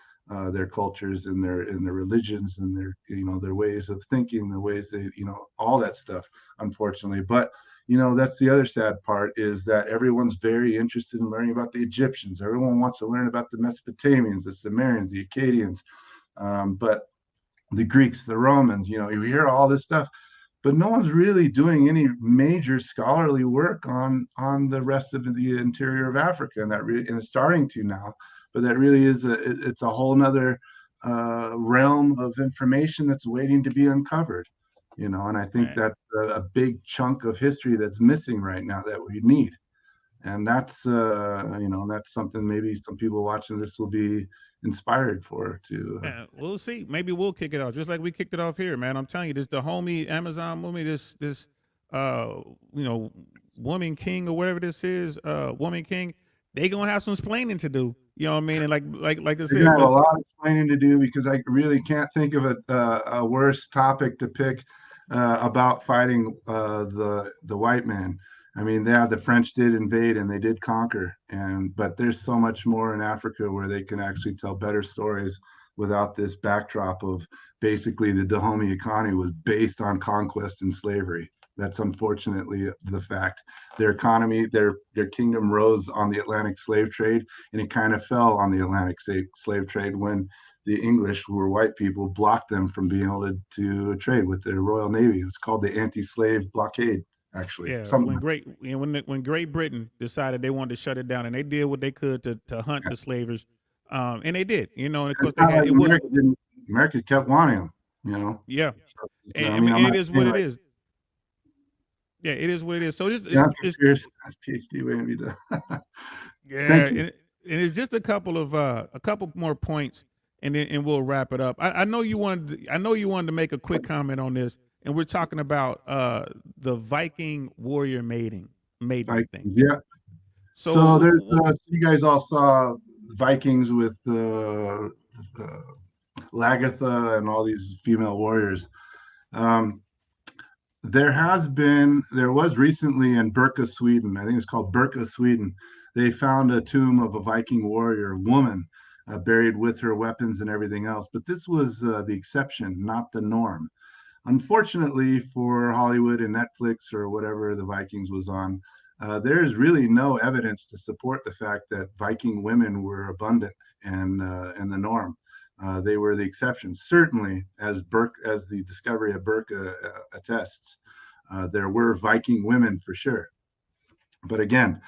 their cultures and their religions and their, you know, their ways of thinking, the ways they, you know, all that stuff, unfortunately. But you know, that's the other sad part, is that everyone's very interested in learning about the Egyptians. Everyone wants to learn about the Mesopotamians, the Sumerians, the Akkadians, but the Greeks, the Romans, you know, you hear all this stuff, but no one's really doing any major scholarly work on the rest of the interior of Africa, and that really, and it's starting to now, but that really is it's a whole nother realm of information that's waiting to be uncovered. You know, and I think that's a big chunk of history that's missing right now that we need. And that's, you know, that's something maybe some people watching this will be inspired for to. We'll see. Maybe we'll kick it off just like we kicked it off here, man. I'm telling you, this the homie Amazon movie, this you know, Woman King or whatever this is, Woman King. They gonna have some explaining to do. You know what I mean? And like I said, have a lot of explaining to do, because I really can't think of a worse topic to pick about fighting the white man. I mean, yeah, the French did invade and they did conquer, but there's so much more in Africa where they can actually tell better stories without this backdrop of basically the Dahomey economy was based on conquest and slavery. That's unfortunately the fact. Their economy, their kingdom rose on the Atlantic slave trade, and it kind of fell on the Atlantic slave trade when the English, who were white people, blocked them from being able to trade with their Royal Navy. It's called the anti-slave blockade, actually. Yeah, Something. when Great Britain decided they wanted to shut it down, and they did what they could to hunt the slavers, and they did, you know, and of course they had America kept wanting them, you know. Yeah, so, and I mean, it is what it is. Yeah, it is what it is. So it's PhD waiting to be done. Yeah, and it's just a couple more points, and then we'll wrap it up. I know you wanted to make a quick comment on this, and we're talking about the Viking warrior mating thing. Yeah. So there's you guys all saw Vikings with Lagertha and all these female warriors. There was recently in Birka, Sweden, I think it's called Birka, Sweden, they found a tomb of a Viking warrior woman buried with her weapons and everything else. But this was the exception, not the norm. Unfortunately for Hollywood and Netflix or whatever the Vikings was on, there is really no evidence to support the fact that Viking women were abundant and the norm. They were the exception. Certainly, as the discovery of Birka attests, there were Viking women for sure. But again,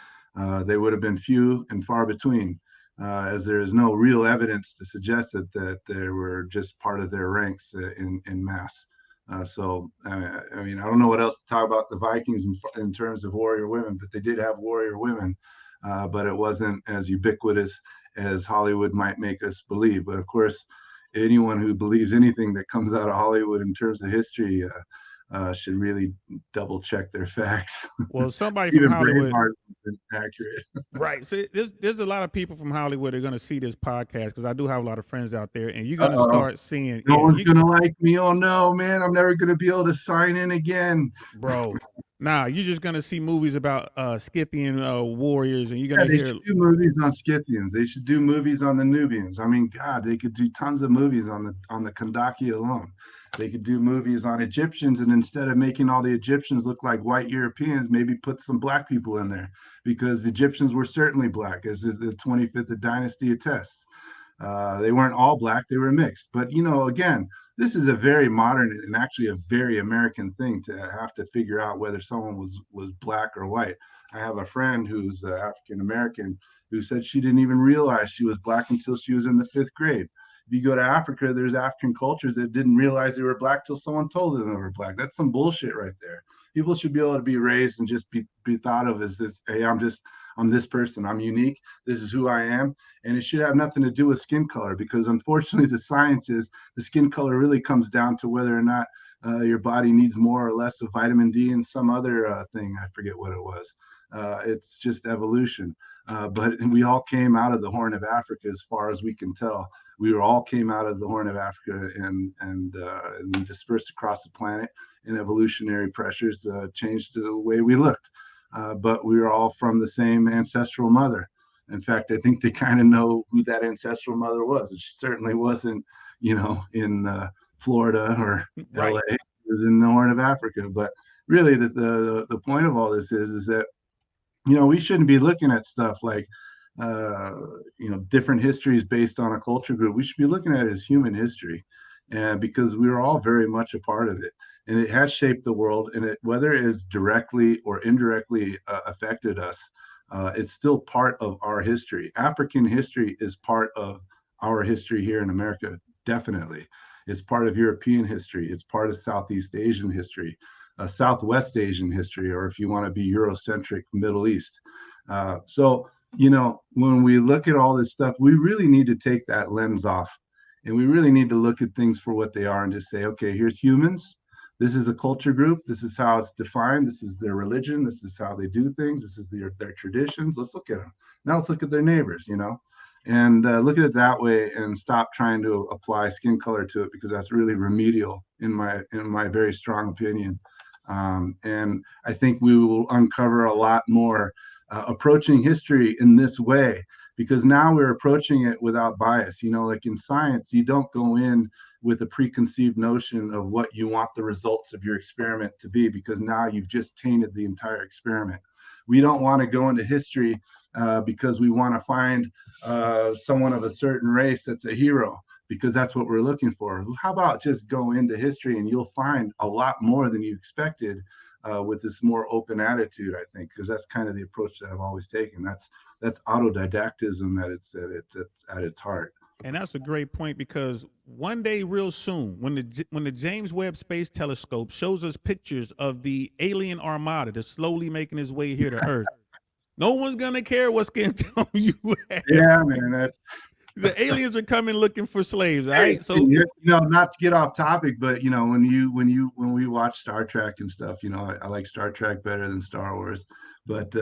they would have been few and far between, as there is no real evidence to suggest that they were just part of their ranks in mass. So, I mean, I don't know what else to talk about the Vikings in terms of warrior women, but they did have warrior women, but it wasn't as ubiquitous as Hollywood might make us believe. But of course, anyone who believes anything that comes out of Hollywood in terms of history should really double check their facts. Well, somebody from Hollywood is accurate. Right. So there's a lot of people from Hollywood that are going to see this podcast, because I do have a lot of friends out there, and you're going to start seeing. No one's going to like me. Oh no, man, I'm never going to be able to sign in again, bro. Nah, you're just gonna see movies about Scythian warriors, and you're gonna hear. They should do movies on Scythians. They should do movies on the Nubians. I mean, God, they could do tons of movies on the Kandaki alone. They could do movies on Egyptians, and instead of making all the Egyptians look like white Europeans, maybe put some black people in there, because the Egyptians were certainly black, as the 25th dynasty attests. They weren't all black, they were mixed. But, again, this is a very modern and actually a very American thing to have to figure out whether someone was black or white. I have a friend who's African American who said she didn't even realize she was black until she was in the 5th grade. If you go to Africa, there's African cultures that didn't realize they were black till someone told them they were black. That's some bullshit right there. People should be able to be raised and just be thought of as this, hey, I'm this person, I'm unique, this is who I am. And it should have nothing to do with skin color, because unfortunately the science is the skin color really comes down to whether or not your body needs more or less of vitamin D and some other thing. I forget what it was. It's just evolution. But we all came out of the Horn of Africa, as far as we can tell. We all came out of the Horn of Africa and dispersed across the planet, and evolutionary pressures changed the way we looked. But we were all from the same ancestral mother. In fact, I think they kind of know who that ancestral mother was. She certainly wasn't, in Florida or Right. LA. It was in the Horn of Africa. But really, the point of all this is that, we shouldn't be looking at stuff like, different histories based on a culture group. We should be looking at it as human history, and because we were all very much a part of it, and it has shaped the world. And whether it is directly or indirectly affected us, it's still part of our history. African history is part of our history here in America, definitely. It's part of European history. It's part of Southeast Asian history, Southwest Asian history, or if you want to be Eurocentric, Middle East. So, when we look at all this stuff, we really need to take that lens off, and we really need to look at things for what they are and just say, okay, here's humans. This is a culture group. This is how it's defined. This is their religion. This is how they do things. This is their traditions. Let's look at them. Now let's look at their neighbors, and look at it that way, and stop trying to apply skin color to it, because that's really remedial in my very strong opinion. And I think we will uncover a lot more approaching history in this way, because now we're approaching it without bias. Like in science, you don't go in with a preconceived notion of what you want the results of your experiment to be, because now you've just tainted the entire experiment. We don't want to go into history because we want to find someone of a certain race that's a hero, because that's what we're looking for. How about just go into history and you'll find a lot more than you expected with this more open attitude, I think, because that's kind of the approach that I've always taken. That's autodidactism at its heart. And that's a great point, because one day, real soon, when the James Webb Space Telescope shows us pictures of the alien armada that's slowly making its way here to Earth, no one's gonna care what skin tone you have. Yeah, man. The aliens are coming looking for slaves. All right, so not to get off topic, but when we watch Star Trek and stuff, I like Star Trek better than Star Wars. But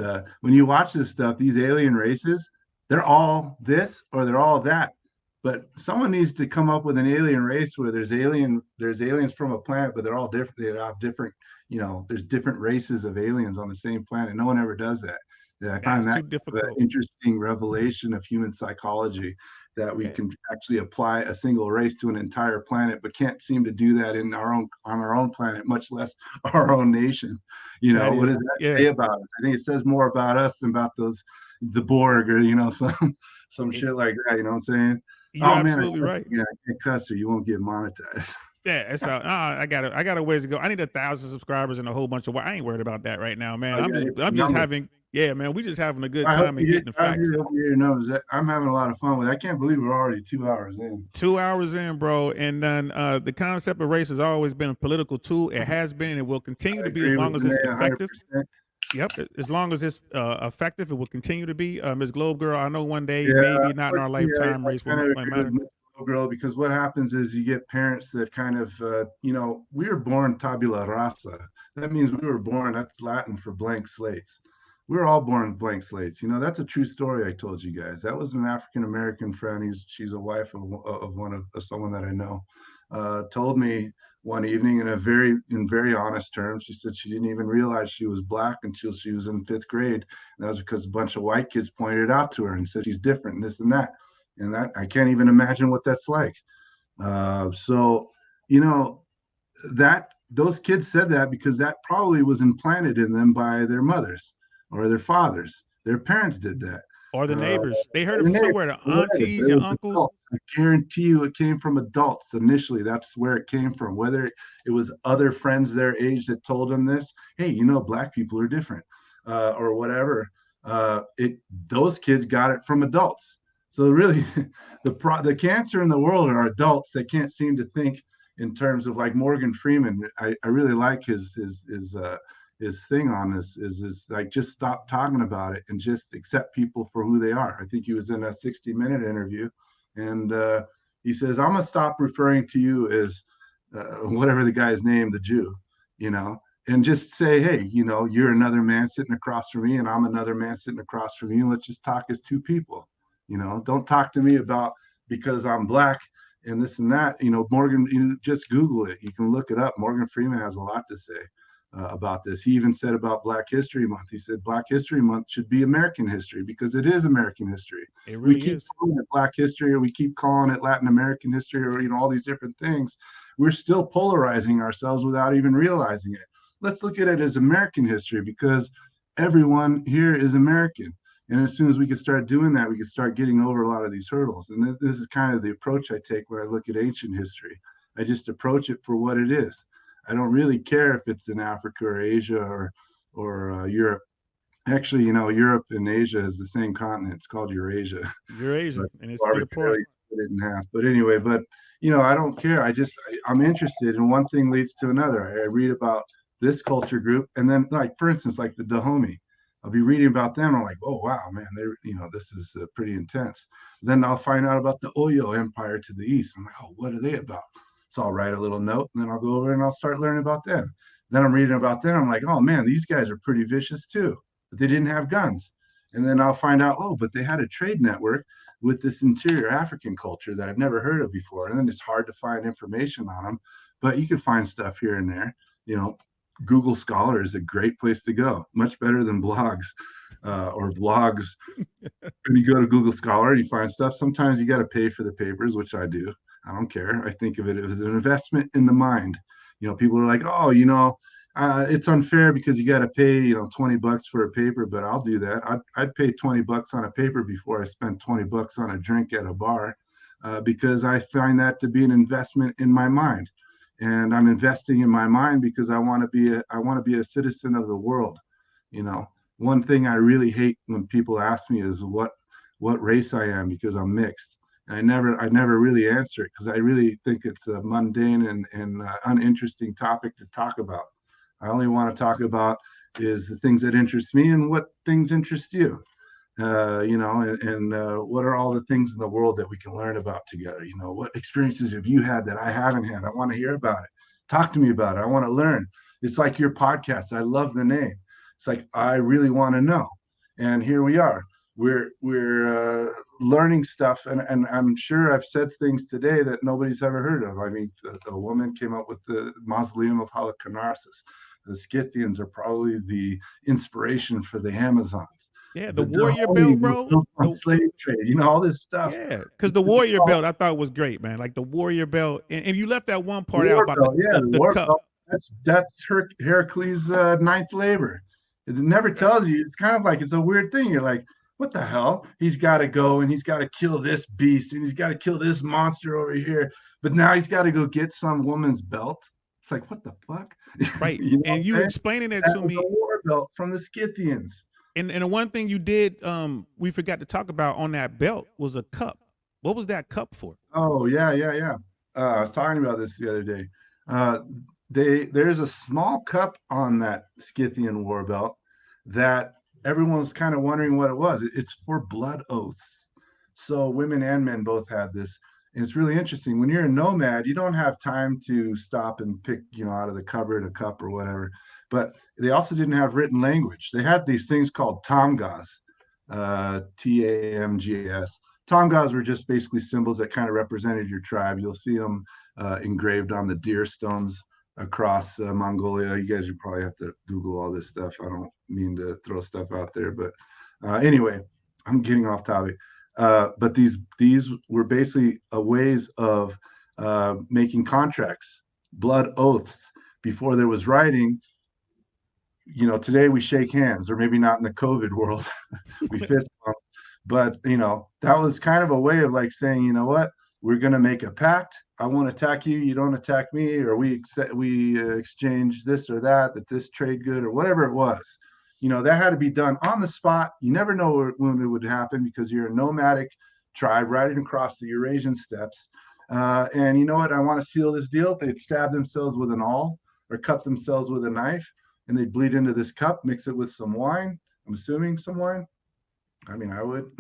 when you watch this stuff, these alien races, they're all this or they're all that. But someone needs to come up with an alien race where there's aliens from a planet, but they're all different. They have different, there's different races of aliens on the same planet. No one ever does that. I find that an interesting revelation of human psychology, that we can actually apply a single race to an entire planet, but can't seem to do that on our own planet, much less our own nation. What does that say about us? I think it says more about us than about the Borg, or some shit like that. You know what I'm saying? You're absolutely right. Yeah, I can't cuss, or you won't get monetized. Yeah, it's I got a ways to go. I need 1,000 subscribers and a whole bunch of. I ain't worried about that right now, man. I'm just having. Yeah, man, we just having a good time and getting the facts. I'm having a lot of fun with it. I can't believe we're already 2 hours in. 2 hours in, bro. And then the concept of race has always been a political tool. It has been, and it will continue to be as long as it's effective. 100%. Yep, as long as it's effective, it will continue to be. Ms. Globe Girl, I know one day, maybe not in our lifetime, race will matter. Girl, because what happens is you get parents that kind of, we were born tabula rasa. That means we were born, that's Latin for blank slates. We were all born blank slates. That's a true story I told you guys. That was an African-American friend. She's a wife of someone that I know. Told me one evening in very honest terms. She said she didn't even realize she was black until she was in 5th grade. And that was because a bunch of white kids pointed it out to her and said she's different and this and that. And that I can't even imagine what that's like. So, that those kids said that because that probably was implanted in them by their mothers or their fathers. Their parents did that. Or the Uh, neighbors. They heard it their from neighbors, somewhere. The whatever. aunties, It your was uncles. adults. I guarantee you it came from adults initially. That's where it came from. Whether it was other friends their age that told them this, hey, you know, black people are different, or whatever. It those kids got it from adults. So really, the cancer in the world are adults that can't seem to think in terms of like Morgan Freeman. I really like his thing on this is like just stop talking about it and just accept people for who they are. I think he was in a 60-minute interview, and he says, "I'm gonna stop referring to you as whatever the guy's name, the Jew, you know, and just say, hey, you know, you're another man sitting across from me, and I'm another man sitting across from you. And let's just talk as two people. You know, don't talk to me about because I'm black and this and that. You know, Morgan, you just Google it. You can look it up. Morgan Freeman has a lot to say about this. He even said about Black History Month. He said Black History Month should be American history because it is American history. It We really keep is. calling it Black history, or we keep calling it Latin American history, or you know all these different things. We're still polarizing ourselves without even realizing it. Let's look at it as American history because everyone here is American. And as soon as we can start doing that, we can start getting over a lot of these hurdles. And this is kind of the approach I take when I look at ancient history. I just approach it for what it is. I don't really care if it's in Africa or Asia or Europe. Actually, you know, Europe and Asia is the same continent. It's called Eurasia, You're Asian, but and it's split apart. arbitrarily split it in half. But anyway, you know, I don't care. I'm interested, and one thing leads to another. I read about this culture group, and then like for instance, like the Dahomey. I'll be reading about them. I'm like, oh wow, man, they're you know this is pretty intense. Then I'll find out about the Oyo Empire to the east. I'm like, oh, what are they about? So I'll write a little note, and then I'll go over and I'll start learning about them. Then I'm reading about them. I'm like, oh man, these guys are pretty vicious too, but they didn't have guns. And then I'll find out, oh, but they had a trade network with this interior African culture that I've never heard of before. And then it's hard to find information on them, but you can find stuff here and there. You know, Google Scholar is a great place to go, much better than blogs or vlogs. When you go to Google Scholar and you find stuff, sometimes you got to pay for the papers, which I do. I don't care. I think of it as an investment in the mind. You know, people are like, oh, you know, it's unfair because you got to pay, you know, $20 for a paper, but I'll do that. I'd pay $20 on a paper before I spend $20 on a drink at a bar because I find that to be an investment in my mind. And I'm investing in my mind because I want to be a citizen of the world. You know, one thing I really hate when people ask me is what race I am because I'm mixed. And I never really answer it because I really think it's a mundane and uninteresting topic to talk about. I only want to talk about is the things that interest me and what things interest you. You know, and what are all the things in the world that we can learn about together? You know, what experiences have you had that I haven't had? I want to hear about it. Talk to me about it. I want to learn. It's like your podcast. I love the name. It's like I really want to know. And here we are. We're learning stuff, and I'm sure I've said things today that nobody's ever heard of. I mean, the woman came up with the mausoleum of Halicarnassus. The Scythians are probably the inspiration for the Amazons. Yeah, the The warrior Dahomey belt, were bro. built on The slave trade. You know all this stuff. Yeah, because the warrior belt I thought was great, man. Like the warrior belt, and you left that one part out War about belt, yeah, the the war cup. belt. That's Heracles' ninth labor. It never tells you. It's kind of like it's a weird thing. You're like, what the hell? He's got to go and he's got to kill this beast and he's got to kill this monster over here. But now he's got to go get some woman's belt. It's like, what the fuck? Right, You know what and I'm you saying? explaining that That to was a me. war belt from the Scythians. And the one thing you did, we forgot to talk about on that belt was a cup. What was that cup for? Oh yeah. I was talking about this the other day. Uh, there's a small cup on that Scythian war belt that everyone's kind of wondering what it was. It's for blood oaths. So women and men both had this. And it's really interesting. When you're a nomad, you don't have time to stop and pick, you know, out of the cupboard a cup or whatever. But they also didn't have written language. They had these things called tamgas, Tamgas. Tamgas were just basically symbols that kind of represented your tribe. You'll see them engraved on the deer stones across Mongolia. You guys would probably have to Google all this stuff. I don't mean to throw stuff out there, but anyway, I'm getting off topic. But these were basically a ways of making contracts blood oaths before there was writing. You know, today we shake hands, or maybe not in the COVID world, we fist bump. But you know, that was kind of a way of like saying, you know what, we're going to make a pact. I won't attack you, you don't attack me, or we exchange this or that, that this trade good or whatever it was. You know, that had to be done on the spot. You never know when it would happen because you're a nomadic tribe riding across the Eurasian steppes. And you know what? I want to seal this deal. They'd stab themselves with an awl or cut themselves with a knife, and they'd bleed into this cup, mix it with some wine. I'm assuming some wine. I mean, I would,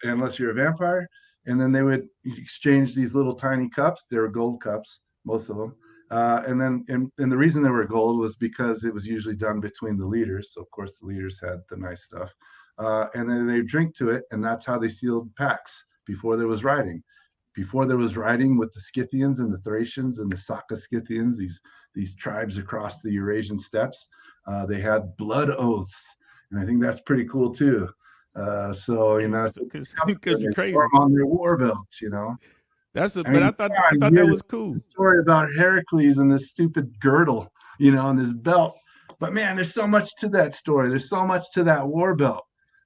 unless you're a vampire. And then they would exchange these little tiny cups. They were gold cups, most of them. And the reason they were gold was because it was usually done between the leaders. So of course the leaders had the nice stuff. And then they drink to it, and that's how they sealed pacts before there was writing. Before there was writing with the Scythians and the Thracians and the Saka Scythians, these tribes across the Eurasian steppes, they had blood oaths. And I think that's pretty cool too. So you know, because you're crazy on their war belts, you know. But I thought that was cool. Story about Heracles and this stupid girdle, you know, and this belt. But man, there's so much to that story. There's so much to that war belt,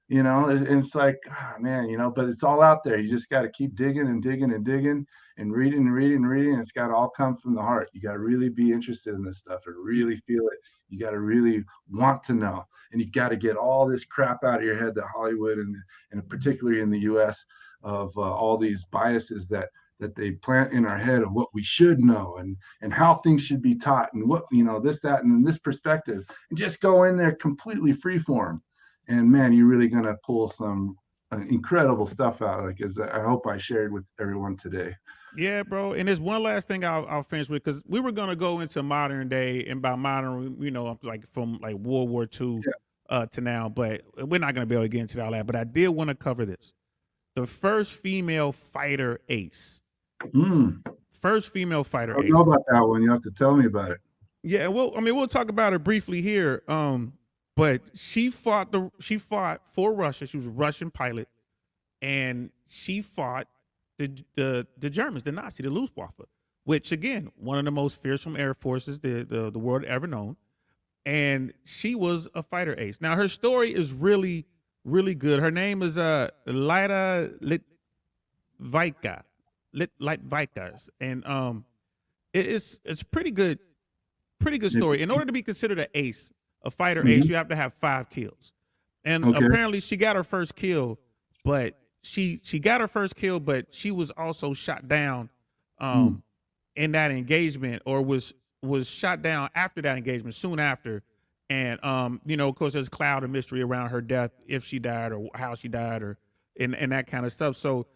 you know. And it's like, oh, man, you know. But it's all out there. You just got to keep digging and digging and digging and reading and reading and reading. It's got to all come from the heart. You got to really be interested in this stuff and really feel it. You got to really want to know, and you got to get all this crap out of your head that Hollywood and particularly in the U.S. of all these biases that they plant in our head of what we should know and how things should be taught and what, you know, this, that, and this perspective, and just go in there completely free form. And man, you're really going to pull some incredible stuff out, like as I hope I shared with everyone today. Yeah, bro. And there's one last thing I'll finish with, because we were gonna go into modern day, and by modern, you know, like from like World War II to now, but we're not gonna be able to get into all that. But I did want to cover this: the first female fighter ace. First female fighter ace. I don't know about that one. You have to tell me about it. Yeah, well, I mean, we'll talk about it briefly here. But she fought for Russia. She was a Russian pilot, and she fought the Germans, the Nazi, the Luftwaffe, which again, one of the most fearsome air forces the world ever known. And she was a fighter ace. Now her story is really, really good. Her name is Lida Litvika. And it's pretty good story. In order to be considered an ace, a fighter ace, you have to have 5 kills. And apparently she got her first kill, but she got her first kill, but she was also shot down in that engagement, or was shot down after that engagement, soon after. And you know, of course, there's a cloud of mystery around her death, if she died or how she died, or and that kind of stuff. So,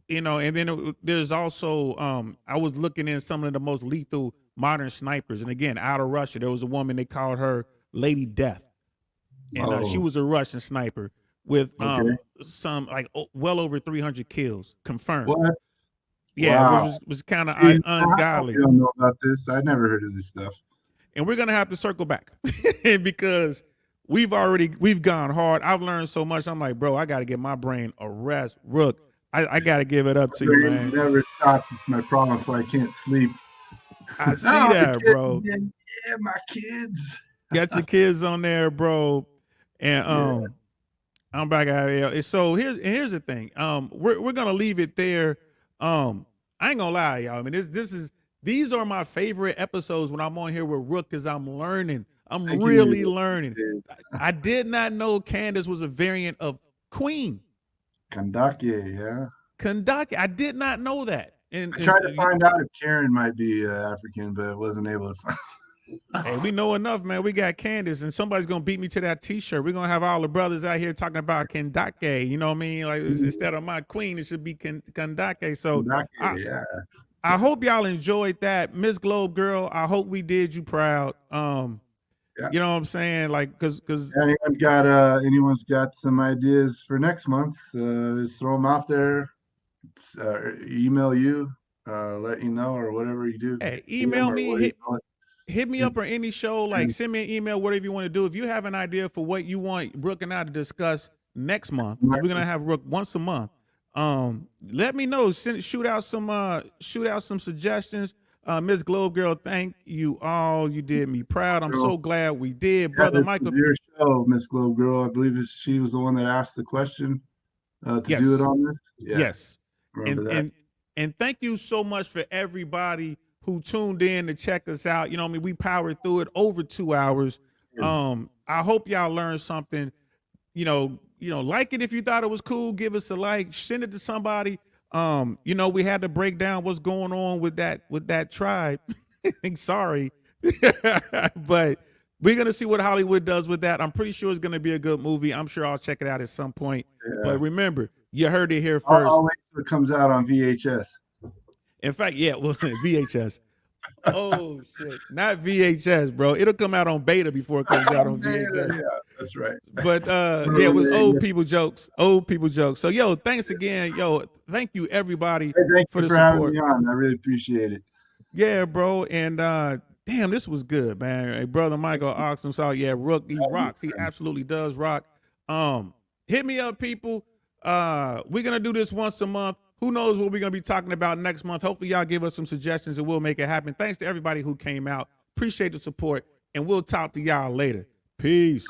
you know, and then there's also I was looking in some of the most lethal modern snipers, and again, out of Russia, there was a woman, they called her Lady Death, and she was a Russian sniper with some like well over 300 kills confirmed. What? Yeah, Wow. which was kind of ungodly. I don't know about this. I never heard of this stuff. And we're gonna have to circle back because we've gone hard. I've learned so much. I'm like, bro, I got to get my brain a rest. Rook, I got to give it up to you, man. Never stops. It's my problem. That's why I can't sleep. I see that, bro. Yeah, my kids. Got your kids on there, bro. And I'm back out here. So here's the thing. We're gonna leave it there. I ain't gonna lie, y'all. I mean, these are my favorite episodes when I'm on here with Rook, because I'm learning. I'm really learning. I did not know Candace was a variant of Queen. Kandake, yeah. Kandake. I did not know that. And I tried to find out if Karen might be African, but I wasn't able to find. Hey, we know enough, man. We got Candace, and somebody's gonna beat me to that T-shirt. We're gonna have all the brothers out here talking about Kandake. You know what I mean? Like instead of my queen, it should be Kandake. So I hope y'all enjoyed that, Miss Globe Girl. I hope we did you proud. You know what I'm saying? Like, cause anyone's got some ideas for next month? Just throw them out there. Email you, let you know, or whatever you do. Hey, email me. Hit me up on any show, like send me an email, whatever you want to do. If you have an idea for what you want Rook and I to discuss next month, we're gonna have Rook once a month. Let me know. Shoot out some suggestions. Miss Globe Girl, thank you all. You did me proud. I'm Girl. so glad we did. Yeah, Brother this Michael. was your show, Miss Globe Girl. I believe she was the one that asked the question to do it Yes. on this. Yeah, Yes. remember that. And thank you so much for everybody who tuned in to check us out. You know what I mean? We powered through it over 2 hours. I hope y'all learned something. Like it if you thought it was cool, give us a like, send it to somebody. We had to break down what's going on with that tribe. Sorry. But we're gonna see what Hollywood does with that. I'm pretty sure it's gonna be a good movie. I'm sure I'll check it out at some point. Yeah. But remember, you heard it here 1st. I'll wait till it comes out on VHS. In fact, yeah, well, VHS. Oh shit, not VHS, bro. It'll come out on beta before it comes out on VHS. Yeah, that's right. But yeah, it was old people jokes. Old people jokes. So yo, thanks again. Yo, thank you everybody for the support. having me on. I really appreciate it. Yeah, bro. And damn, this was good, man. Hey, brother Michael Oxum saw, yeah, Rook, he rocks. He absolutely does rock. Hit me up, people. We're gonna do this once a month. Who knows what we're gonna be talking about next month? Hopefully, y'all give us some suggestions and we'll make it happen. Thanks to everybody who came out. Appreciate the support, and we'll talk to y'all later. Peace.